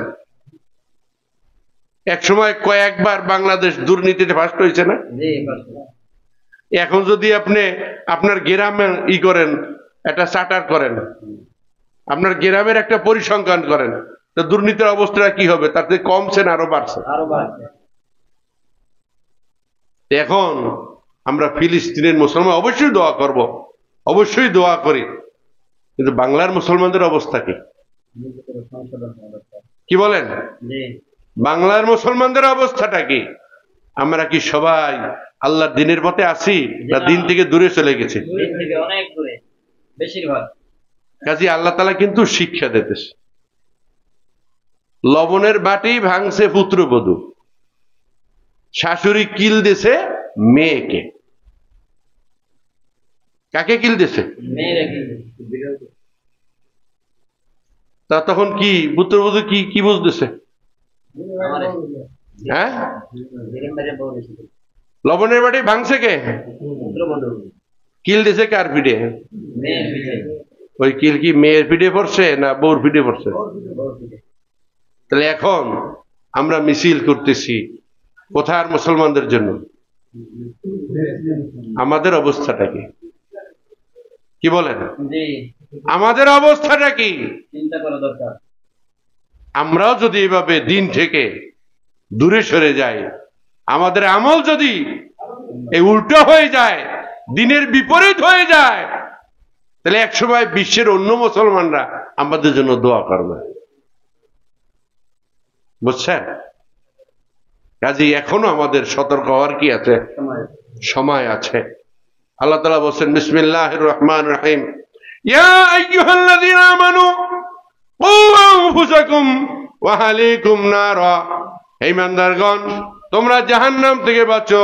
এক সময় কয়েকবার বাংলাদেশ দুর্নীতিতে ফার্স্ট হয়েছে না? এখন যদি আপনি আপনার গ্রামে করেন, একটা চার্টার করেন, আপনার গ্রামের একটা পরিসংখ্যান করেন, তো দুর্নীতির অবস্থাটা কি হবে? তার থেকে কমছে না আরো বাড়ছে? এখন আমরা ফিলিস্তিনের মুসলমান অবশ্যই দোয়া করব, অবশ্যই দোয়া করি, কিন্তু বাংলার মুসলমানদের অবস্থা কি? কি বলেন? বাংলার মুসলমানদের অবস্থাটা কি? আমরা কি সবাই আল্লাহর দিনের পথে আছি না দিন থেকে দূরে চলে গেছি? কাজী আল্লাহ তাআলা কিন্তু শিক্ষা দিতেছে। লবণের বাটি ভাঙছে পুত্রবধূ, শাশুড়ি কিল দিছে মেয়েকে। কাকে কিল দিছে? তা তখন কি পুত্রবধূ কি বুঝতেছে? হ্যাঁ, লবণের বাটি ভাঙছে কে? কিল দিছে কার পিঠে? ওই কিল কি মেয়ের পিঠে পড়ছে না বউর পিঠে পড়ছে? তাহলে এখন আমরা মিছিল করতেছি কোথার মুসলমানদের জন্য? আমাদের অবস্থাটা কি? কি বলেন? আমাদের অবস্থাটা কি? চিন্তা করা দরকার। আমরাও যদি এভাবে দিন থেকে দূরে সরে যাই, আমাদের আমল যদি এই উল্টো হয়ে যায়, দিনের বিপরীত হয়ে যায়, তাহলে একসময় বিশ্বের অন্য মুসলমানরা আমাদের জন্য দোয়া করবে। বুঝছেন? কাজেই এখনো আমাদের সতর্ক হওয়ার কি আছে? সময় আছে। আল্লাহ তাআলা বলেন বিসমিল্লাহির রহমানির রহিম, ইয়া আইয়ুহাল্লাযীনা আমানু কু আনফুসাকুম ওয়া আহলিকুম নারা, হে ঈমানদারগণ তোমরা জাহান্নাম থেকে বাঁচো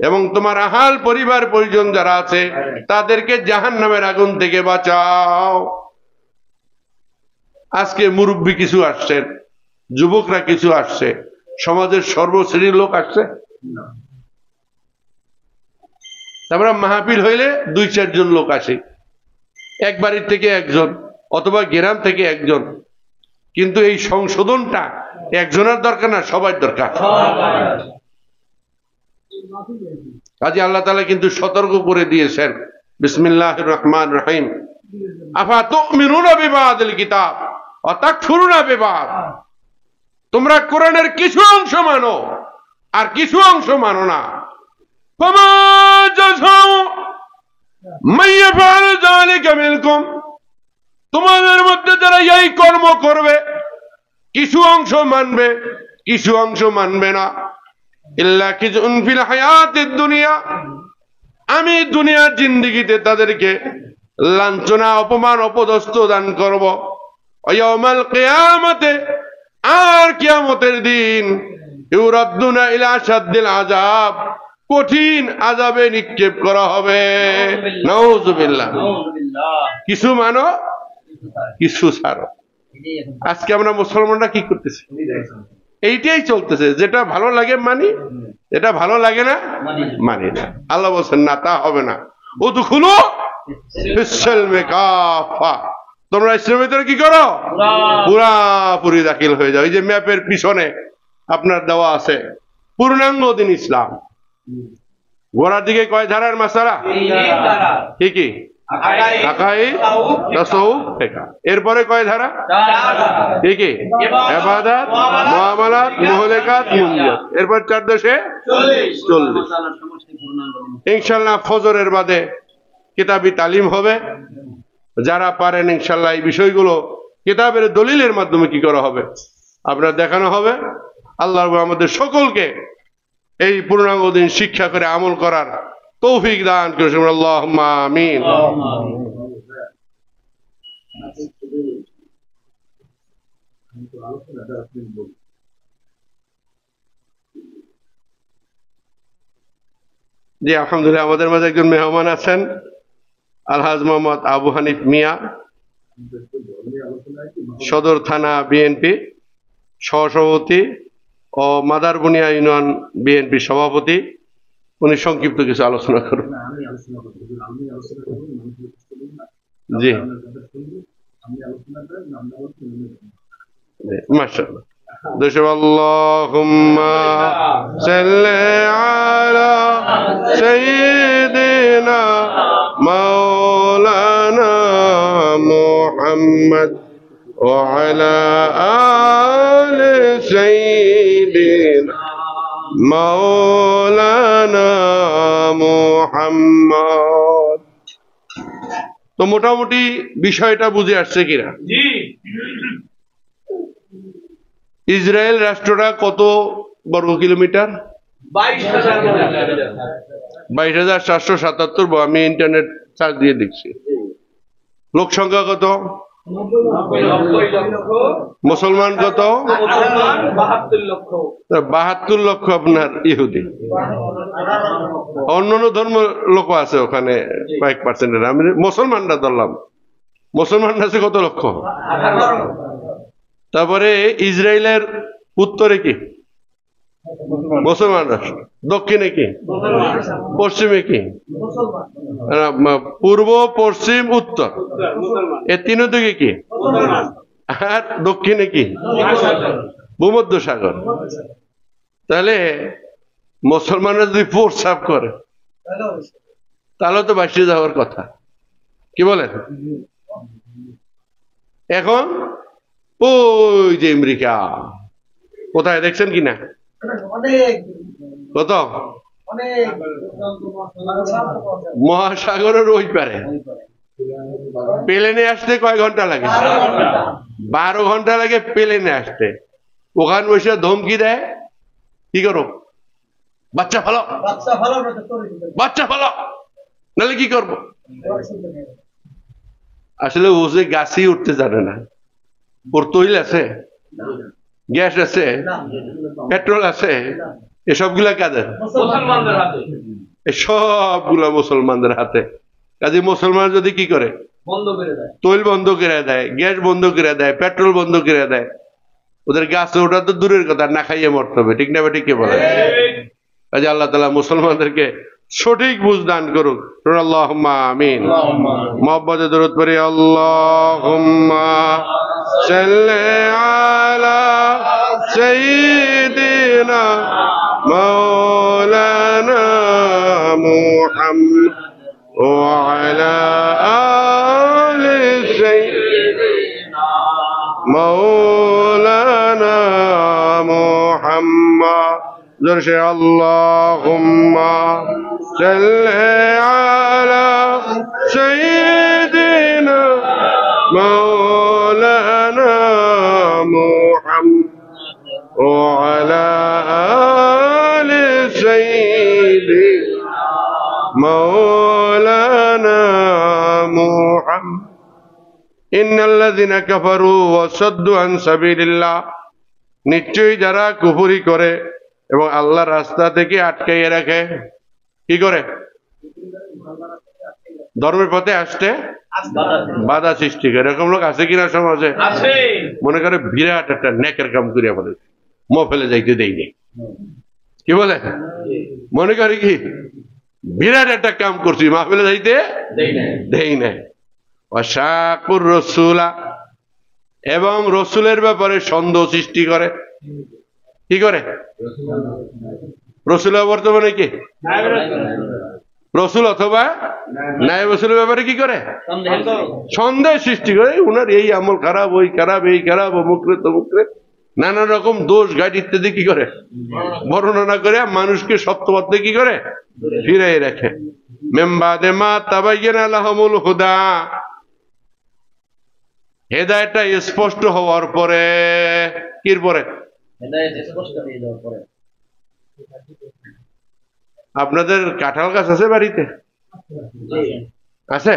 এবং তোমার আহাল পরিবার পরিজন যারা আছে তাদেরকে জাহান্নামের আগুন থেকে বাঁচাও। আজকে মুরব্বী কিছু আসছেন, যুবকরা কিছু আসছে, সমাজের সর্বশ্রেণীর লোক আসছে। আমরা মাহফিল হইলে 2-4 জন লোক আসে, এক বাড়ির থেকে একজন অথবা গ্রাম থেকে একজন, কিন্তু এই সংশোধনটা একজনের দরকার না, সবার দরকার। কাজে আল্লাহ তাআলা কিন্তু সতর্ক করে দিয়েছেন বিসমিল্লাহির রহমানির রহিম, আফা তুমিনুনা বিবাদিল কিতাব ওয়া তাকফুরুনা বিবাদ, তোমরা কোরআনের কিছু অংশ মানো আর কিছু অংশ মানো না। ফামা জাযাউ মান ইয়াফআলু যালিকা মিনকুম, তোমাদের মধ্যে যারা এই কর্ম করবে, কিছু অংশ মানবে কিছু অংশ মানবে না, ইল্লা কিজুন ফিল হায়াতিদ দুনিয়া, আমি দুনিয়ার জিন্দেগিতে তাদেরকে লাঞ্ছনা, অপমান, অপদস্থ দান করব। ইয়াউমাল কিয়ামতে, আর কিয়ামতের দিন, ইউরাদ্দুনা ইলা আশাদ্দিল আযাব, কঠিন আযাবে নিক্ষেপ করা হবে। নাউযুবিল্লাহ। কিছু মানো কিছু ছাড়ো। আজকে আমরা মুসলমানরা কি করতেছি? এইটাই চলতেছে, যেটা ভালো লাগে মানি, এটা ভালো লাগে না মানি না। আল্লাহ বলছেন না, তা হবে না। উদখুলু ফিস-সিলমি কাফা, তোমরা ইসলামের ভিতরে কি করো? পুরাপুরি দাখিল হয়ে যাও। এই যে ম্যাপের পিছনে আপনার দেওয়া আছে পূর্ণাঙ্গ দিন ইসলাম। গোড়ার দিকে কয় ধারার মাসালা? কি কি? আকাইদ, তাসাউফ, ফিকহ। এরপরে কয় ধারা? কি কি? ইবাদত, মুআমালাত, মুহলেকাত, মুনজাত। এরপর 440। ইনশাআল্লাহ ফজরের বাদে কিতাবি তালিম হবে। যারা পারেন ইনশাআল্লাহ এই বিষয়গুলো কিতাবের দলিলের মাধ্যমে কি করা হবে আপনার দেখানো হবে। আল্লাহ আমাদের সকলকে এই পূর্ণাঙ্গ দিন শিক্ষা করে আমল করার তৌফিক দান করেছেন। আল্লাহুম্মা আমিন। জি আলহামদুলিল্লাহ, আমাদের মাঝে একজন মেহমান আছেন, আলহাজ মোহাম্মদ আবু হানিফ মিয়া, সদর থানা বিএনপি সহসভাপতি ও মাদারবুনিয়া ইউনিয়ন বিএনপি সভাপতি। উনি সংক্ষিপ্ত কিছু আলোচনা করুন। জি মাশাআল্লাহ। আল্লাহুম্মা সাল্লি আলা সাইয়্যিদিনা মাওলানা মুহাম্মদ ওয়া আলা আলি সাইয়্যিদিনা মাওলানা মুহাম্মদ। তো মোটামুটি বিষয়টা বুঝে আসছে কিনা? জি। ইসরায়েল রাষ্ট্রটা কত বর্গ কিলোমিটার? 22,477। আমি ইন্টারনেট সার্চ দিয়ে দেখছি। লোক সংখ্যা কত? মুসলমান কত? 72 লক্ষ আপনার ইহুদি। অন্যান্য ধর্ম লোক আছে ওখানে কয়েক পার্সেন্টের। আমি মুসলমানরা ধরলাম, মুসলমান আছে কত লক্ষ? তারপরে ইসরায়েলের উত্তরে কি? মুসলমান রাষ্ট্র। দক্ষিণে কি? পশ্চিমে কি? পূর্ব, পশ্চিম, উত্তর, এই তিন দিকে কি? আর দক্ষিণে কি? ভূমধ্য সাগর। তাহলে মুসলমানরা যদি প্রস্রাব করে তাহলে তো বাঁচিয়ে যাওয়ার কথা, কি বলেন? এখন ওই যে আমেরিকা কোথায় দেখছেন কিনা? কত? মহাসাগরের ওই পারে। প্লেনে আসতে কয় ঘন্টা লাগে? 12 ঘন্টা লাগে প্লেনে আসতে। ওখানে বসে ধমকি দেয়, কি করো? বাচ্চা ফালো, বাচ্চা ফালো, নাহলে কি করবো? আসলে ও যে গাছই উঠতে জানে না। ওর তৈল আছে, গ্যাস আছে, পেট্রোল আছে, এসবগুলা কাদের? সবগুলা মুসলমানদের হাতে। কাজে মুসলমান যদি কি করে? তৈল বন্ধ করে দেয়, গ্যাস বন্ধ করে দেয়, পেট্রোল বন্ধ করে দেয়, ওদের গাছে ওটা তো দূরের কথা, না খাইয়ে মরতে হবে। ঠিক না বেঠিক? কে বলে? কাজে আল্লাহ তাআলা মুসলমানদেরকে সঠিক বুঝ দান করুক। আল্লাহুম্মা আমিন। মুহাম্মদে দরুদ পড়ি। আল্লাহুম্মা সাল্লি আলা সাইয়্যিদিনা মাওলানা মুহাম্মদ ওয়া আলা আলি সাইয়্যিদিনা মাওলানা মুহাম্মদ। আল্লাহুম্মা সাল্লি আলা সাইয়্যিদিনা মাওলানা মুহাম্মদ ওয়া আলা আলি সাইয়্যিদিনা মাওলানা মুহাম্মদ। ইন্নাল্লাযিনা কাফারু ওয়া সাদ্দু আন সাবিলিল্লাহ, নিশ্চয়ই যারা কুফরি করে এবং আল্লাহর রাস্তা থেকে আটকাইয়ে রাখে, কি করে? ধর্মের পথে আসতে বাধা সৃষ্টি করে। এরকম লোক আছে কিনা সমাজে? মনে করে বিরাট একটা নেকের কাম করিয়া বলে ফেলে যাইতে দেয়নি, কি বলে মনে করে কি বিরাট একটা কাম করছি, ফেলে যাইতে দেই নাই। অশাকুর রসুলা, এবং রসুলের ব্যাপারে সন্দেহ সৃষ্টি করে। কি করে? রসুল বর্তমানে কি রসুল অথবা নায়েব রসুলের ব্যাপারে কি করে? সন্দেহ সৃষ্টি করে। উনার এই আমল খারাপ, ওই খারাপ, এই খারাপ, অমুকরে তমুকরে নানা রকম দোষ গাইড ইত্যাদি কি করে বর্ণনা করে মানুষকে সত্যপথে কি করে ফিরাই রাখে। মেম্বাদে মা তাবাইয়ানা লাহুমুল হুদা, হেদায়েতটা স্পষ্ট হওয়ার পরে, কির পরে? আপনাদের কাঁঠাল গাছ আছে বাড়িতে? আছে?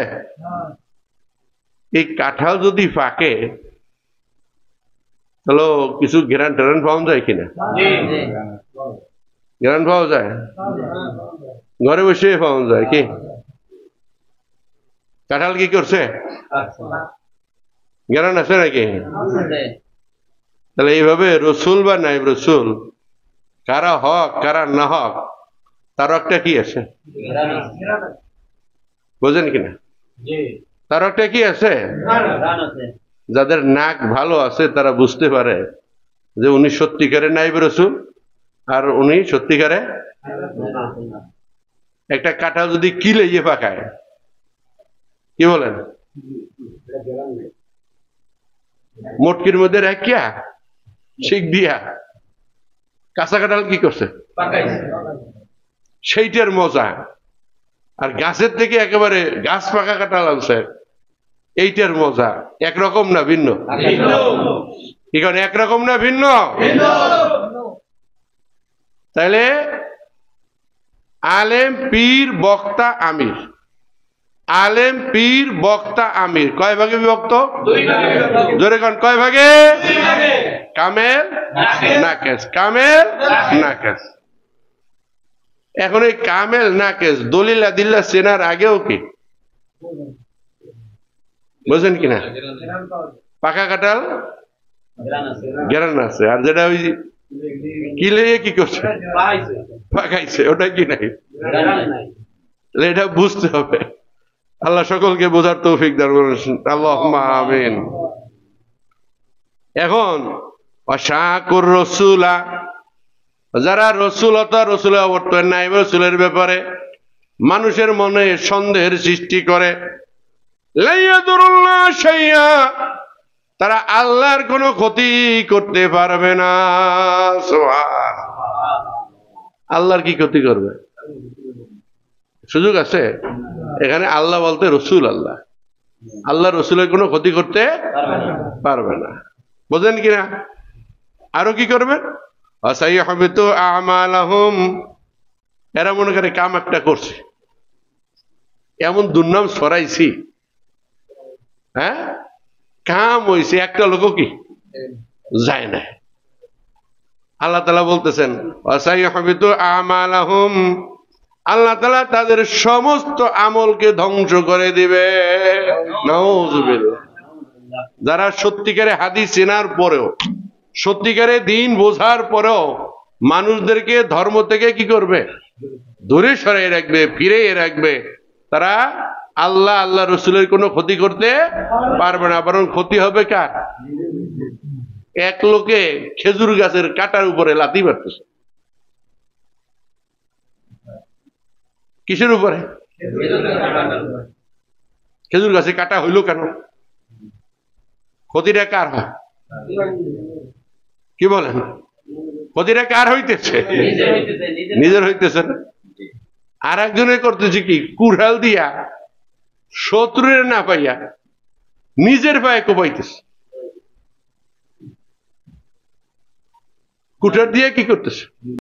এই কাঁঠাল যদি পাকে তাহলে কিছু গ্রান ট্রান পাওয়া যায় কিনা? গ্রান পাওয়া যায়, ঘরে বসে পাওয়া যায়। কি কাঁঠাল কি করছে? গ্রান আছে নাকি? তাহলে এইভাবে রসুল বা নাইব রসুল, কারা হক কারা না হক, তার একটা কি আছে? বোঝেন কিনা? তার একটা কি আছে? যাদের নাক ভালো আছে তারা বুঝতে পারে যে উনি সত্যিকারে নাইব রসুল আর উনি সত্যিকারে। একটা কাঁঠাল যদি কিলে ইয়ে পাকায়, কি বলেন, মটকির মধ্যে রাখিয়া শিক দিয়া কাঁচা কাঁঠাল কি করছে? সেইটার মজা। আর গাছের থেকে একেবারে গাছ পাকা কাঁঠাল আনছে, এইটার মজা একরকম না ভিন্ন? এখন একরকম না ভিন্ন? তাইলে আলেম পীর বক্তা আমির, আলেম পীর বক্তা আমির কয় ভাগে বিভক্ত? জোরে কোন কয় ভাগে? কামেল নাকেস, কামেল নাকেস। এখন এই কামেল নাকেস দলিল আদিল্লা চেনার আগেও কি বুঝেন কিনা? পাকা কাঁঠাল গ্রান আছে, আর যেটা ওই কিলে কি করছে পাকাইছে ওটা কি নাই, এটা বুঝতে হবে। আল্লাহ সকলকে বোঝার তৌফিক দান করুন, আল্লাহুম্মা আমিন। এখন অশাকুর রসুলা, যারা রসুলতা রসুলের অবর্তন নাই রসুলের ব্যাপারে মানুষের মনে সন্দেহের সৃষ্টি করে, লাইয়াদুরুল্লাহ শাইয়া, তারা আল্লাহর কোনো ক্ষতি করতে পারবে না। সুবহান, আল্লাহর কি ক্ষতি করবে? সুযোগ আছে? এখানে আল্লাহ বলতে রসুল, আল্লাহ আল্লাহ রসুলের কোনো ক্ষতি করতে পারবে না। বোঝেন কিনা? আরো কি করবে? আসাইয়াহবিতু আমালাহুম, এরা মনে করে কাম একটা করছে, এমন দুর্নাম ছড়াইছি, হ্যাঁ কাম হইছে, একটা লোক কি যায় না। আল্লাহ তাআলা বলতেছেন আসাইয়াহবিতু আমালাহুম, আল্লাহ তাআলা তাদের সমস্ত আমলকে ধ্বংস করে দিবে। নাউযুবিল্লাহ। যারা সত্যিকারে হাদিস চেনার পরেও, সত্যিকারে দিন বোঝার পরেও মানুষদেরকে ধর্ম থেকে কি করবে? দূরে সরাই রাখবে, ফিরিয়ে রাখবে, তারা আল্লাহ আল্লাহ রসুলের কোনো ক্ষতি করতে পারবে না, বরং ক্ষতি হবে কার? এক লোকে খেজুর গাছের কাটার উপরে লাথি মারতেছে। কিসের উপরে? খেজুর গাছে কাটা হইল কেন? ক্ষতিটা কার হয়? কি বলেন? ক্ষতিটা কার হইতেছে? নিজের হইতেছে না। আর একজনের করতেছে কি, কুড়াল দিয়া শত্রুরে না পাইয়া নিজের পায়ে কোপাইতেছে। কুঠার দিয়ে কি করতেছে?